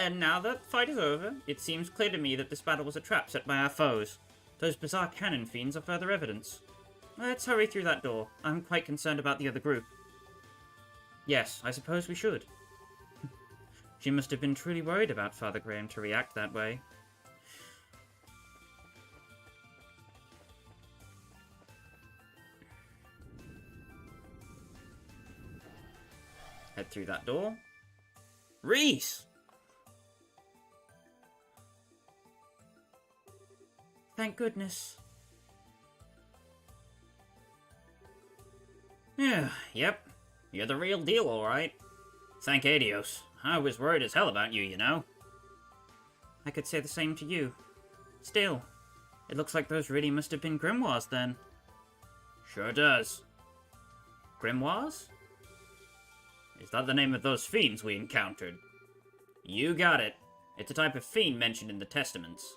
And now that the fight is over, it seems clear to me that this battle was a trap set by our foes. Those bizarre cannon fiends are further evidence. Let's hurry through that door. I'm quite concerned about the other group. Yes, I suppose we should. She must have been truly worried about Father Graham to react that way. Head through that door. Reese! Thank goodness. Yeah, yep. You're the real deal, alright. Thank Adios. I was worried as hell about you, you know. I could say the same to you. Still, it looks like those really must have been grimoires then. Sure does. Grimoires? Is that the name of those fiends we encountered? You got it. It's a type of fiend mentioned in the Testaments.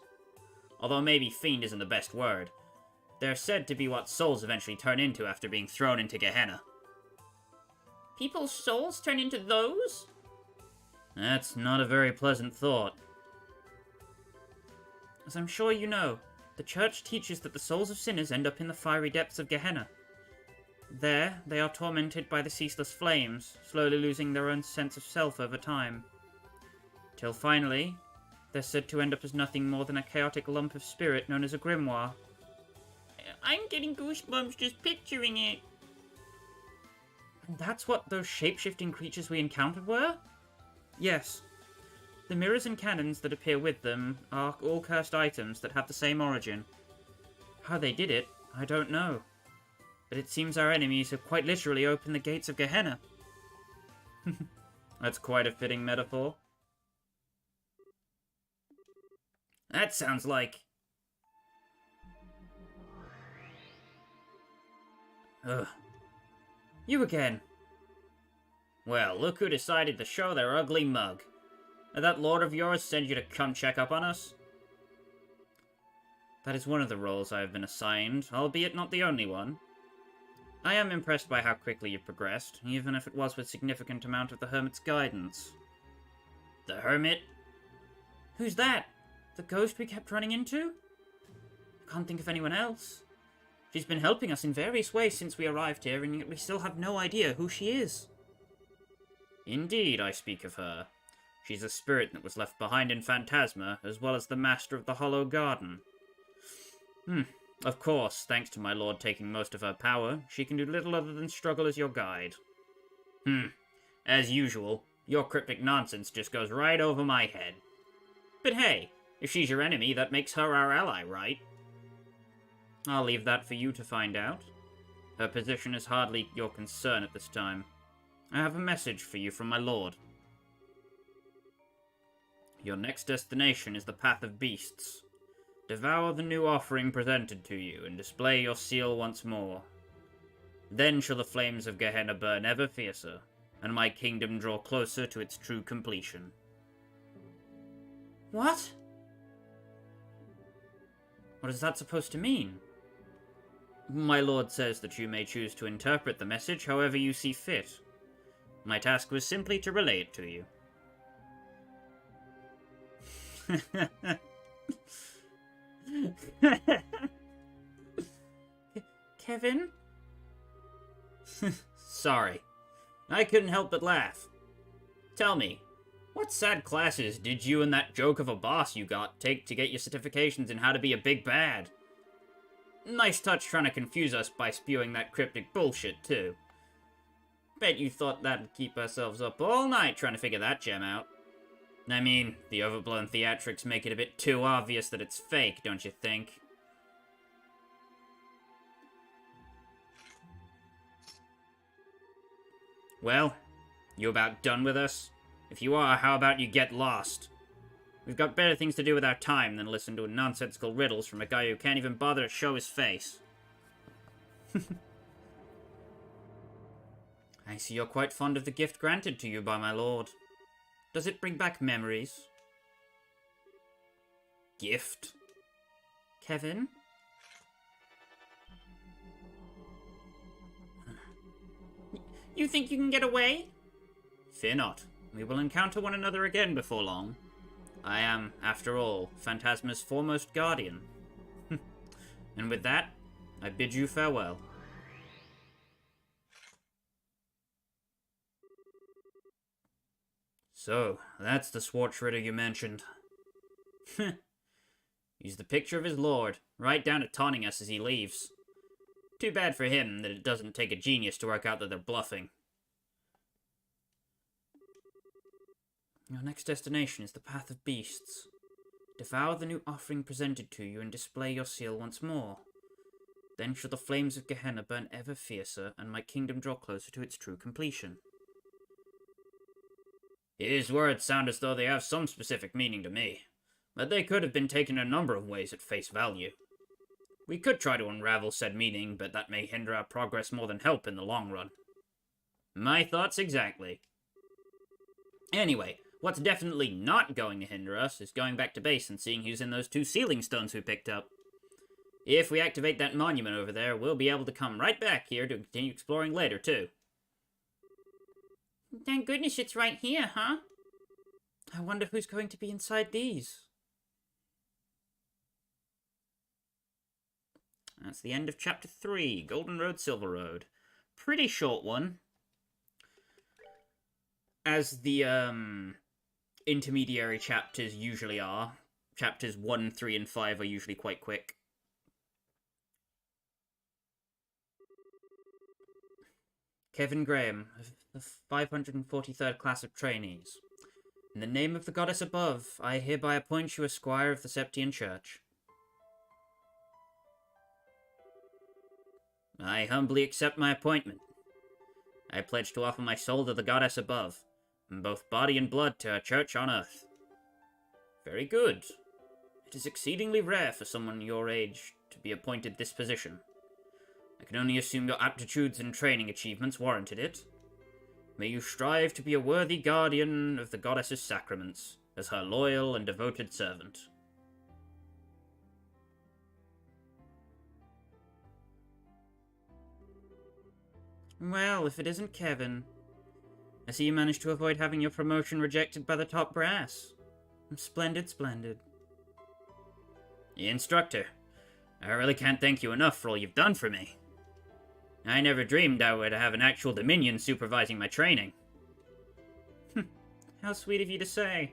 Although maybe fiend isn't the best word. They're said to be what souls eventually turn into after being thrown into Gehenna. People's souls turn into those? That's not a very pleasant thought. As I'm sure you know, the Church teaches that the souls of sinners end up in the fiery depths of Gehenna. There, they are tormented by the ceaseless flames, slowly losing their own sense of self over time. Till finally, they're said to end up as nothing more than a chaotic lump of spirit known as a grimoire. I'm getting goosebumps just picturing it. And that's what those shape-shifting creatures we encountered were? Yes. The mirrors and cannons that appear with them are all cursed items that have the same origin. How they did it, I don't know. But it seems our enemies have quite literally opened the gates of Gehenna. That's quite a fitting metaphor. That sounds like... Ugh. You again. Well, look who decided to show their ugly mug. Did that lord of yours send you to come check up on us? That is one of the roles I have been assigned, albeit not the only one. I am impressed by how quickly you've progressed, even if it was with significant amount of the Hermit's guidance. The Hermit? Who's that? The ghost we kept running into? I can't think of anyone else. She's been helping us in various ways since we arrived here, and yet we still have no idea who she is. Indeed, I speak of her. She's a spirit that was left behind in Phantasma, as well as the master of the Hollow Garden. Of course, thanks to my lord taking most of her power, she can do little other than struggle as your guide. As usual, your cryptic nonsense just goes right over my head. But hey, if she's your enemy, that makes her our ally, right? I'll leave that for you to find out. Her position is hardly your concern at this time. I have a message for you from my lord. Your next destination is the Path of Beasts. Devour the new offering presented to you, and display your seal once more. Then shall the flames of Gehenna burn ever fiercer, and my kingdom draw closer to its true completion. What? What is that supposed to mean? My lord says that you may choose to interpret the message however you see fit. My task was simply to relay it to you. Kevin? Sorry. I couldn't help but laugh. Tell me, what sad classes did you and that joke of a boss you got take to get your certifications in how to be a big bad? Nice touch trying to confuse us by spewing that cryptic bullshit, too. Bet you thought that'd keep ourselves up all night trying to figure that gem out. I mean, the overblown theatrics make it a bit too obvious that it's fake, don't you think? Well, you about done with us? If you are, how about you get lost? We've got better things to do with our time than listen to nonsensical riddles from a guy who can't even bother to show his face. I see you're quite fond of the gift granted to you by my lord. Does it bring back memories? Gift? Kevin? You think you can get away? Fear not. We will encounter one another again before long. I am, after all, Phantasma's foremost guardian. And with that, I bid you farewell. So, that's the Swartzritter you mentioned. He's the picture of his lord, right down to taunting us as he leaves. Too bad for him that it doesn't take a genius to work out that they're bluffing. Your next destination is the Path of Beasts. Devour the new offering presented to you and display your seal once more. Then shall the flames of Gehenna burn ever fiercer, and my kingdom draw closer to its true completion. His words sound as though they have some specific meaning to me, but they could have been taken a number of ways at face value. We could try to unravel said meaning, but that may hinder our progress more than help in the long run. My thoughts exactly. Anyway, what's definitely not going to hinder us is going back to base and seeing who's in those 2 sealing stones we picked up. If we activate that monument over there, we'll be able to come right back here to continue exploring later, too. Thank goodness it's right here, huh? I wonder who's going to be inside these. That's the end of Chapter 3, Golden Road, Silver Road. Pretty short one. As the, intermediary chapters usually are. Chapters 1, 3, and 5 are usually quite quick. Kevin Graham, of the 543rd class of trainees. In the name of the goddess above, I hereby appoint you a squire of the Septian Church. I humbly accept my appointment. I pledge to offer my soul to the goddess above, and both body and blood to her church on earth. Very good. It is exceedingly rare for someone your age to be appointed this position. I can only assume your aptitudes and training achievements warranted it. May you strive to be a worthy guardian of the goddess's sacraments, as her loyal and devoted servant. Well, if it isn't Kevin. I see you managed to avoid having your promotion rejected by the top brass. Splendid, splendid. Instructor, I really can't thank you enough for all you've done for me. I never dreamed I would have an actual Dominion supervising my training. How sweet of you to say.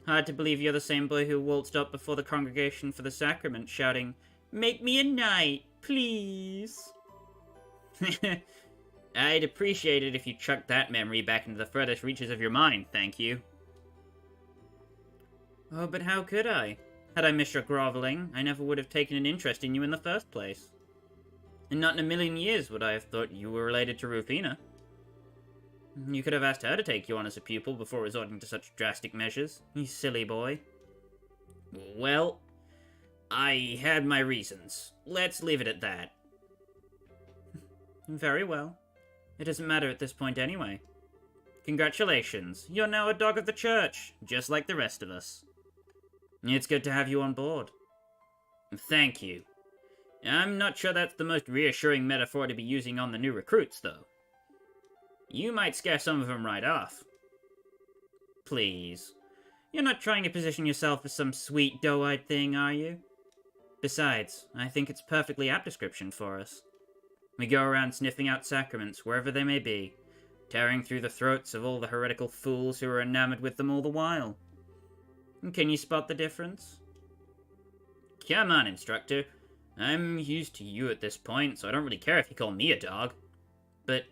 Hard to believe you're the same boy who waltzed up before the congregation for the sacrament, shouting, "Make me a knight, please!" I'd appreciate it if you chucked that memory back into the furthest reaches of your mind, thank you. Oh, but how could I? Had I missed your groveling, I never would have taken an interest in you in the first place. And not in a million years would I have thought you were related to Rufina. You could have asked her to take you on as a pupil before resorting to such drastic measures, you silly boy. Well, I had my reasons. Let's leave it at that. Very well. It doesn't matter at this point anyway. Congratulations, you're now a dog of the church, just like the rest of us. It's good to have you on board. Thank you. I'm not sure that's the most reassuring metaphor to be using on the new recruits, though. You might scare some of them right off. Please. You're not trying to position yourself as some sweet, doe-eyed thing, are you? Besides, I think it's perfectly apt description for us. We go around sniffing out sacraments, wherever they may be, tearing through the throats of all the heretical fools who are enamored with them all the while. Can you spot the difference? Come on, instructor. I'm used to you at this point, so I don't really care if you call me a dog. But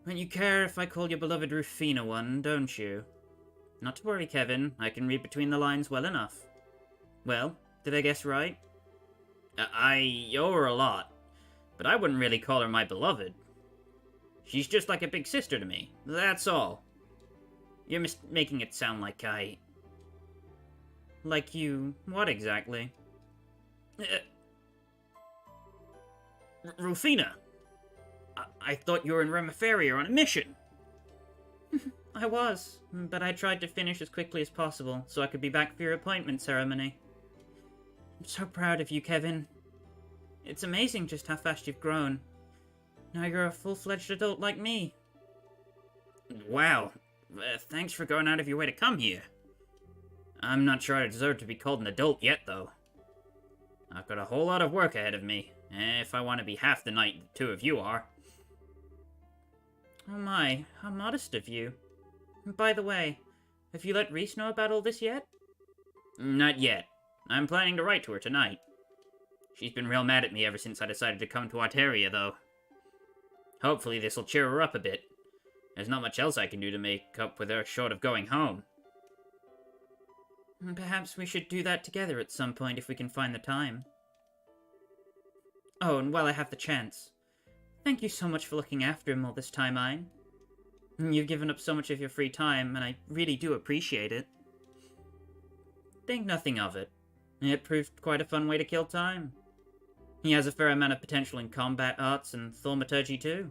you care if I call your beloved Rufina one, don't you? Not to worry, Kevin. I can read between the lines well enough. Well, did I guess right? I owe her a lot, but I wouldn't really call her my beloved. She's just like a big sister to me, that's all. You're making it sound like I... Like you... what exactly? Rufina! I thought you were in Remiferia on a mission! I was, but I tried to finish as quickly as possible, so I could be back for your appointment ceremony. I'm so proud of you, Kevin. It's amazing just how fast you've grown. Now you're a full-fledged adult like me. Wow, Thanks for going out of your way to come here. I'm not sure I deserve to be called an adult yet, though. I've got a whole lot of work ahead of me, if I want to be half the knight the two of you are. Oh my, how modest of you. By the way, have you let Reese know about all this yet? Not yet. I'm planning to write to her tonight. She's been real mad at me ever since I decided to come to Arteria, though. Hopefully this'll cheer her up a bit. There's not much else I can do to make up with her short of going home. Perhaps we should do that together at some point if we can find the time. Oh, and while I have the chance, thank you so much for looking after him all this time, Ein. You've given up so much of your free time, and I really do appreciate it. Think nothing of it. It proved quite a fun way to kill time. He has a fair amount of potential in combat arts and thaumaturgy too.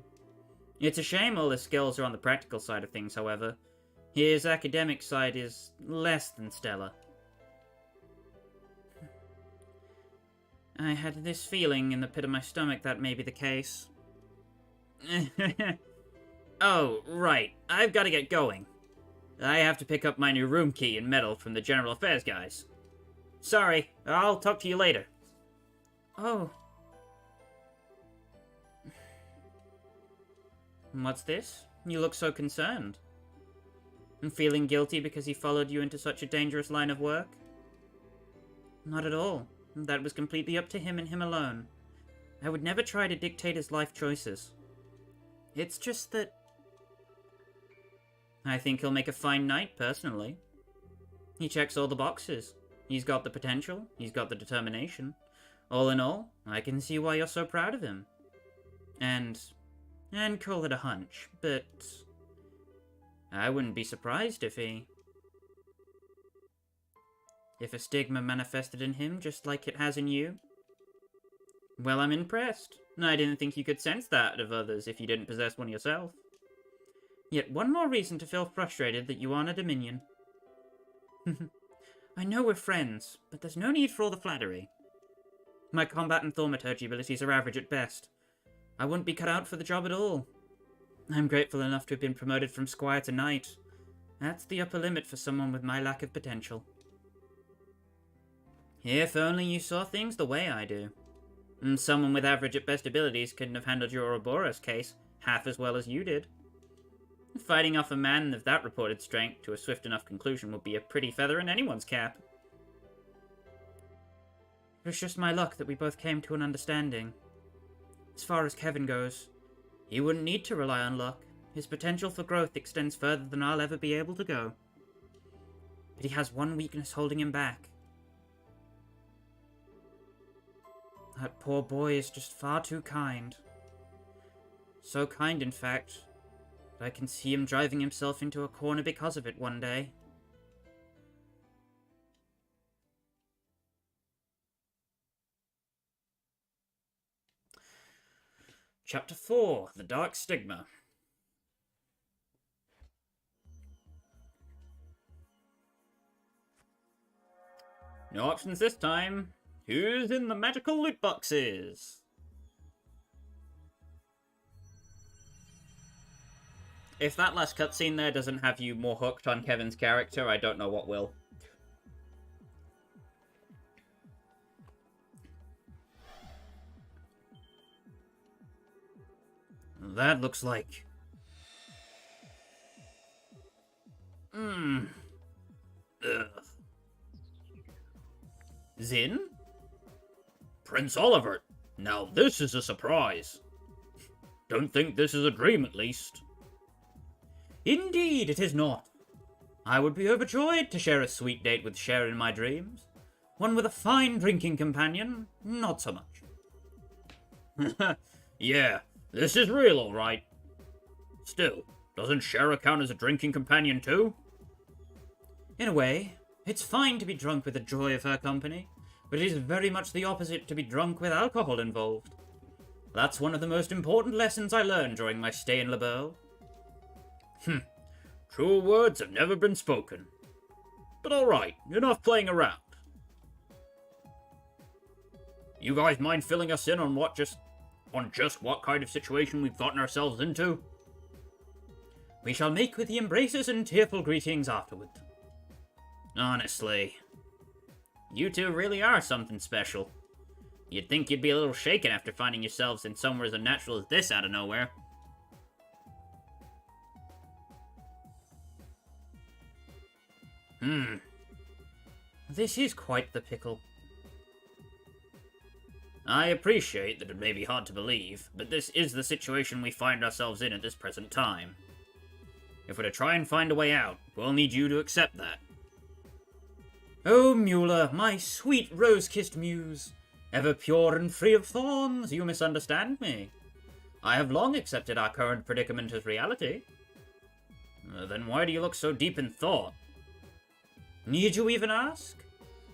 It's a shame all his skills are on the practical side of things, however. His academic side is less than stellar. I had this feeling in the pit of my stomach that may be the case. Oh, right. I've got to get going. I have to pick up my new room key and medal from the General Affairs guys. Sorry, I'll talk to you later. Oh. What's this? You look so concerned. And feeling guilty because he followed you into such a dangerous line of work? Not at all. That was completely up to him and him alone. I would never try to dictate his life choices. It's just that... I think he'll make a fine knight, personally. He checks all the boxes. He's got the potential, he's got the determination. All in all, I can see why you're so proud of him. And call it a hunch, but... I wouldn't be surprised if a stigma manifested in him just like it has in you. Well, I'm impressed. I didn't think you could sense that of others if you didn't possess one yourself. Yet one more reason to feel frustrated that you aren't a Dominion. I know we're friends, but there's no need for all the flattery. My combat and thaumaturgy abilities are average at best. I wouldn't be cut out for the job at all. I'm grateful enough to have been promoted from squire to knight. That's the upper limit for someone with my lack of potential. If only you saw things the way I do. Someone with average at best abilities couldn't have handled your Ouroboros case half as well as you did. Fighting off a man of that reported strength to a swift enough conclusion would be a pretty feather in anyone's cap. It was just my luck that we both came to an understanding. As far as Kevin goes, he wouldn't need to rely on luck. His potential for growth extends further than I'll ever be able to go. But he has one weakness holding him back. That poor boy is just far too kind. So kind, in fact, that I can see him driving himself into a corner because of it one day. Chapter 4, The Dark Stigma. No options this time. Who's in the magical loot boxes? If that last cutscene there doesn't have you more hooked on Kevin's character, I don't know what will. That looks like... Ugh. Zin? Prince Oliver, now this is a surprise. Don't think this is a dream, at least. Indeed, it is not. I would be overjoyed to share a sweet date with Cher in my dreams. One with a fine drinking companion, not so much. Yeah, this is real, all right. Still, doesn't Cher count as a drinking companion too? In a way, it's fine to be drunk with the joy of her company, but it is very much the opposite to be drunk with alcohol involved. That's one of the most important lessons I learned during my stay in Liberl. Truer words have never been spoken. But alright, enough playing around. You guys mind filling us in on just what kind of situation we've gotten ourselves into? We shall make with the embraces and tearful greetings afterward. Honestly, you two really are something special. You'd think you'd be a little shaken after finding yourselves in somewhere as unnatural as this out of nowhere. This is quite the pickle. I appreciate that it may be hard to believe, but this is the situation we find ourselves in at this present time. If we're to try and find a way out, we'll need you to accept that. Oh, Mueller, my sweet rose-kissed muse, ever pure and free of thorns, you misunderstand me. I have long accepted our current predicament as reality. Then why do you look so deep in thought? Need you even ask?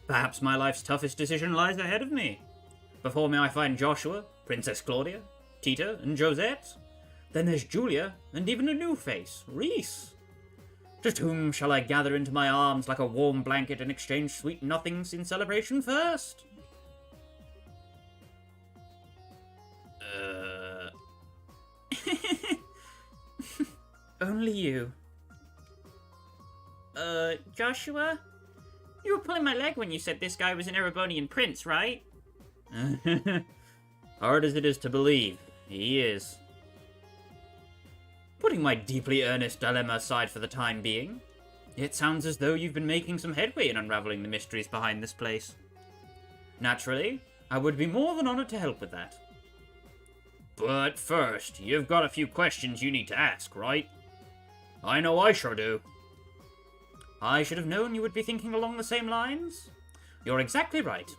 Perhaps my life's toughest decision lies ahead of me. Before me I find Joshua, Princess Claudia, Tita, and Josette. Then there's Julia, and even a new face, Reese. Just whom shall I gather into my arms like a warm blanket and exchange sweet nothings in celebration first? Only you. Joshua? You were pulling my leg when you said this guy was an Erebonian prince, right? Hard as it is to believe, he is. Putting my deeply earnest dilemma aside for the time being, it sounds as though you've been making some headway in unraveling the mysteries behind this place. Naturally, I would be more than honored to help with that. But first, you've got a few questions you need to ask, right? I know I sure do. I should have known you would be thinking along the same lines. You're exactly right.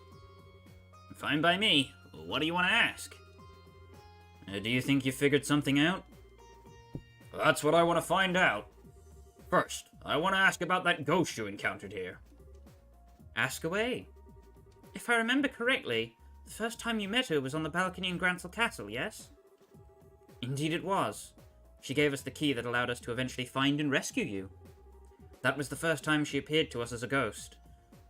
Fine by me. What do you want to ask? Do you think you figured something out? That's what I want to find out. First, I want to ask about that ghost you encountered here. Ask away. If I remember correctly, the first time you met her was on the balcony in Grancel Castle, yes? Indeed it was. She gave us the key that allowed us to eventually find and rescue you. That was the first time she appeared to us as a ghost.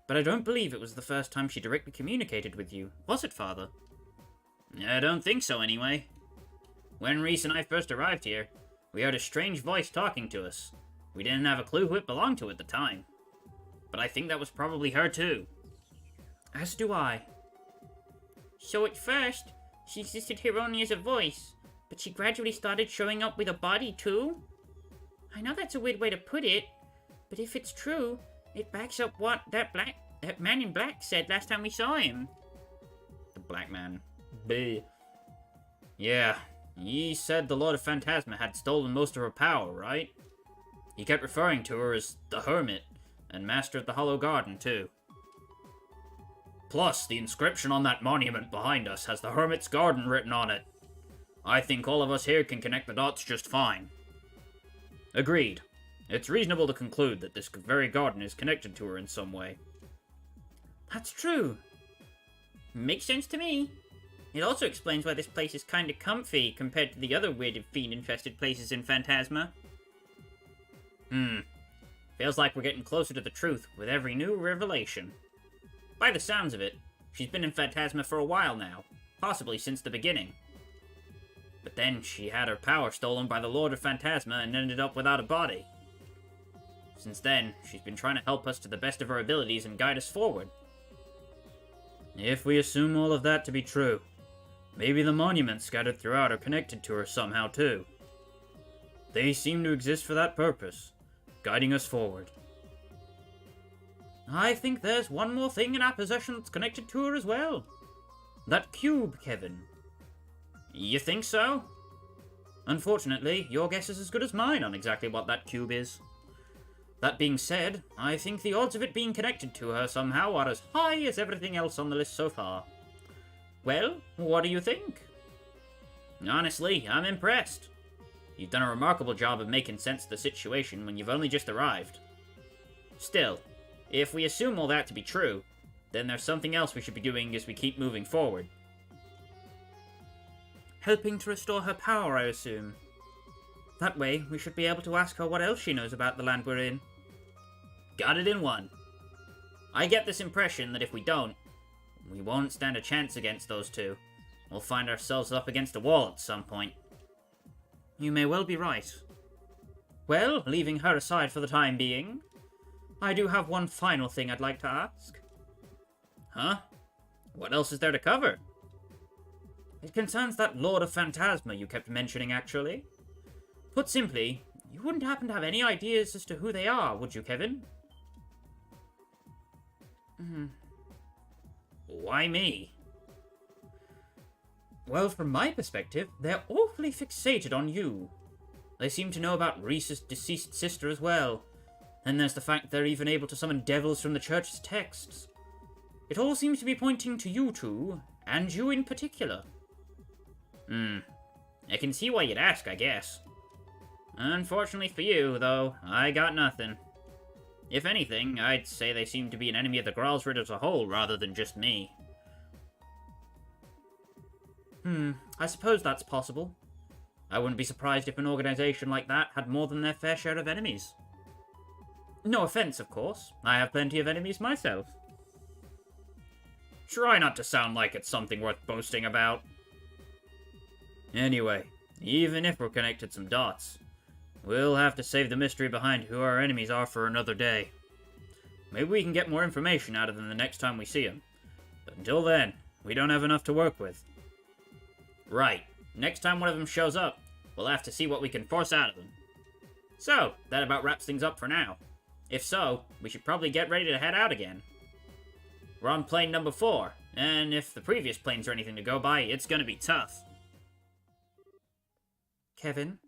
But I don't believe it was the first time she directly communicated with you, was it, Father? I don't think so, anyway. When Reese and I first arrived here, we heard a strange voice talking to us. We didn't have a clue who it belonged to at the time. But I think that was probably her, too. As do I. So at first, she existed here only as a voice, but she gradually started showing up with a body, too? I know that's a weird way to put it, but if it's true, it backs up what that man in black said last time we saw him. The black man. Bleh. Yeah, he said the Lord of Phantasma had stolen most of her power, right? He kept referring to her as the Hermit, and Master of the Hollow Garden, too. Plus, the inscription on that monument behind us has the Hermit's Garden written on it. I think all of us here can connect the dots just fine. Agreed. It's reasonable to conclude that this very garden is connected to her in some way. That's true. Makes sense to me. It also explains why this place is kinda comfy compared to the other weird and fiend-infested places in Phantasma. Feels like we're getting closer to the truth with every new revelation. By the sounds of it, she's been in Phantasma for a while now, possibly since the beginning. But then she had her power stolen by the Lord of Phantasma and ended up without a body. Since then, she's been trying to help us to the best of her abilities and guide us forward. If we assume all of that to be true, maybe the monuments scattered throughout are connected to her somehow too. They seem to exist for that purpose, guiding us forward. I think there's one more thing in our possession that's connected to her as well. That cube, Kevin. You think so? Unfortunately, your guess is as good as mine on exactly what that cube is. That being said, I think the odds of it being connected to her somehow are as high as everything else on the list so far. Well, what do you think? Honestly, I'm impressed. You've done a remarkable job of making sense of the situation when you've only just arrived. Still, if we assume all that to be true, then there's something else we should be doing as we keep moving forward. Helping to restore her power, I assume. That way, we should be able to ask her what else she knows about the land we're in. Got it in one. I get this impression that if we don't, we won't stand a chance against those two. We'll find ourselves up against a wall at some point. You may well be right. Well, leaving her aside for the time being, I do have one final thing I'd like to ask. Huh? What else is there to cover? It concerns that Lord of Phantasma you kept mentioning, actually. Put simply, you wouldn't happen to have any ideas as to who they are, would you, Kevin? Why me? Well, from my perspective, they're awfully fixated on you. They seem to know about Reese's deceased sister as well. And there's the fact they're even able to summon devils from the church's texts. It all seems to be pointing to you two, and you in particular. I can see why you'd ask, I guess. Unfortunately for you, though, I got nothing. If anything, I'd say they seem to be an enemy of the Gralsrid as a whole, rather than just me. I suppose that's possible. I wouldn't be surprised if an organization like that had more than their fair share of enemies. No offense, of course. I have plenty of enemies myself. Try not to sound like it's something worth boasting about. Anyway, even if we're connected some dots, we'll have to save the mystery behind who our enemies are for another day. Maybe we can get more information out of them the next time we see them. But until then, we don't have enough to work with. Right. Next time one of them shows up, we'll have to see what we can force out of them. So, that about wraps things up for now. If so, we should probably get ready to head out again. We're on plane number 4, and if the previous planes are anything to go by, it's gonna be tough. Kevin?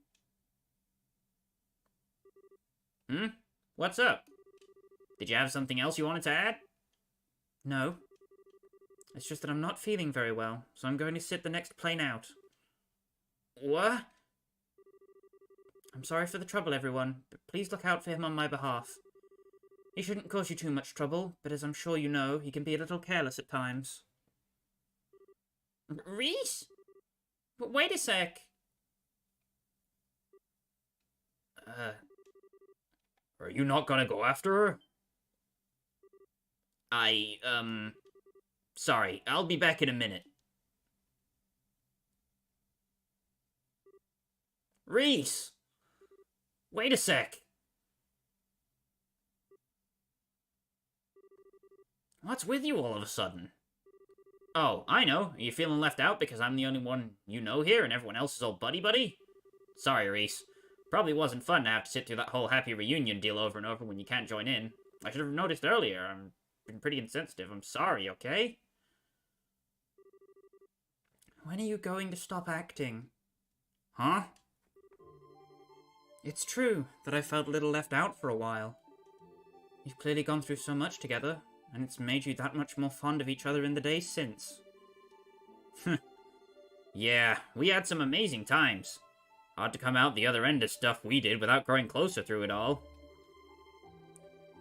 What's up? Did you have something else you wanted to add? No. It's just that I'm not feeling very well, so I'm going to sit the next plane out. What? I'm sorry for the trouble, everyone, but please look out for him on my behalf. He shouldn't cause you too much trouble, but as I'm sure you know, he can be a little careless at times. Reese? But wait a sec. Are you not gonna go after her? Sorry, I'll be back in a minute. Reese! Wait a sec. What's with you all of a sudden? Oh, I know. Are you feeling left out because I'm the only one you know here and everyone else is all buddy-buddy? Sorry, Reese. Probably wasn't fun to have to sit through that whole happy reunion deal over and over when you can't join in. I should have noticed earlier. I'm been pretty insensitive. I'm sorry, okay? When are you going to stop acting? Huh? It's true that I felt a little left out for a while. You've clearly gone through so much together, and it's made you that much more fond of each other in the days since. Yeah, we had some amazing times. Hard to come out the other end of stuff we did without growing closer through it all.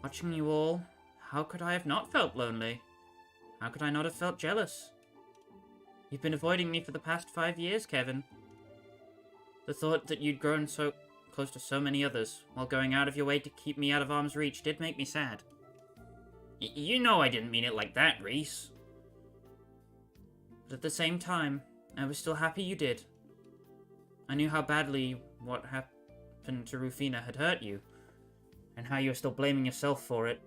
Watching you all, how could I have not felt lonely? How could I not have felt jealous? You've been avoiding me for the past 5 years, Kevin. The thought that you'd grown so close to so many others, while going out of your way to keep me out of arm's reach, did make me sad. You know I didn't mean it like that, Reese. But at the same time, I was still happy you did. I knew how badly what happened to Rufina had hurt you, and how you were still blaming yourself for it.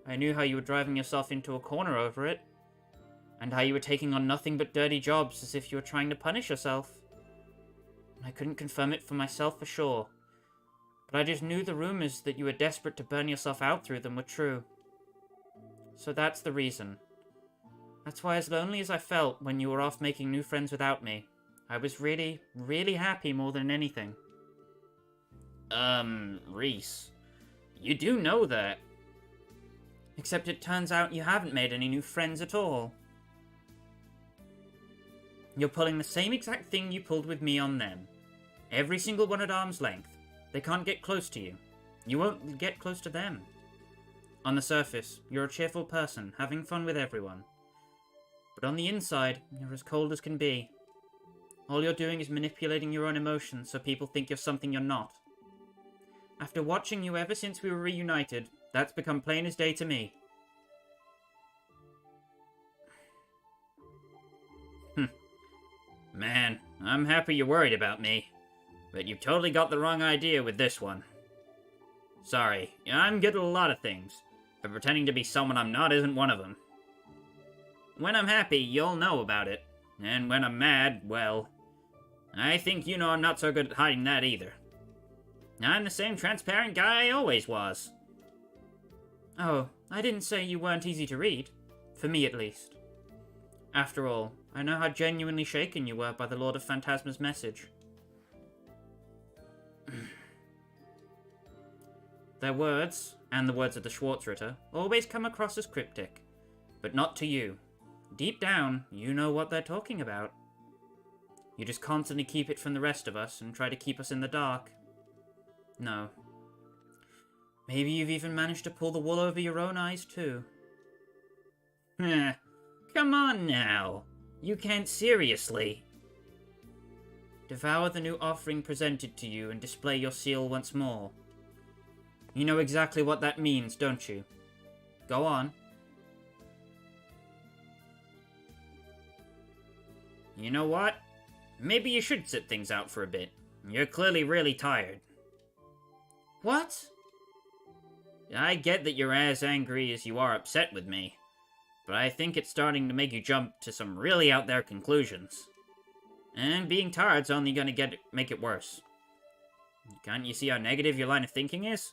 I knew how you were driving yourself into a corner over it, and how you were taking on nothing but dirty jobs as if you were trying to punish yourself. I couldn't confirm it for myself for sure, but I just knew the rumors that you were desperate to burn yourself out through them were true. So that's the reason. That's why, as lonely as I felt when you were off making new friends without me, I was really, really happy more than anything. Reese, you do know that. Except it turns out you haven't made any new friends at all. You're pulling the same exact thing you pulled with me on them. Every single one at arm's length. They can't get close to you. You won't get close to them. On the surface, you're a cheerful person, having fun with everyone. But on the inside, you're as cold as can be. All you're doing is manipulating your own emotions so people think you're something you're not. After watching you ever since we were reunited, that's become plain as day to me. Man, I'm happy you're worried about me. But you've totally got the wrong idea with this one. Sorry, I'm good at a lot of things, but pretending to be someone I'm not isn't one of them. When I'm happy, you'll know about it. And when I'm mad, well, I think you know I'm not so good at hiding that either. I'm the same transparent guy I always was. Oh, I didn't say you weren't easy to read. For me, at least. After all, I know how genuinely shaken you were by the Lord of Phantasma's message. Their words, and the words of the Schwarzritter, always come across as cryptic. But not to you. Deep down, you know what they're talking about. You just constantly keep it from the rest of us and try to keep us in the dark. No. Maybe you've even managed to pull the wool over your own eyes, too. Come on now. You can't seriously. Devour the new offering presented to you and display your seal once more. You know exactly what that means, don't you? Go on. You know what? Maybe you should sit things out for a bit. You're clearly really tired. What? I get that you're as angry as you are upset with me, but I think it's starting to make you jump to some really out there conclusions. And being tired's only gonna make it worse. Can't you see how negative your line of thinking is?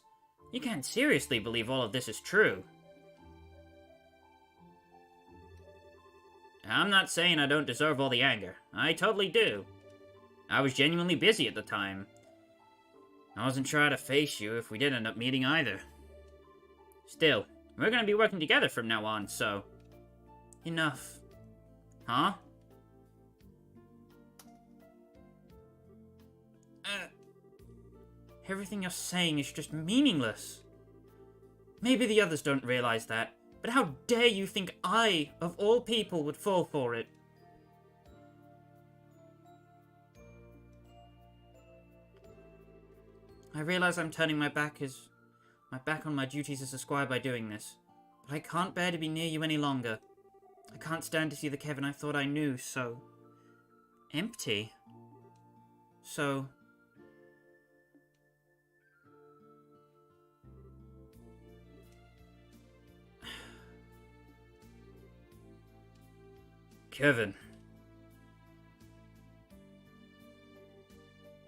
You can't seriously believe all of this is true. I'm not saying I don't deserve all the anger. I totally do. I was genuinely busy at the time. I wasn't sure how to face you if we did end up meeting either. Still, we're gonna be working together from now on, so... Enough. Huh? Everything you're saying is just meaningless. Maybe the others don't realize that, but how dare you think I, of all people, would fall for it? I realize I'm turning my back on my duties as a squire by doing this, but I can't bear to be near you any longer. I can't stand to see the Kevin I thought I knew so... empty. So... Kevin.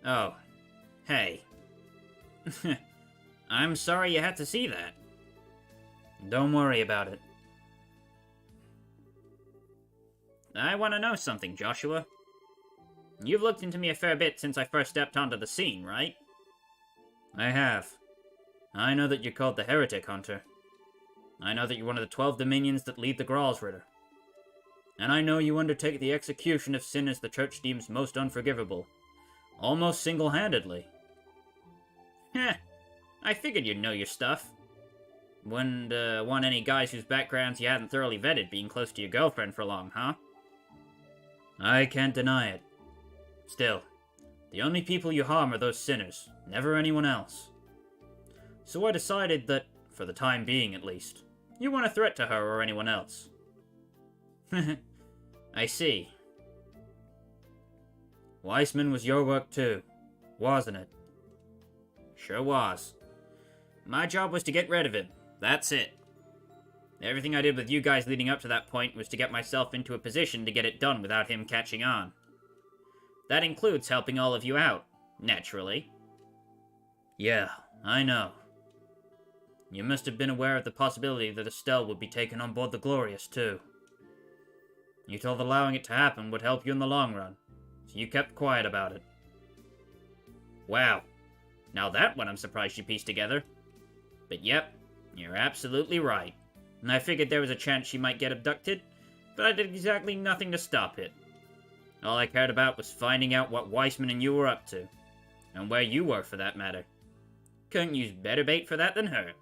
Oh. Hey. I'm sorry you had to see that. Don't worry about it. I want to know something, Joshua. You've looked into me a fair bit since I first stepped onto the scene, right? I have. I know that you're called the Heretic Hunter. I know that you're one of the 12 dominions that lead the Grancel. And I know you undertake the execution of sinners the Church deems most unforgivable. Almost single-handedly. Heh, I figured you'd know your stuff. Wouldn't want any guys whose backgrounds you hadn't thoroughly vetted being close to your girlfriend for long, huh? I can't deny it. Still, the only people you harm are those sinners, never anyone else. So I decided that, for the time being at least, you weren't a threat to her or anyone else. I see. Weissman was your work too, wasn't it? Sure was. My job was to get rid of him. That's it. Everything I did with you guys leading up to that point was to get myself into a position to get it done without him catching on. That includes helping all of you out, naturally. Yeah, I know. You must have been aware of the possibility that Estelle would be taken on board the Glorious, too. You thought allowing it to happen would help you in the long run, so you kept quiet about it. Wow. Now that one I'm surprised you pieced together. But yep, you're absolutely right. And I figured there was a chance she might get abducted, but I did exactly nothing to stop it. All I cared about was finding out what Weissman and you were up to. And where you were, for that matter. Couldn't use better bait for that than her.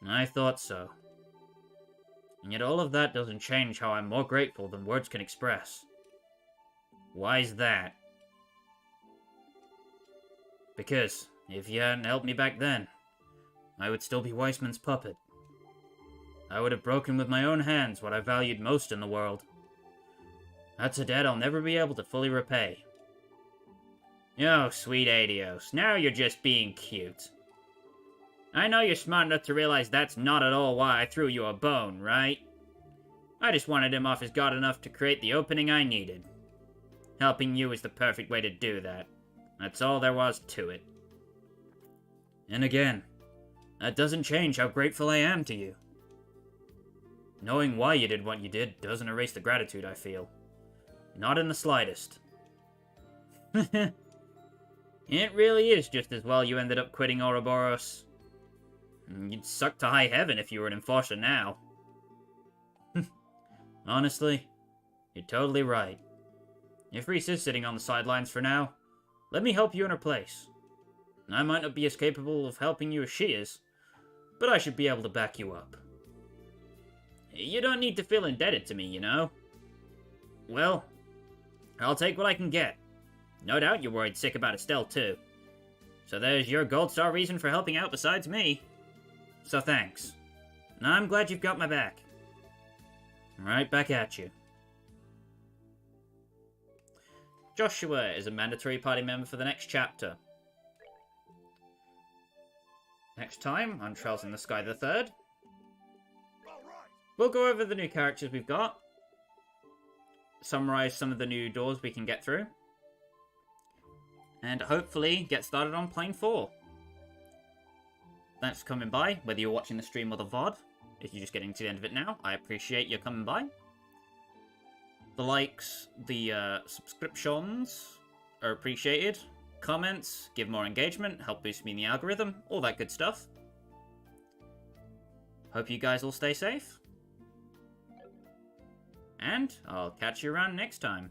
I thought so. And yet all of that doesn't change how I'm more grateful than words can express. Why's that? Because, if you hadn't helped me back then, I would still be Weissman's puppet. I would have broken with my own hands what I valued most in the world. That's a debt I'll never be able to fully repay. Oh, sweet Adios, now you're just being cute. I know you're smart enough to realize that's not at all why I threw you a bone, right? I just wanted him off his guard enough to create the opening I needed. Helping you is the perfect way to do that. That's all there was to it. And again, that doesn't change how grateful I am to you. Knowing why you did what you did doesn't erase the gratitude I feel. Not in the slightest. It really is just as well you ended up quitting Ouroboros. You'd suck to high heaven if you were an enforcer now. Honestly, you're totally right. If Reese is sitting on the sidelines for now, let me help you in her place. I might not be as capable of helping you as she is, but I should be able to back you up. You don't need to feel indebted to me, you know? Well, I'll take what I can get. No doubt you're worried sick about Estelle, too. So there's your gold star reason for helping out besides me. So thanks. And I'm glad you've got my back. Right back at you. Joshua is a mandatory party member for the next chapter. Next time on Trails in the Sky the Third, we'll go over the new characters we've got, summarize some of the new doors we can get through, and hopefully get started on Plane 4. Thanks for coming by, whether you're watching the stream or the VOD. If you're just getting to the end of it now, I appreciate you coming by. The likes, the subscriptions are appreciated. Comments, give more engagement, help boost me in the algorithm, all that good stuff. Hope you guys all stay safe. And I'll catch you around next time.